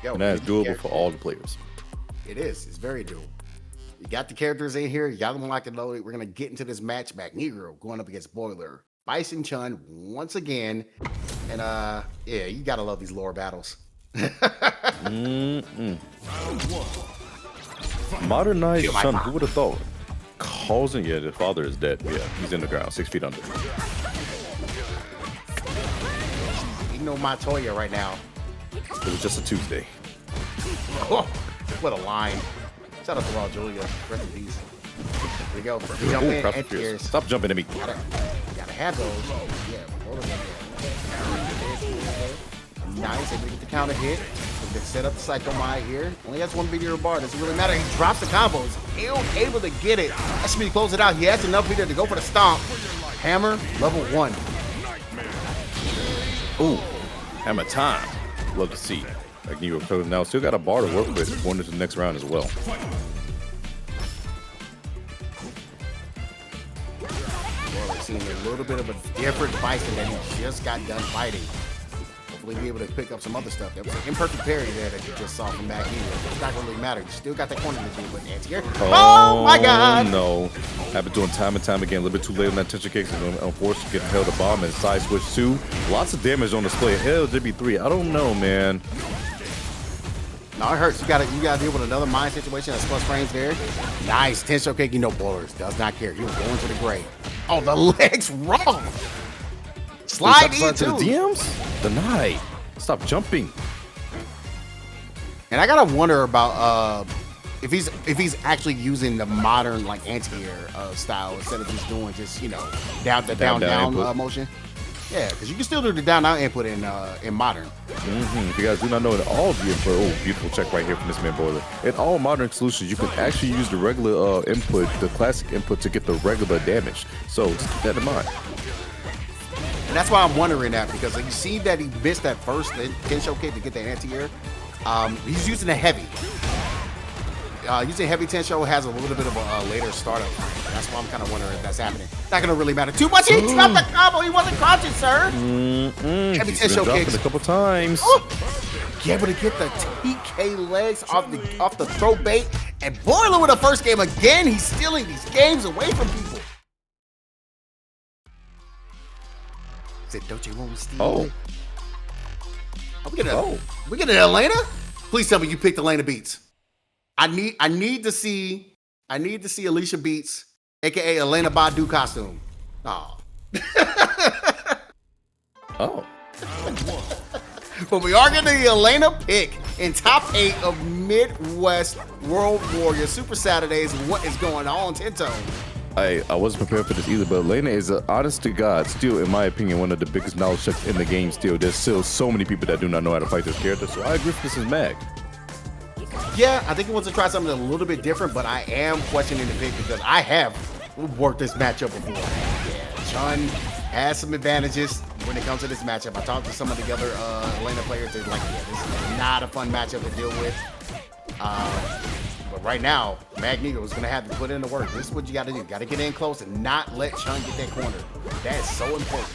And that's doable for all the players. It is. It's very doable. You got the characters in here. You got them locked and loaded. We're going to get into this match. MAGNEGRO going up against Boiler. Bison Chun once again. And yeah, you got to love these lore battles. Modernized Chun, who would have thought? Causing, yeah, the father is dead. Yeah, he's in the ground, 6 feet under. You know my Toya right now. It was just a Tuesday. Oh, what a line. Shout out to Raw Julia. Rest in peace. Here we go. Jump in and tears. Stop jumping at me. Gotta have those. Yeah, roll them in there. Nice. Able to get the counter hit. They set up the Psycho Mai here. Only has 1 meteor bar. Doesn't really matter. He drops the combos. Able to get it. That's me to close it out. He has enough meter to go for the stomp. Hammer, level 1. Ooh, hammer time. Love to see. MAGNEGRO now still got a bar to work with going into the next round as well. Well, we're seeing a little bit of a different Bison that he just got done fighting. Hopefully be able to pick up some other stuff. There was an imperfect parry there that you just saw from MAGNEGRO. It's not going to really matter. You still got that corner to do with anti-air. Oh my God! No. I've been doing time and time again. A little bit too late on that tension kick. So unfortunately, getting held a bomb and side switch 2. Lots of damage on display. Hell, JB3. I don't know, man. No, it hurts. You gotta deal with another mind situation. That's plus frames there. Nice. Tension kick. You know, Boilers does not care. He was going to the grave. Oh, the leg's wrong. Slide into the DMs? Denied. Stop jumping. And I gotta wonder about if he's actually using the modern like anti-air style instead of just doing just down motion. Yeah, because you can still do the down input in modern. If you guys do not know, in all the input, oh, beautiful check right here from this man Boiler. In all modern solutions, you can actually use the regular input, the classic input, to get the regular damage. So just keep that in mind. And that's why I'm wondering that, because you see that he missed that first Tensho kick to get the anti-air. He's using a heavy. Using heavy Tensho has a little bit of a later startup. That's why I'm kind of wondering if that's happening. Not going to really matter too much. He dropped the combo. He wasn't crouching, sir. Heavy Tensho kicks a couple times. Able to get the TK legs off the throw bait. And Boiler with the first game again. He's stealing these games away from people. Said, don't you want to steal? Oh. We get an Elena? Please tell me you picked Elena Beats. I need to see Alicia Beats, aka Elena Badu costume. Oh. Oh. But we are getting the Elena pick in top 8 of Midwest World Warrior Super Saturdays. What is going on, Tinto? I wasn't prepared for this either, but Elena is, honest to God, still, in my opinion, one of the biggest knowledge checks in the game still. There's still so many people that do not know how to fight this character, so I agree with this is Mag. Yeah, I think he wants to try something a little bit different, but I am questioning the pick because I have worked this matchup before. Yeah, Chun has some advantages when it comes to this matchup. I talked to some of the other Elena players. They're like, yeah, this is not a fun matchup to deal with. But right now, MAGNEGRO is going to have to put in the work. This is what you got to do. You got to get in close and not let Chun get that corner. That is so important.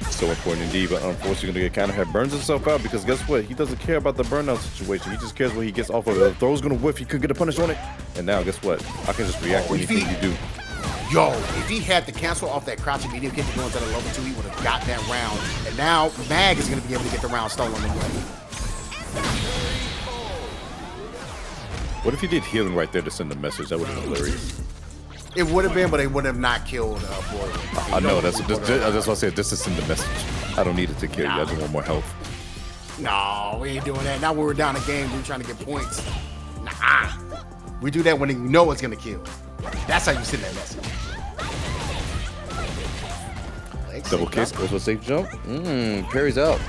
So important indeed, but unfortunately, it kind of burns himself out because guess what? He doesn't care about the burnout situation. He just cares what he gets off of it. If the throw's going to whiff, he could get a punish on it. And now, guess what? I can just react to anything you do. Yo, if he had to cancel off that crouching medium kick to go into the level 2, he would have got that round. And now, Mag is going to be able to get the round stolen away. What if he did healing right there to send a message? That would have been hilarious. It would have been, but they would have not killed Boiler. I know, that's what I said, just to send the message. I don't need it to kill you, I just want more health. No, we ain't doing that. Not when we're down a game, we're trying to get points. Nah. We do that when you know it's going to kill. That's how you send that message. Double kick, goes for a safe jump. Parry's out.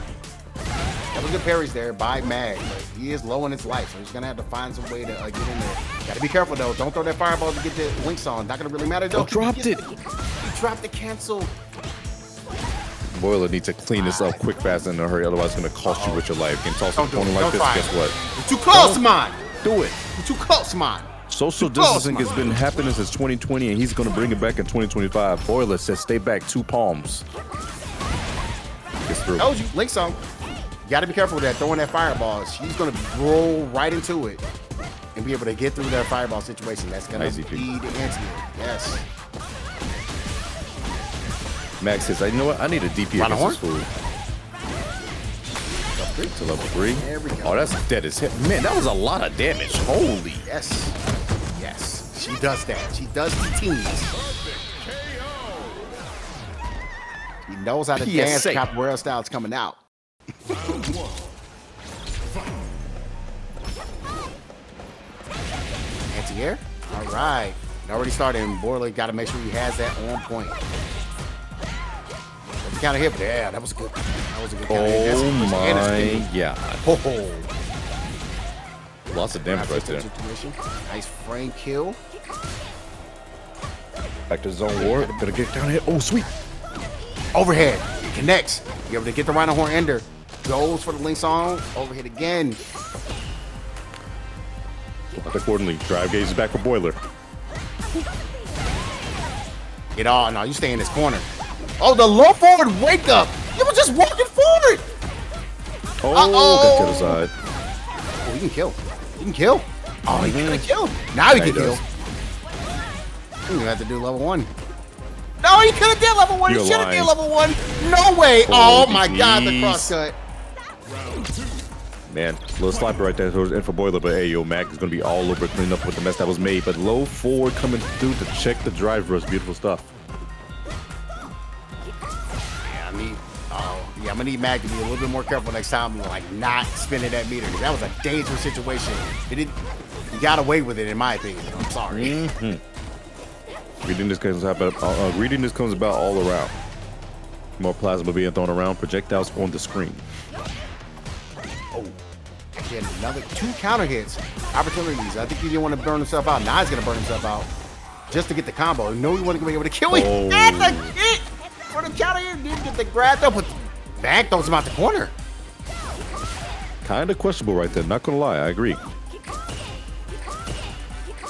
That was good parries there by Mag, but he is low in his life, so he's going to have to find some way to get in there. Got to be careful, though. Don't throw that fireball to get the links on. Not going to really matter, though. Oh, dropped it. He dropped the cancel. Boiler needs to clean this up quick, fast, and in a hurry. Otherwise, it's going to cost you with your life. Getting tossed in a corner like this, guess what? You're too close, man. Do it. You're too close, man. Social distancing has been happening since 2020, and he's going to bring it back in 2025. Boiler says stay back 2 palms. Gets through. Told you, Link song. You got to be careful with that, throwing that fireball. She's going to roll right into it and be able to get through that fireball situation. That's going to be the answer. Yes. Max says, you know what? I need a DP against this fool. To level 3. There we go. Oh, that's dead as hell. Man, that was a lot of damage. Holy. Yes. Yes. She does that. She does the teams. He knows how to dance. Capoeira style is coming out. Anti-air. All right. It already started, and Boiler got to make sure he has that on point. Counter hit, but yeah, that was a good. That was a good counter hit. Oh my god! Oh. Lots of damage right there. Nice frame kill. Back to zone war. Gonna get down here. Oh, sweet. Overhead. It connects. You're able to get the Rhino Horn ender. Goes for the Link song. Overhead again. Accordingly, drive gauge is back for Boiler. Get on. No, you stay in this corner. Oh, the low forward wake up. You were just walking forward. Oh, got to the side. Oh, you can kill. You can kill. Oh, he can kill. Now he can kill. You have to do level 1. No, he could have did level 1. He should have did level 1. No way. Oh my god, the cross cut. Man, little slapper right there towards in for Boiler, but hey, yo, Mag is gonna be all over cleaning up with the mess that was made. But low forward coming through to check the drive rush. Beautiful stuff. I'm gonna need Mag to be a little bit more careful next time, like not spinning that meter. That was a dangerous situation. He got away with it, in my opinion. I'm sorry. Reading this comes about all around. More plasma being thrown around. Projectiles on the screen. Oh, again, another 2 counter hits. Opportunities. I think he didn't want to burn himself out. Now he's gonna burn himself out just to get the combo. No, he wasn't gonna be able to kill him. Oh. And the hit for the counter hit. Didn't get the grab up, but Mag throws him out the corner. Kind of questionable right there. Not gonna lie, I agree.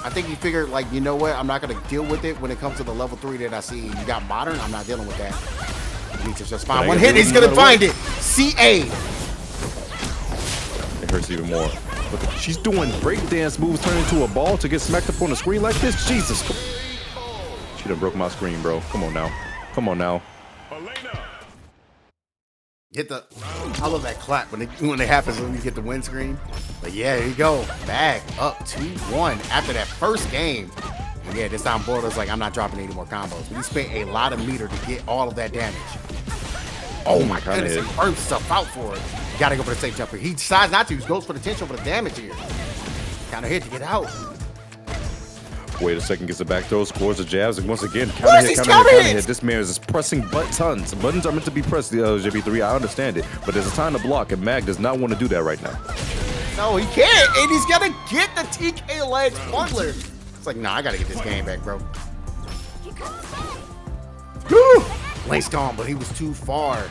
I think he figured, like, you know what? I'm not gonna deal with it when it comes to the level 3 that I see. You got modern. I'm not dealing with that. He needs to just find one hit. He's gonna find it. CA. It hurts even more. But she's doing breakdance moves, turning into a ball to get smacked up on the screen like this. Jesus. She done broke my screen, bro. Come on now. Come on now. Hit the. I love that clap when it happens when you get the windscreen. But yeah, there you go. Mag up 2-1 after that first game. And yeah, this time Boiler's like, I'm not dropping any more combos. But he spent a lot of meter to get all of that damage. Oh my goodness, he burned stuff out for it. Gotta go for the safe jumper. He decides not to. He goes for the tension for the damage here. Counter hit to get out. Wait a second, gets it back throw, scores the jabs, and once again, counter hit. This man is just pressing buttons. Buttons are meant to be pressed, JB3, I understand it, but there's a time to block, and Mag does not want to do that right now. No, he can't, and he's gonna get the TK legs Butler. It's like, nah, I gotta get this game back, bro. Link's gone, but he was too far.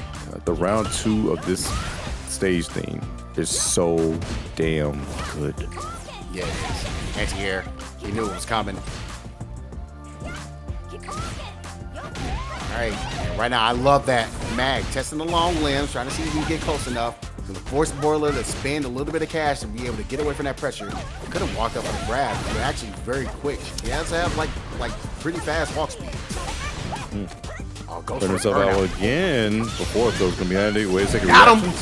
The round 2 of this stage theme is so damn good. Yeah, it is. Anti-air. He knew it was coming. All right. And right now, I love that. Mag testing the long limbs, trying to see if he can get close enough to force Boiler to spend a little bit of cash to be able to get away from that pressure. He could have walked up and grabbed. But actually very quick. He has to have like pretty fast walk speed. Oh, goes turn himself out again before it goes from behind it. Wait a second. Got him.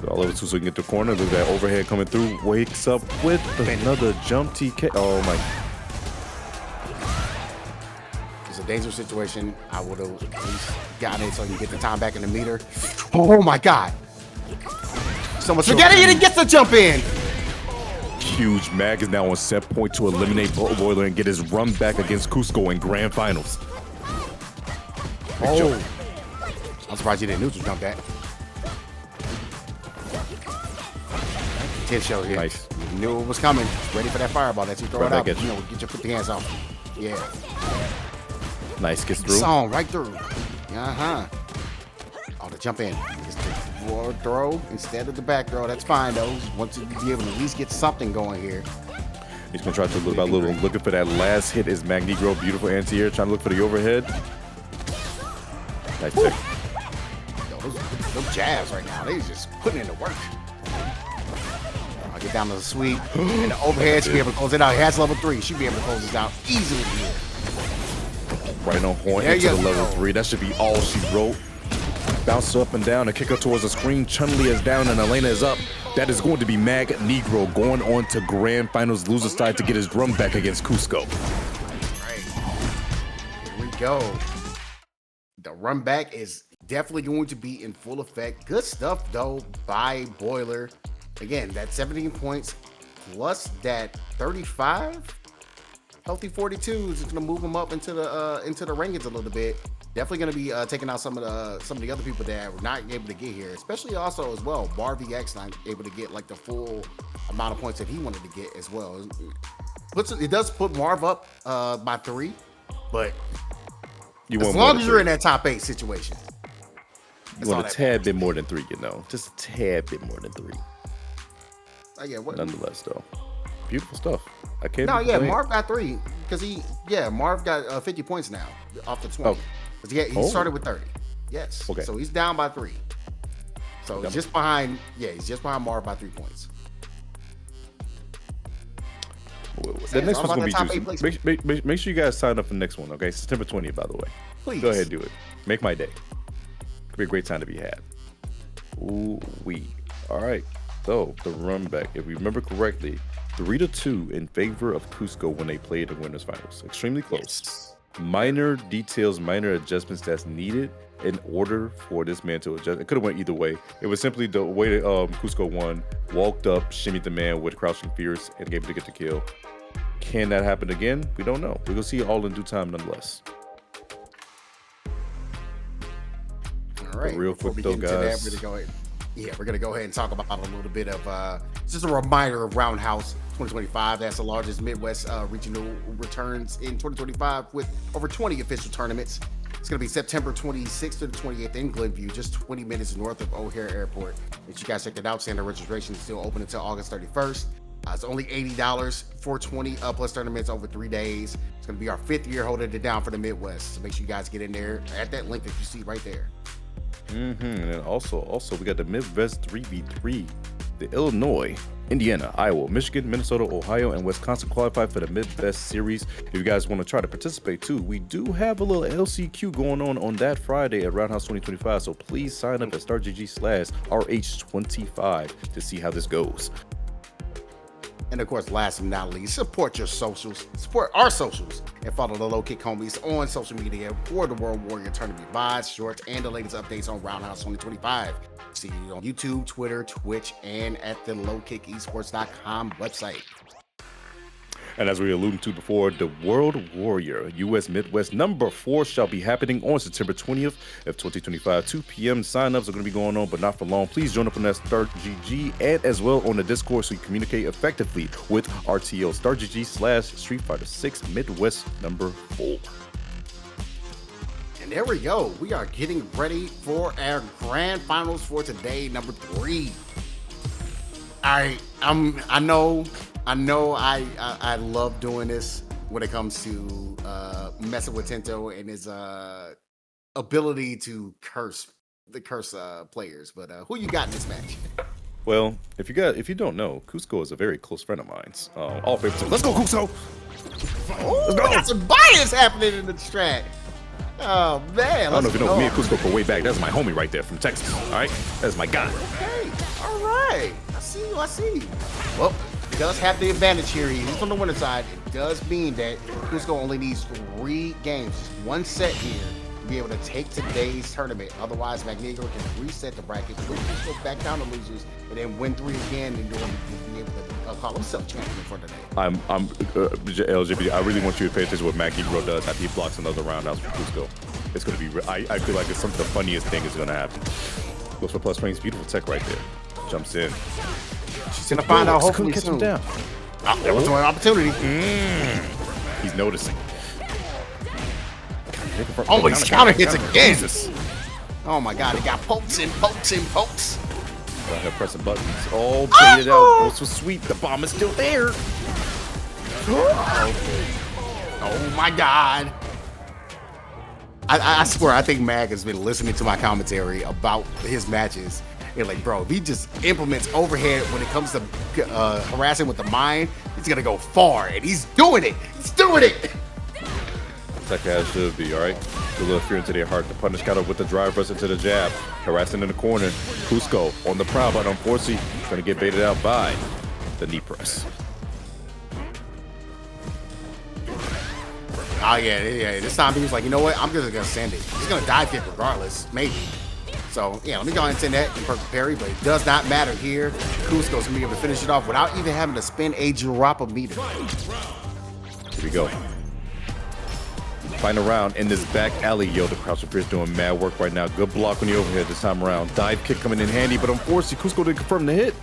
All over so he can get the corner. Look at that overhead coming through. Wakes up with another jump TK. Oh my. It's a dangerous situation. I would have at least gotten it so you can get the time back in the meter. Oh my god. Someone forget it, he didn't get the jump in. Huge. Mag is now on set point to eliminate Boiler and get his run back against COOSCO in grand finals. Oh. I'm surprised you didn't neutral jump that. Show here. Nice. You knew it was coming. Ready for that fireball that you throw it out. You know, get your 50 hands off. Yeah. Nice, gets through. Song right through. Uh-huh. Oh, the jump in. It's the forward throw instead of the back throw. That's fine, though. Once you be able to at least get something going here. He's going to try to little by little. Looking for that last hit is MAGNEGRO. Beautiful anti-air. Trying to look for the overhead. Nice pick. Those jabs right now, they just putting in the work. I'll get down to the sweep. And the overhead, she'll be able to close it out. He has level 3. She'll be able to close this out easily here. Right on point into the level 3. That should be all she wrote. Bounce up and down and kick her towards the screen. Chun-Li is down and Elena is up. That is going to be MAGNEGRO going on to Grand Finals loser side to get his drum back against COOSCO. Right. Here we go. The run back is definitely going to be in full effect. Good stuff, though, by Boiler. Again, that 17 points plus that 35. Healthy 42 is just going to move him up into the rankings a little bit. Definitely going to be taking out some of the other people that were not able to get here, especially also as well. MARV.EX not able to get like the full amount of points that he wanted to get as well. It does put Marv up by 3, but as long as you're in that top 8 situation, you want a tad bit more than 3, you know, just a tad bit more than 3. Yeah, nonetheless, though, beautiful stuff. I can't. No, yeah, Marv got 3 because Marv got 50 points now off the 20. He started with 30. Yes. Okay. So he's down by 3. So he's just behind. Yeah, he's just behind Marv by 3 points. The next one's gonna be juicy. Make sure you guys sign up for the next one. Okay, September 20th, by the way. Please go ahead and do it. Make my day. Could be a great time to be had. Ooh wee. All right. So the run back, if we remember correctly, 3-2 in favor of COOSCO when they played the winners finals. Extremely close. Yes. Minor details, minor adjustments that's needed in order for this man to adjust. It could have went either way. It was simply the way that COOSCO won, walked up, shimmied the man with crouching fierce, and gave it to get the kill. Can that happen again? We don't know. We're gonna see it all in due time, nonetheless. All right. But real quick though, guys. We're gonna go ahead and talk about a little bit of just a reminder of Roundhouse 2025. That's the largest Midwest regional returns in 2025 with over 20 official tournaments. It's gonna be September 26th to the 28th in Glenview, just 20 minutes north of O'Hare Airport. If you guys check it out, standard registration is still open until August 31st. It's only $80 for 20 plus tournaments over 3 days. It's gonna be our 5th year holding it down for the Midwest. So make sure you guys get in there at that link that you see right there. And then also we got the Midwest 3v3. The Illinois, Indiana, Iowa, Michigan, Minnesota, Ohio, and Wisconsin qualify for the Midwest Series. If you guys want to try to participate too, we do have a little LCQ going on that Friday at Roundhouse 2025. So please sign up at StarGG/RH25 to see how this goes. And of course, last but not least, support your socials, support our socials, and follow the Low Kick Homies on social media for the World Warrior Tournament vibes, shorts, and the latest updates on Roundhouse 2025. See you on YouTube, Twitter, Twitch, and at the lowkickesports.com website. And as we alluded to before, the World Warrior US Midwest number 4 shall be happening on September 20th of 2025. 2 p.m. Sign-ups are going to be going on, but not for long. Please join up on that StarGG and as well on the Discord so you communicate effectively with RTO StarGG/Street Fighter 6 Midwest number 4. And there we go. We are getting ready for our grand finals for today, number 3. I know I love doing this when it comes to messing with Tento and his ability to curse players. But who you got in this match? Well, if you don't know, COOSCO is a very close friend of mine. All favorites. Let's go, COOSCO! Let's go! Got some bias happening in the strat. Oh man! I don't know if you know me and COOSCO go way back. That's my homie right there from Texas. All right, that's my guy. Okay, all right. I see you. Well, he does have the advantage here. He's on the winner side. It does mean that COOSCO only needs 3 games, just 1 set here, to be able to take today's tournament. Otherwise, MAGNEGRO can reset the bracket, put COOSCO back down to losers, and then win 3 again, and then be able to call himself champion for today. I'm LGBT. I really want you to pay attention to what MAGNEGRO does after he blocks another roundhouse for COOSCO. It's going to be. I feel like it's some of the funniest thing is going to happen. Looks for plus points. Beautiful tech right there. Jumps in. She's going to find out hopefully catch soon. him down. There was an opportunity. He's noticing. Oh, he's counter hits again. Jesus. Oh my God, he got pokes and pokes and pokes. Go ahead, pressing buttons. Oh, baited out. Goes for sweep. The bomb is still there. Oh my God. I swear, I think Mag has been listening to my commentary about his matches. And like, bro, if he just implements overhead when it comes to harassing with the mind, he's gonna go far, and he's doing it. He's doing it. That's how it should be, all right? A little fear into their heart. The punish counter with the drive rush into the jab. Harassing in the corner. COOSCO on the prowl, but unfortunately, going to get baited out by the knee press. Oh, yeah. This time he was like, you know what? I'm just going to send it. He's going to dive kick regardless, maybe. So, yeah, let me go ahead and send that in perfect parry, but it does not matter here. COOSCO's going to be able to finish it off without even having to spend a drop of meter. Here we go. Final round in this back alley. Yo, the crouch appears doing mad work right now. Good block on the overhead this time around. Dive kick coming in handy, but unfortunately, COOSCO didn't confirm the hit.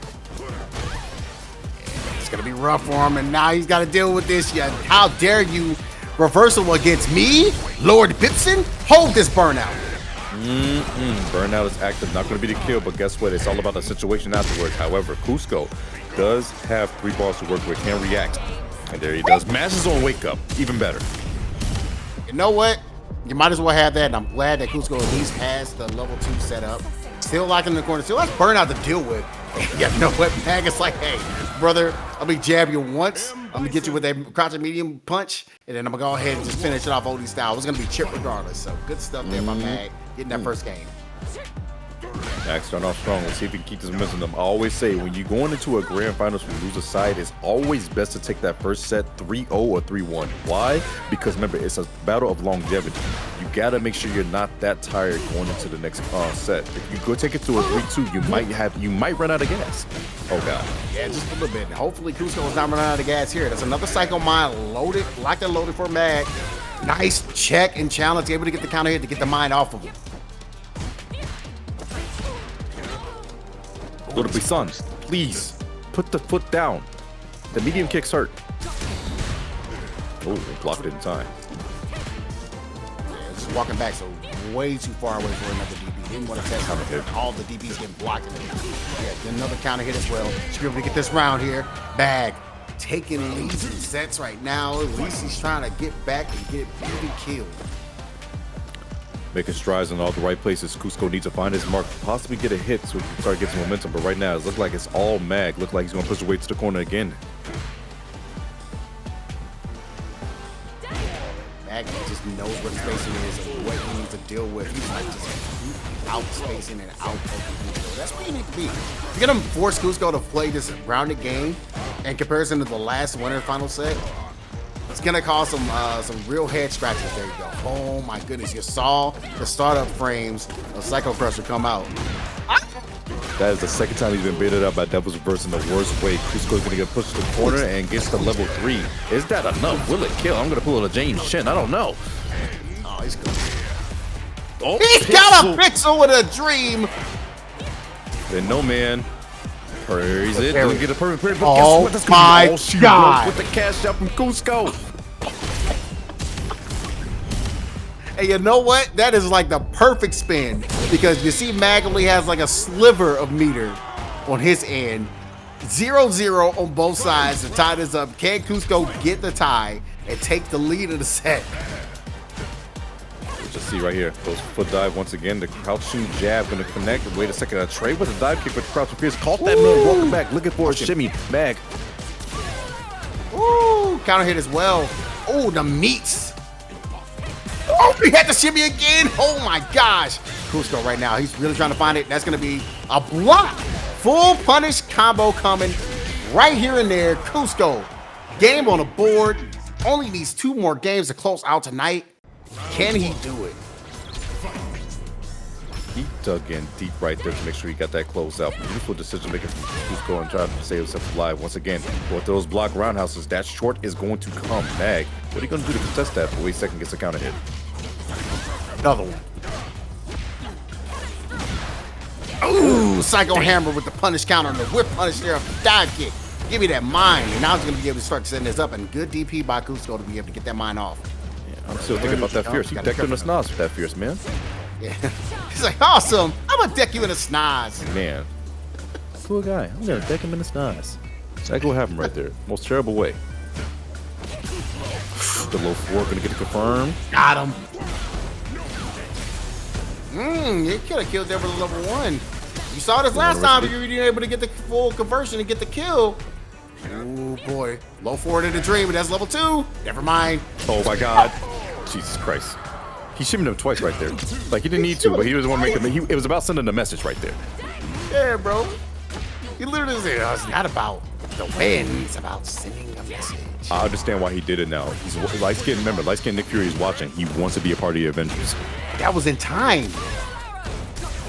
It's going to be rough for him, and now he's got to deal with this. Yeah, how dare you reversal against me, Lord Bison? Hold this burnout. Burnout is active, not going to be the kill, but guess what? It's all about the situation afterwards. However, COOSCO does have 3 balls to work with, can react. And there he does. Mashes on wake up. Even better. You know what? You might as well have that, and I'm glad that COOSCO at least has the level 2 set up. Still locked in the corner. Still has burnout to deal with. Yeah, you know what? Mag is like, hey, brother, let me jab you once. I'm gonna get you with that crouching medium punch, and then I'm gonna go ahead and just finish it off OD style. It's gonna be chip regardless. So good stuff there by Mag, getting that first game. Mag starting off strong. Let's see if he can keep this momentum. I always say when you're going into a grand finals from loser side, it's always best to take that first set 3-0 or 3-1. Why? Because remember, it's a battle of longevity. You gotta make sure you're not that tired going into the next set. If you go take it to a 3-2, you might run out of gas. Oh God. Yeah, just a little bit. Hopefully COOSCO is not running out of gas here. That's another Psycho Mind loaded, locked and loaded for Mag. Nice check and challenge, able to get the counter hit to get the mind off of him. Little Bison, please put the foot down. The medium kicks hurt. Oh, they blocked it in time. Yeah, just walking back, so way too far away for another DB. Didn't want to test all the DBs getting blocked. Yeah, get another counter hit as well. Should be able to get this round here. Bag taking leads in sets right now. At least he's trying to get back and get even killed. Making strides in all the right places. COOSCO needs to find his mark, possibly get a hit so he can start getting some momentum. But right now, it looks like it's all Mag. Looks like he's going to push away to the corner again. Mag just knows what spacing is and what he needs to deal with. He's like just out spacing and out of COOSCO. That's what you need to be. You're going to force COOSCO to play this rounded game in comparison to the last winner final set. It's gonna cause some real head scratches. There you go. Oh my goodness, you saw the startup frames of Psycho Crusher come out. That is the second time he's been baited out by Devil's Reverse in the worst way. COOSCO's gonna get pushed to the corner and gets to level 3. Is that enough? Will it kill? I'm gonna pull a James Chen. I don't know. Oh, he's good. Oh, he's got a pixel with a dream. And no man. Parries it. Parry. Doesn't get a perfect parry. But Oh guess what? That's my all she God. wrote with the cash out from COOSCO. And you know what? That is like the perfect spin because you see Mag only has like a sliver of meter on his end. 0-0 on both sides to tie this up. Can COOSCO get the tie and take the lead of the set? Just see right here, goes foot dive once again. The crouching jab gonna connect. Wait a second, a trade with a dive kick with the crouching pierce. Caught that man, welcome back, looking for a shimmy. Mag. Ooh, counter hit as well. Oh, the meats. Oh, he had the shimmy again. Oh my gosh. COOSCO right now, he's really trying to find it. That's gonna be a block. Full punish combo coming right here and there. COOSCO, game on the board. Only needs 2 more games to close out tonight. Can he do it? He dug in deep right there to make sure he got that close out. Beautiful decision making from COOSCO and trying to save himself alive once again. With those block roundhouses, that short is going to come. Mag, what are you going to do to contest that? But wait a second, gets a counter hit. Another one. Ooh, Psycho Hammer with the punish counter and the whip punish there, dive kick. Give me that mine. And now he's going to be able to start setting this up. And good DP by COOSCO to be able to get that mine off. I'm still thinking about that fierce. You decked him in the snoz with that fierce, man. Yeah. He's like, awesome. I'm gonna deck you in a snoz. Man. Cool guy. I'm gonna deck him in the snoz. Exactly what happened right there. Most terrible way. The low 4 gonna get it confirmed. Got him. He could have killed there with a level 1. You saw this last time. You were able to get the full conversion and get the kill. Oh boy. Low 4 to the dream, but that's level 2. Never mind. Oh my god. Jesus Christ. He shimmied him twice right there. Like he didn't need to, but he doesn't want to make him. It was about sending a message right there. Yeah, bro. He literally said, oh, it's not about the win. It's about sending a message. I understand why he did it now. He's light-skinned. Remember, light-skinned Nick Fury is watching. He wants to be a part of the Avengers. That was in time.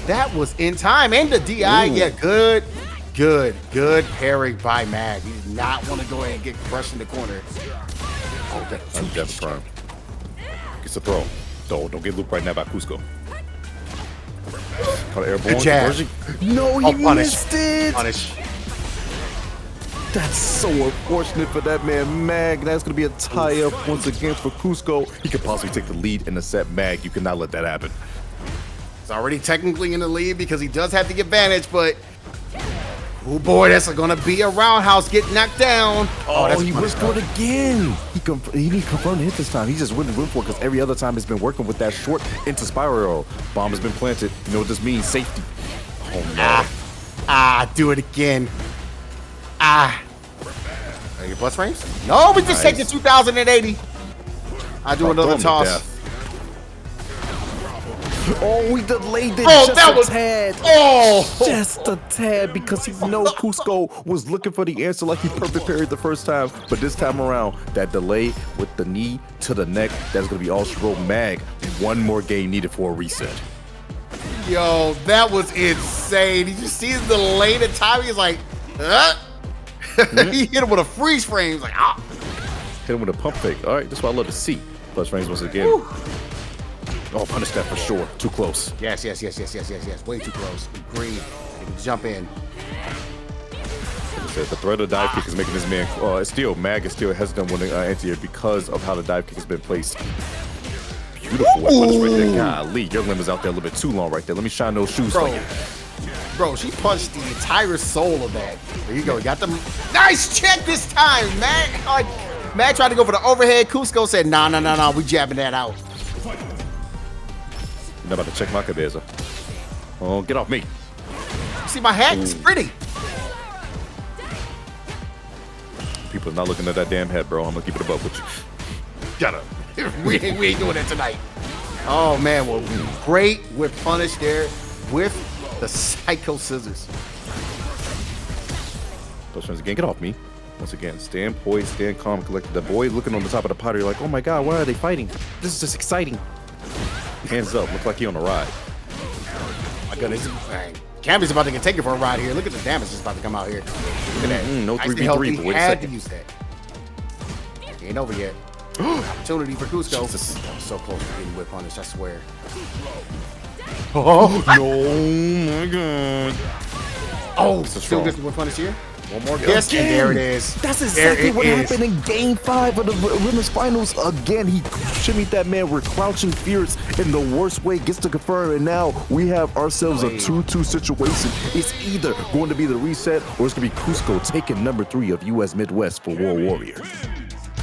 That was in time. And the DI, yeah, good parry by Mag. He did not want to go ahead and get crushed in the corner. Oh, that's confirmed. Gets a throw. Don't get looped right now by COOSCO. Caught airborne. Good jab. No, he missed it. Punish. That's so unfortunate for that man, Mag. That's going to be a tie-up once again for COOSCO. He could possibly take the lead in the set, Mag. You cannot let that happen. He's already technically in the lead because he does have the advantage, but oh boy, that's going to be a roundhouse get knocked down. Oh, that's he went for it again. He didn't confirm the hit this time. He just went for it because every other time he's been working with that short into spiral. Bomb has been planted. You know what this means? Safety. Oh no. Do it again. Are your plus frames? No, we just take the 2080. I do another toss. Oh, we delayed it just a tad. Just a tad because he know COOSCO was looking for the answer like he perfect parried the first time. But this time around, that delay with the knee to the neck, that's going to be all she wrote. Mag, one more game needed for a reset. Yo, that was insane. Did you see the delay the time? He's like, he hit him with a freeze frame. He's like, ah. Hit him with a pump fake. All right, that's what I love to see. Plus frames once again. Woo. Oh, punish that for sure. Too close. Yes. Way too close. Agreed. Jump in. Like I said, the threat of the dive kick is making this man. Mag is still hesitant when anti-air because of how the dive kick has been placed. Beautiful punish right there. Golly, your limb is out there a little bit too long right there. Let me shine those shoes for you. Bro, she punched the entire soul of that. There you go. You got the nice check this time, Mag. Mag tried to go for the overhead. COOSCO said, nah. We jabbing that out. I'm about to check my cabeza. Oh, get off me. You see my hat? It's pretty. People are not looking at that damn head, bro. I'm going to keep it above with you. Shut up. we ain't doing that tonight. Oh, man. Well, great with punish there with the psycho scissors. Those friends again, get off me. Once again, stand poised, stand calm, collected. The boy looking on the top of the pot, you're like, oh my god, why are they fighting? This is just exciting. Hands up, look like he on a ride. My goodness. Cammy's about to get taken for a ride here. Look at the damage that's about to come out here. Look at that. No 3v3, but wait a second. To use that. Ain't over yet. Opportunity for COOSCO. So close to getting whip punish, I swear. Oh no, my god. Oh, still gets the whip punish here. One more guess, and there it is. That's exactly what happened in Game 5 of the Women's Finals. Again, he shimmied that man. We're crouching fierce in the worst way. Gets to confirm, and now we have ourselves a 2-2 situation. It's either going to be the reset, or it's going to be COOSCO taking number 3 of U.S. Midwest for World Warrior.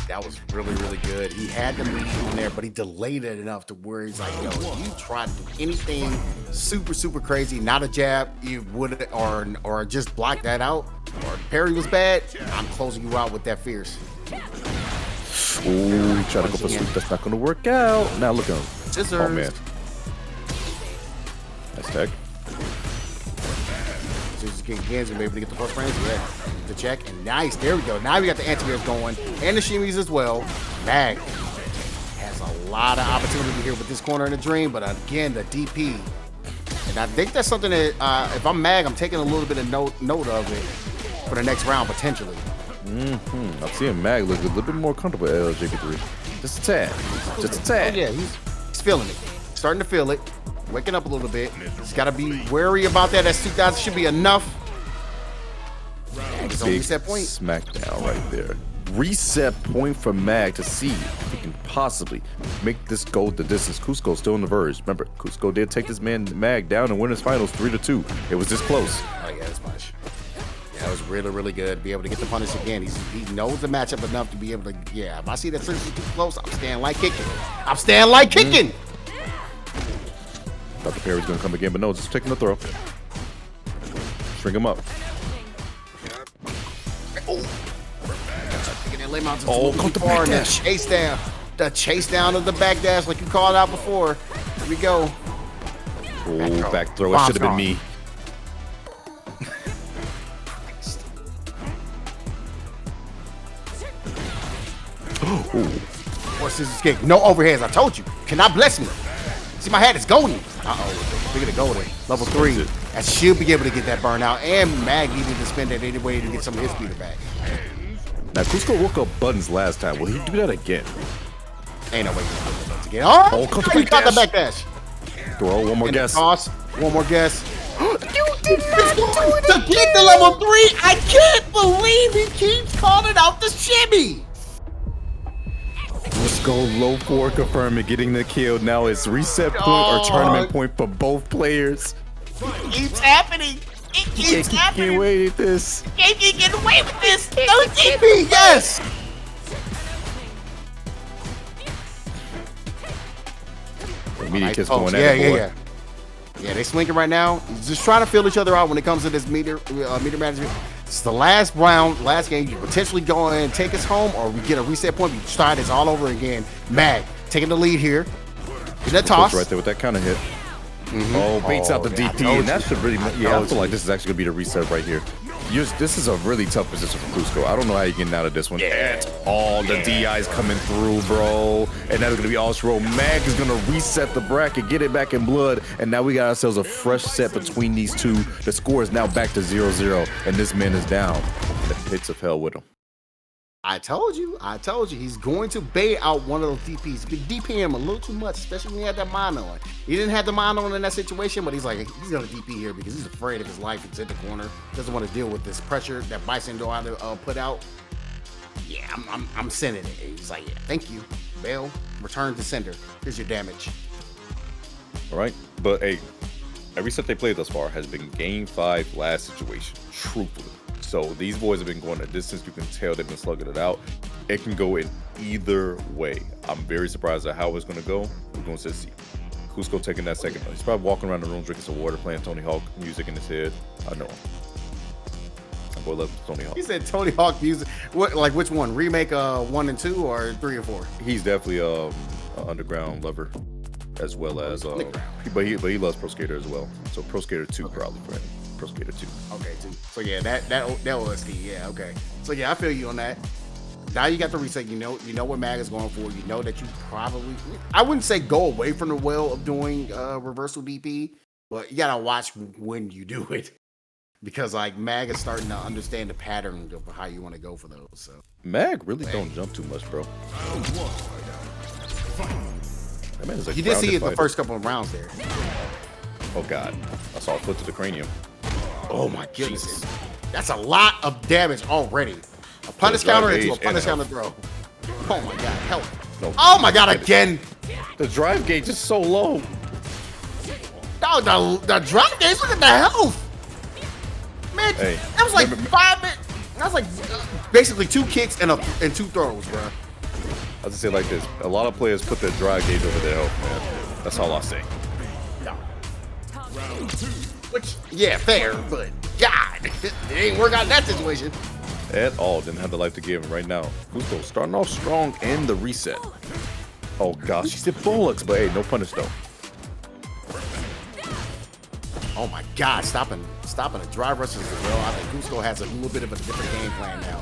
That was really, really good. He had the lead on there, but he delayed it enough to where he's like, yo, if you try to do anything super, super crazy, not a jab, you would, or just block that out, or the parry was bad, I'm closing you out with that fierce. Ooh, he tried to go for sweep. That's not going to work out. Now look at him. Scissors. Oh, man. That's tech. Scissors again, gonna be able to get the first frames. Yeah. The check, and nice. There we go. Now we got the anti-airs going, and the shimmies as well. Mag has a lot of opportunity here with this corner in the dream, but again, the DP. And I think that's something that, if I'm Mag, I'm taking a little bit of note of it for the next round, potentially. I'm seeing Mag look a little bit more comfortable at LJP3. Just a tad. Just a tad. Oh, yeah, he's feeling it. Starting to feel it. Waking up a little bit. He's got to be wary about that. That's 2,000 should be enough. It's only set point. Smackdown right there. reset point for Mag to see if he can possibly make this go the distance. COOSCO still on the verge. Remember, COOSCO did take this man Mag down and win his finals 3-2. It was this close. Oh yeah, that's much. Yeah, that was really, really good. Be able to get the punish again. He knows the matchup enough to be able to. Yeah, if I see that seriously too close, I'm staying like kicking. I'm staying like kicking. Thought the parry's gonna come again, but no, just taking the throw. String him up. Oh, caught the back dash. Chase down. The chase down of the back dash, like you called out before. Here we go. Oh, back throw. It should have been me. Or scissors kick. No overheads. I told you. Cannot bless me. See, my head is golden. Uh-oh. Look at the golden. Level 3. That should be able to get that burnout. And Mag needed to spend that anyway to get some of his speeder back. Now, COOSCO woke up buttons last time. Will he do that again? Ain't no way to do buttons again. Oh, he caught the back dash. Throw. One more guess. One more guess. You did not do it to get the level 3. I can't believe he keeps calling out the shimmy. COOSCO low 4 confirming getting the kill. Now it's reset point or tournament point for both players. It keeps happening. It keeps happening. Can't away with this. Can't get away with this. No TP. Yes. Immediate kiss going at it. Yeah, they swinging right now. Just trying to feel each other out when it comes to this meter management. It's the last round, last game. You potentially go and take us home, or we get a reset point. We start this all over again. Mag taking the lead here. Is that toss? Right there with that kind of hit. Oh, baits out the DP, and that should really. Yeah, I feel like this is actually gonna be the reset right here. This is a really tough position for COOSCO. I don't know how you're getting out of this one at all. The DI's coming through, bro. And that's gonna be all slow. Mag is gonna reset the bracket, get it back in blood, and now we got ourselves a fresh set between these two. The score is now back to 0-0, and this man is down in the pits of hell with him. I told you. He's going to bait out one of those DPs. You can DP him a little too much, especially when he had that mono on. He didn't have the mono on in that situation, but he's like, he's going to DP here because he's afraid of his life. He's in the corner. Doesn't want to deal with this pressure that Bison know how to put out. Yeah, I'm sending it. He's like, yeah, thank you. Bail, return to sender. Here's your damage. All right, but hey, every set they played thus far has been game 5 last situation, truthfully. So these boys have been going a distance. You can tell they've been slugging it out. It can go in either way. I'm very surprised at how it's going to go. We're going to see. COOSCO taking that second. He's probably walking around the room drinking some water, playing Tony Hawk music in his head. I know him. My boy loves Tony Hawk. He said Tony Hawk music. What? Like which one? Remake 1 and 2 or 3 and 4? He's definitely an underground lover, as well as but he loves Pro Skater as well. So Pro Skater 2 probably for him. Pro Skater 2. Okay, 2. So yeah, that OST. Yeah, okay. So yeah, I feel you on that. Now you got the reset. You know what Mag is going for. You know that you probably, I wouldn't say go away from the well of doing reversal DP, but you gotta watch when you do it, because like Mag is starting to understand the pattern of how you want to go for those. So Mag really don't jump too much, bro. That man is you did see it the first couple of rounds there. Oh god, I saw a foot to the cranium. Oh my goodness. Jesus. That's a lot of damage already. A punish counter into a punish counter throw. Oh my god, help. No. Oh my god, again. The drive gauge is so low. No, the drive gauge, look at the health. Man, hey, that was like 5 minutes. That was like basically 2 kicks and 2 throws, bro. I'll just say it like this. A lot of players put their drive gauge over their health, man. That's all I'll say. Which, yeah, fair, but God, it ain't work out in that situation. At all, didn't have the life to give him right now. COOSCO starting off strong in the reset. Oh gosh, he said bullocks, but hey, no punish though. Oh my God, stopping the drive rushes as well. I think COOSCO has a little bit of a different game plan now.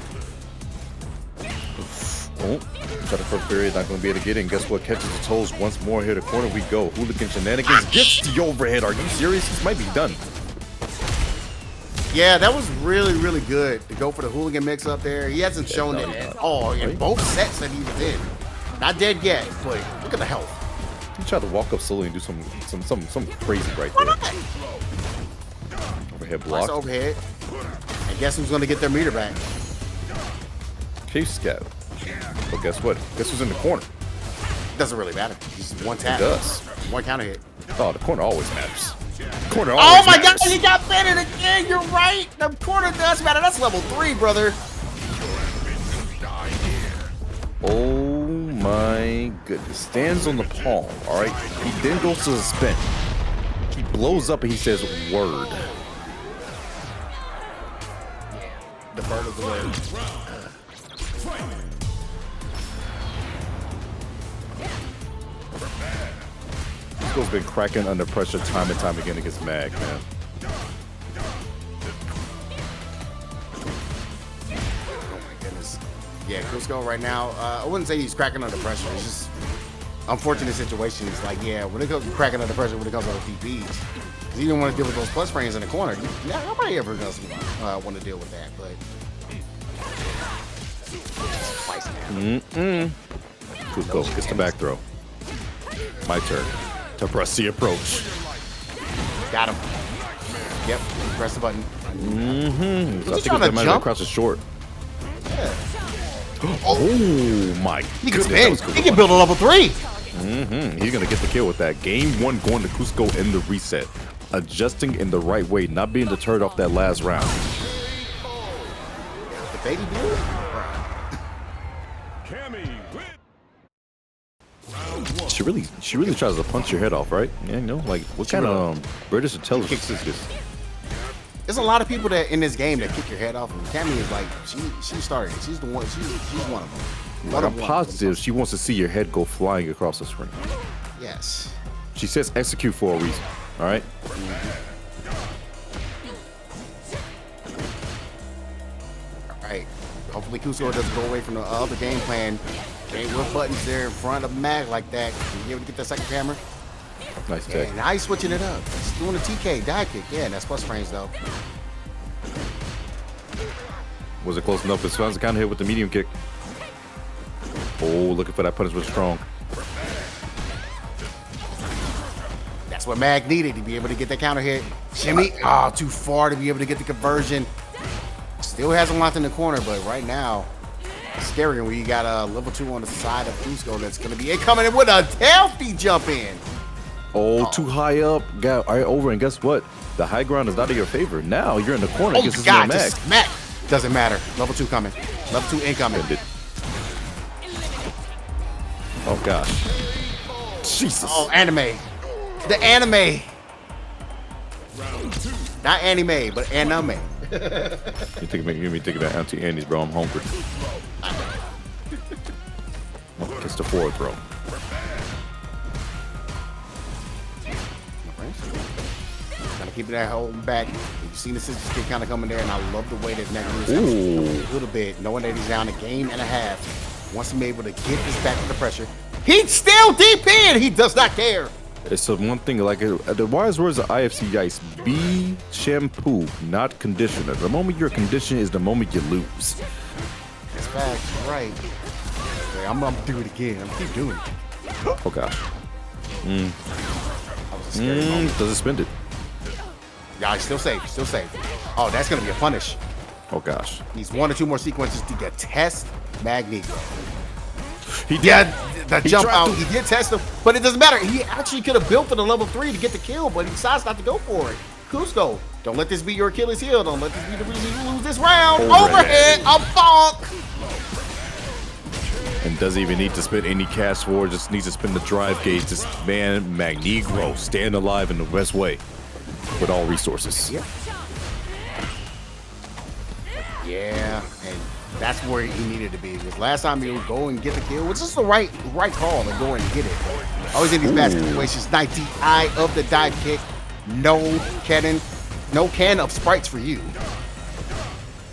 Oh, try to first period, not going to be able to get in. Guess what? Catches the toes once more. Here to corner we go. Hooligan shenanigans gets the overhead. Are you serious? This might be done. Yeah, that was really, really good to go for the hooligan mix up there. He hasn't shown it at all in both sets that he was in. Not dead yet, but look at the health. He tried to walk up slowly and do something crazy right there. Overhead block. Nice overhead. And guess who's going to get their meter back? chase scat. But guess what? Guess who's in the corner? Doesn't really matter. Just one tap. It does. One counter hit. Oh, the corner always matters. Corner Oh always my matters. God, he got fitted again. You're right. The corner does matter. That's level 3, brother. Oh my goodness. Stands on the palm, all right? He then goes to the spin. He blows up and he says, word. The bird of the word. Cusco's been cracking under pressure time and time again against Mag, man. Oh my goodness. Yeah, COOSCO right now, I wouldn't say he's cracking under pressure. It's just unfortunate situations. Like, yeah, when it comes to cracking under pressure, when it comes to DPs, because you don't want to deal with those plus frames in the corner. Yeah, nobody ever does want to deal with that, but. COOSCO gets the back throw. My turn to press the approach. Got him. Yep, press the button. I think trying that to might jump? across the short. Yeah. Oh my He can goodness. spin. He can build a level 3. He's gonna get the kill with that. Game 1 going to COOSCO in the reset. Adjusting in the right way, not being deterred off that last round. The baby build? Cammy with She really tries to punch your head off, right? Yeah, you know, like what kind of British intelligence is this? There's a lot of people that in this game that kick your head off, and Cammy is like, she started it. She's the one. She's one of them. Like, I'm positive she wants to see your head go flying across the screen. Yes. She says execute for a reason. All right. All right. Hopefully COOSCO doesn't go away from the other game plan. Game with buttons there in front of Mag like that. You able to get that second camera? Nice tech. And now he's switching it up. He's doing a TK dive kick. Yeah, and that's plus frames though. Was it close enough? It sounds kind of hit with the medium kick. Oh, looking for that punishment strong. That's what Mag needed to be able to get that counter hit. Shimmy, too far to be able to get the conversion. Still hasn't locked in the corner, but right now, it's scary when you got a level 2 on the side of COOSCO that's going to be coming in with a healthy jump in. Oh, too high up, got right over, and guess what? The high ground is not in your favor. Now you're in the corner. Oh, This is God, your just smack. Doesn't matter. Level 2 coming. Level 2 incoming. Oh, gosh. Jesus. Oh, anime. The anime. Not anime, but anime. You think me thinking about Auntie Annie's, bro. I'm hungry. Oh, gets the forward throw. Kind of keeping that holding back. You've seen the scissors kick kind of coming there, and I love the way that Negro Ooh. is a little bit, knowing that he's down a game and a half. Once he's able to get this back to the pressure, he's still deep in. He does not care. It's the one thing, like the wise words of IFC Ice: be shampoo, not conditioner. The moment you're conditioned is the moment you lose. That's facts, right? Okay, I'm gonna do it again. I'm keep doing it. Oh gosh. That was a scary moment. Does it spend it? Yeah, he's still safe. Still safe. Oh, that's gonna be a punish. Oh gosh. Needs 1 or 2 more sequences to get test MAGNEGRO. He did. Yeah, the He jump tried out. to. He did test him, but it doesn't matter. He actually could have built for the level 3 to get the kill, but he decides not to go for it. COOSCO, don't let this be your Achilles heel. Don't let this be the reason you lose this round. Overhead. Overhead, a bonk. And doesn't even need to spend any cash for it. Just needs to spend the drive gauge. This man, MAGNEGRO, staying alive in the best way with all resources. Yeah. Yeah, and that's where he needed to be. Because last time he would go and get the kill, which is the right call to go and get it. Always in these bad situations, 90 eye of the dive kick. No can of sprites for you.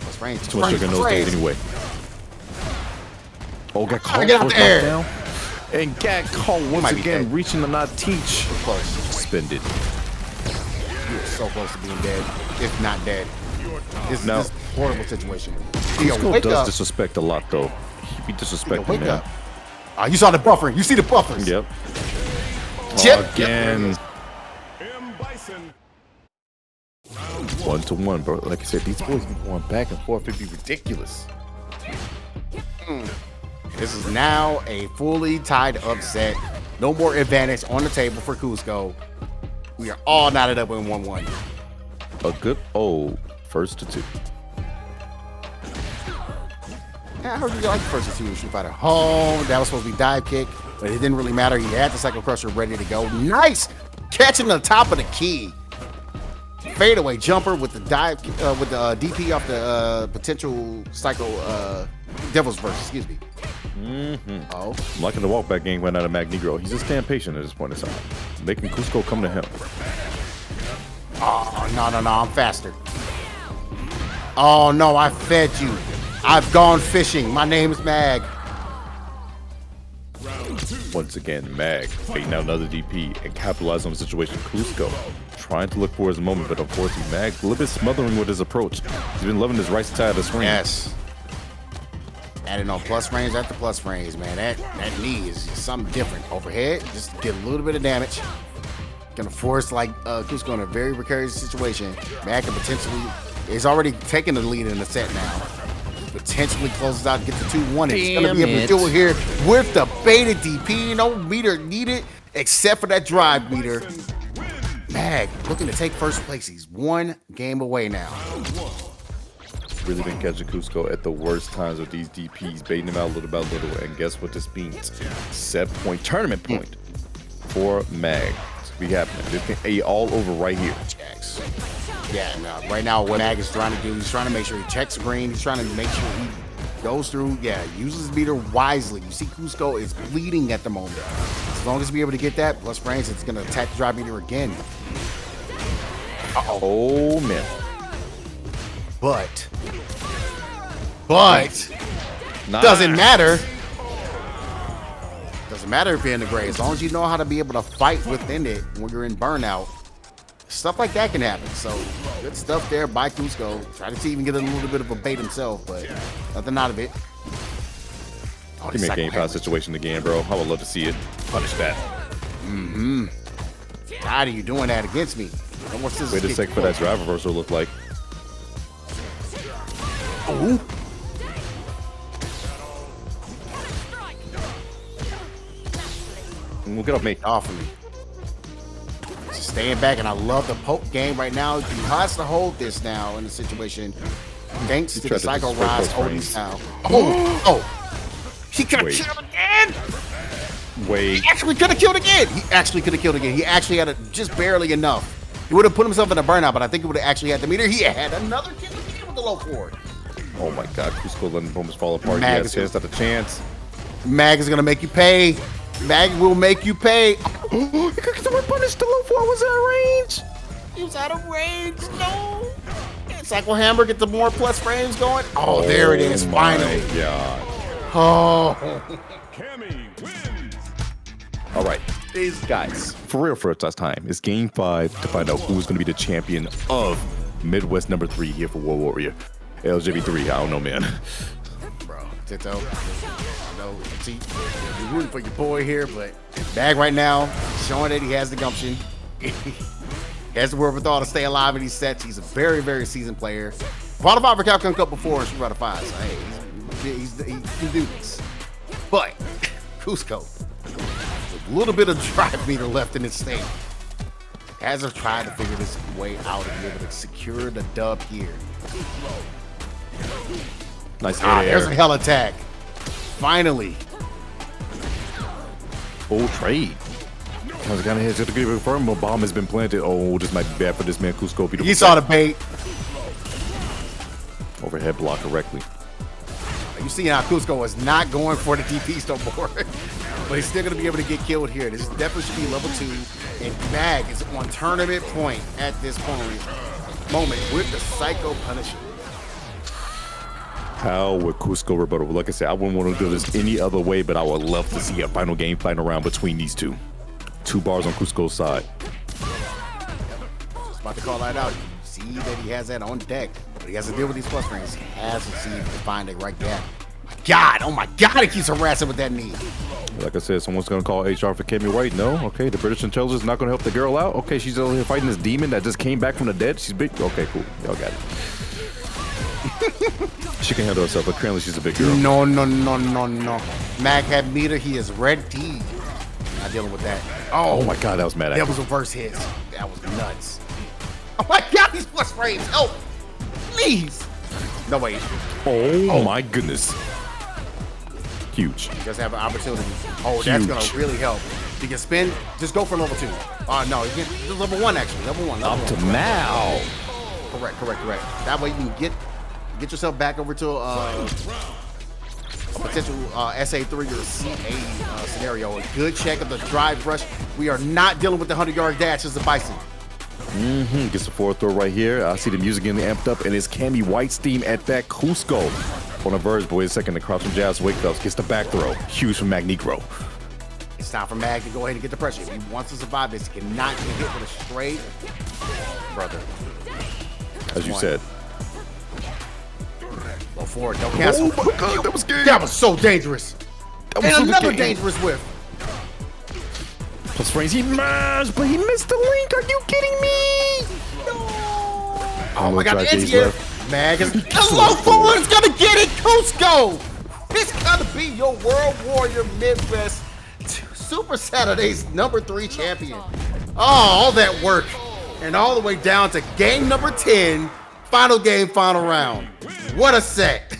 That's range. Too much sugar in those days anyway. Oh, got caught. Get out the air. Down. And got caught once might be again, dead. reaching to not teach. Close. Spend it. You were so close to being dead, if not dead. This No. is a horrible situation. Theo, COOSCO wake does up. disrespect a lot, though. He be disrespecting, Wake man. up. You saw the buffering. You see the buffers. Yep. Chip. Oh, again. Bison. 1-1, bro. Like I said, these boys be going back and forth. It'd be ridiculous. This is now a fully tied upset. No more advantage on the table for COOSCO. We are all knotted up in 1-1. A good old first to 2. I heard you like the first two Street Fighter. Oh, that was supposed to be dive kick, but it didn't really matter. He had the Psycho Crusher ready to go. Nice catching the top of the key. Fadeaway jumper with the dive, with the DP off the potential Psycho Devil's Verse. Excuse me. Oh, I'm liking the walk back game right out of MAGNEGRO. He's just staying patient at this point in time, making COOSCO come to him. Oh no, I'm faster. Oh no, I fed you. I've gone fishing. My name is Mag. Once again, Mag baiting out another DP and capitalizing on the situation. COOSCO trying to look for his moment, but unfortunately, Mag a little bit smothering with his approach. He's been loving his right side of the screen. Yes. Adding on plus range after plus range, man. That knee is something different. Overhead, just get a little bit of damage. Gonna force like COOSCO in a very precarious situation. Mag can potentially is already taking the lead in the set now. Potentially closes out to get the 2-1. He's gonna be able to do it here with the baited DP. No meter needed except for that drive meter. Mag looking to take first place. He's 1 game away now. Really been catching COOSCO at the worst times with these DPs, baiting him out little by little. And guess what this means? Set point, tournament point for Mag. It's gonna be happening. This thing all over right here. Yeah, no, right now what Mag is trying to do, he's trying to make sure he checks green. He's trying to make sure he goes through, uses his meter wisely. You see COOSCO is bleeding at the moment. As long as we able to get that, plus range, it's going to attack the drive meter again. Uh-oh. Oh, man. But Nice. doesn't matter. Doesn't matter if you're in the gray. As long as you know how to be able to fight within it when you're in burnout. Stuff like that can happen. So good stuff there by COOSCO. Try to see even get a little bit of a bait himself, but nothing out of it. Oh, Give me a game foul situation again, bro. I would love to see it. Punish that. Tired of you doing that against me. What's this? Wait a sec for that drive reversal look like. Ooh. We'll get off me. Off of me. Staying back, and I love the poke game right now. He has to hold this now in the situation. Thanks to the Psycho Rise holding now. Oh! He could have killed again! Wait. He actually could have killed again! He actually had just barely enough. He would have put himself in a burnout, but I think he would have actually had the meter. He had another kill again with the low forward. Oh my god, COOSCO letting the moments fall apart. He has a chance, not a chance. Mag is gonna make you pay. Mag will make you pay. He could get the one punish. The low four was out of range. He was out of range. No. Cycle Hammer, get the more plus frames going. Oh, there it is. Finally. Yeah. Oh. Cammy wins. All right. These guys, for real, for it's time. It's game 5 to find out who's going to be the champion of Midwest number 3 here for War Warrior. LJB3, I don't know, man. Bro, Tito. No, see, you're rooting for your boy here, but Mag right now, showing that he has the gumption. He has the wherewithal to stay alive in these sets. He's a very, very seasoned player. Qualified for Capcom Cup before in Street Fighter 5, so hey, he can do this. But COOSCO, a little bit of drive meter left in his state. Has tried to figure this way out and be able to secure the dub here. Nice there's a hell attack. Finally. Full trade. Kind of has to give it firm, but bomb has been planted. Oh, this might be bad for this man, COOSCO. He saw the bait. Overhead block correctly. You see how COOSCO is not going for the DPs no more. But he's still going to be able to get killed here. This definitely should be level 2. And Mag is on tournament point at this moment with the Psycho Punisher. How would COOSCO rebuttal? Like I said, I wouldn't want to do this any other way, but I would love to see a final game, final round between these two. 2 bars on COOSCO's side. Just about to call that out. You see that he has that on deck, but he has to deal with these plus frames. He has to see if he can find it right there. Oh my God, he keeps harassing with that knee. Like I said, someone's going to call HR for Cammy White. No? Okay, the British intelligence is not going to help the girl out. Okay, she's over here fighting this demon that just came back from the dead. She's big. Okay, cool. Y'all got it. She can handle herself, but currently she's a big girl. No. Mag had meter. He is ready. Not dealing with that. Oh my God, that was mad That accurate. was reverse hits. That was nuts. Oh my God, these plus frames. Help. Please. No, wait. Oh my goodness. Huge. Just have an opportunity. Oh, that's going to really help. You can spin. Just go for level 2. No, you can just level 1 actually. Level 1. Up to now. Correct. That way you can get yourself back over to a potential SA3 or CA scenario. A good check of the drive rush. We are not dealing with the 100-yard dash as the Bison. Gets the forward throw right here. I see the music getting amped up, and it's Cammy White's theme at that COOSCO. On the verge, but wait a second. The crouch from Jazz wake up, gets the back throw. Huge from MAGNEGRO. It's time for Mag to go ahead and get the pressure. If he wants to survive this, he cannot get hit with a straight brother. As you said. Go forward, don't cancel. Oh my God, that was good. That was so dangerous. That was And so another good. dangerous whiff. Plus frames, he mashed, but he missed the link. Are you kidding me? Oh my God, the He's anti-air. left. Mag is low forward. It's gonna get it. COOSCO. It's gonna be your World Warrior Midwest Super Saturdays #3 champion. Oh, all that work, and all the way down to game number 10, final game, final round. What a set.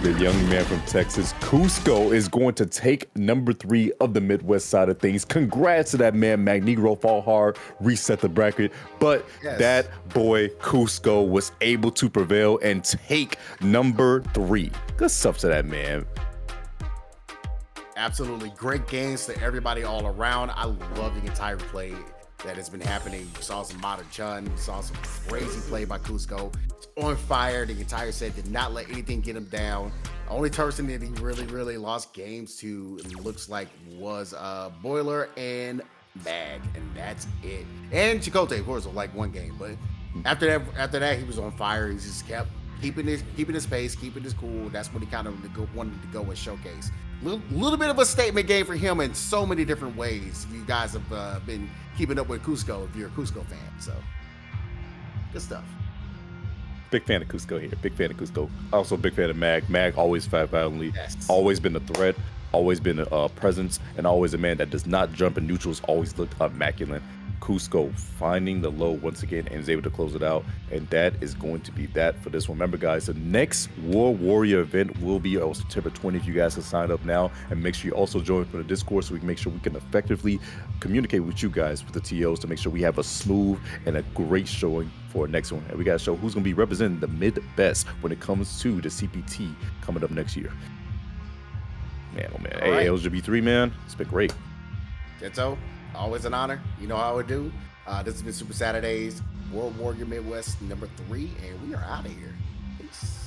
The young man from Texas, COOSCO, is going to take #3 of the Midwest side of things. Congrats to that man, MAGNEGRO, fall hard, reset the bracket. But Yes. that boy, COOSCO, was able to prevail and take #3. Good stuff to that man. Absolutely great games to everybody all around. I love the entire play that has been happening. You saw some modern Chun, you saw some crazy play by COOSCO. On fire the entire set, did not let anything get him down. The only person that he really lost games to, it looks like, was Boiler and Mag, and that's it. And Chakotay, of course, was like one game, but after that he was on fire. He just kept keeping his pace, keeping his cool. That's what he kind of wanted to go and showcase. Little bit of a statement game for him in so many different ways. You guys have been keeping up with COOSCO if you're a COOSCO fan, so good stuff. Big fan of COOSCO here. Big fan of COOSCO. Also big fan of Mag. Mag always fight violently. Yes. Always been a threat. Always been a presence, and always a man that does not jump in neutrals. Always looked immaculate. COOSCO finding the low once again and is able to close it out, and that is going to be that for this one. Remember, guys, the next War Warrior event will be on September 20th. You guys can sign up now, and make sure you also join for the Discord so we can make sure we can effectively communicate with you guys with the TOs to make sure we have a smooth and a great showing for our next one. And we got to show who's going to be representing the mid-best when it comes to the CPT coming up next year. Man, oh man. All Hey, right. LGB3, man, it's been great. Jetso, always an honor. You know how I would do. This has been Super Saturdays, World Warrior Midwest #3, and we are out of here. Peace.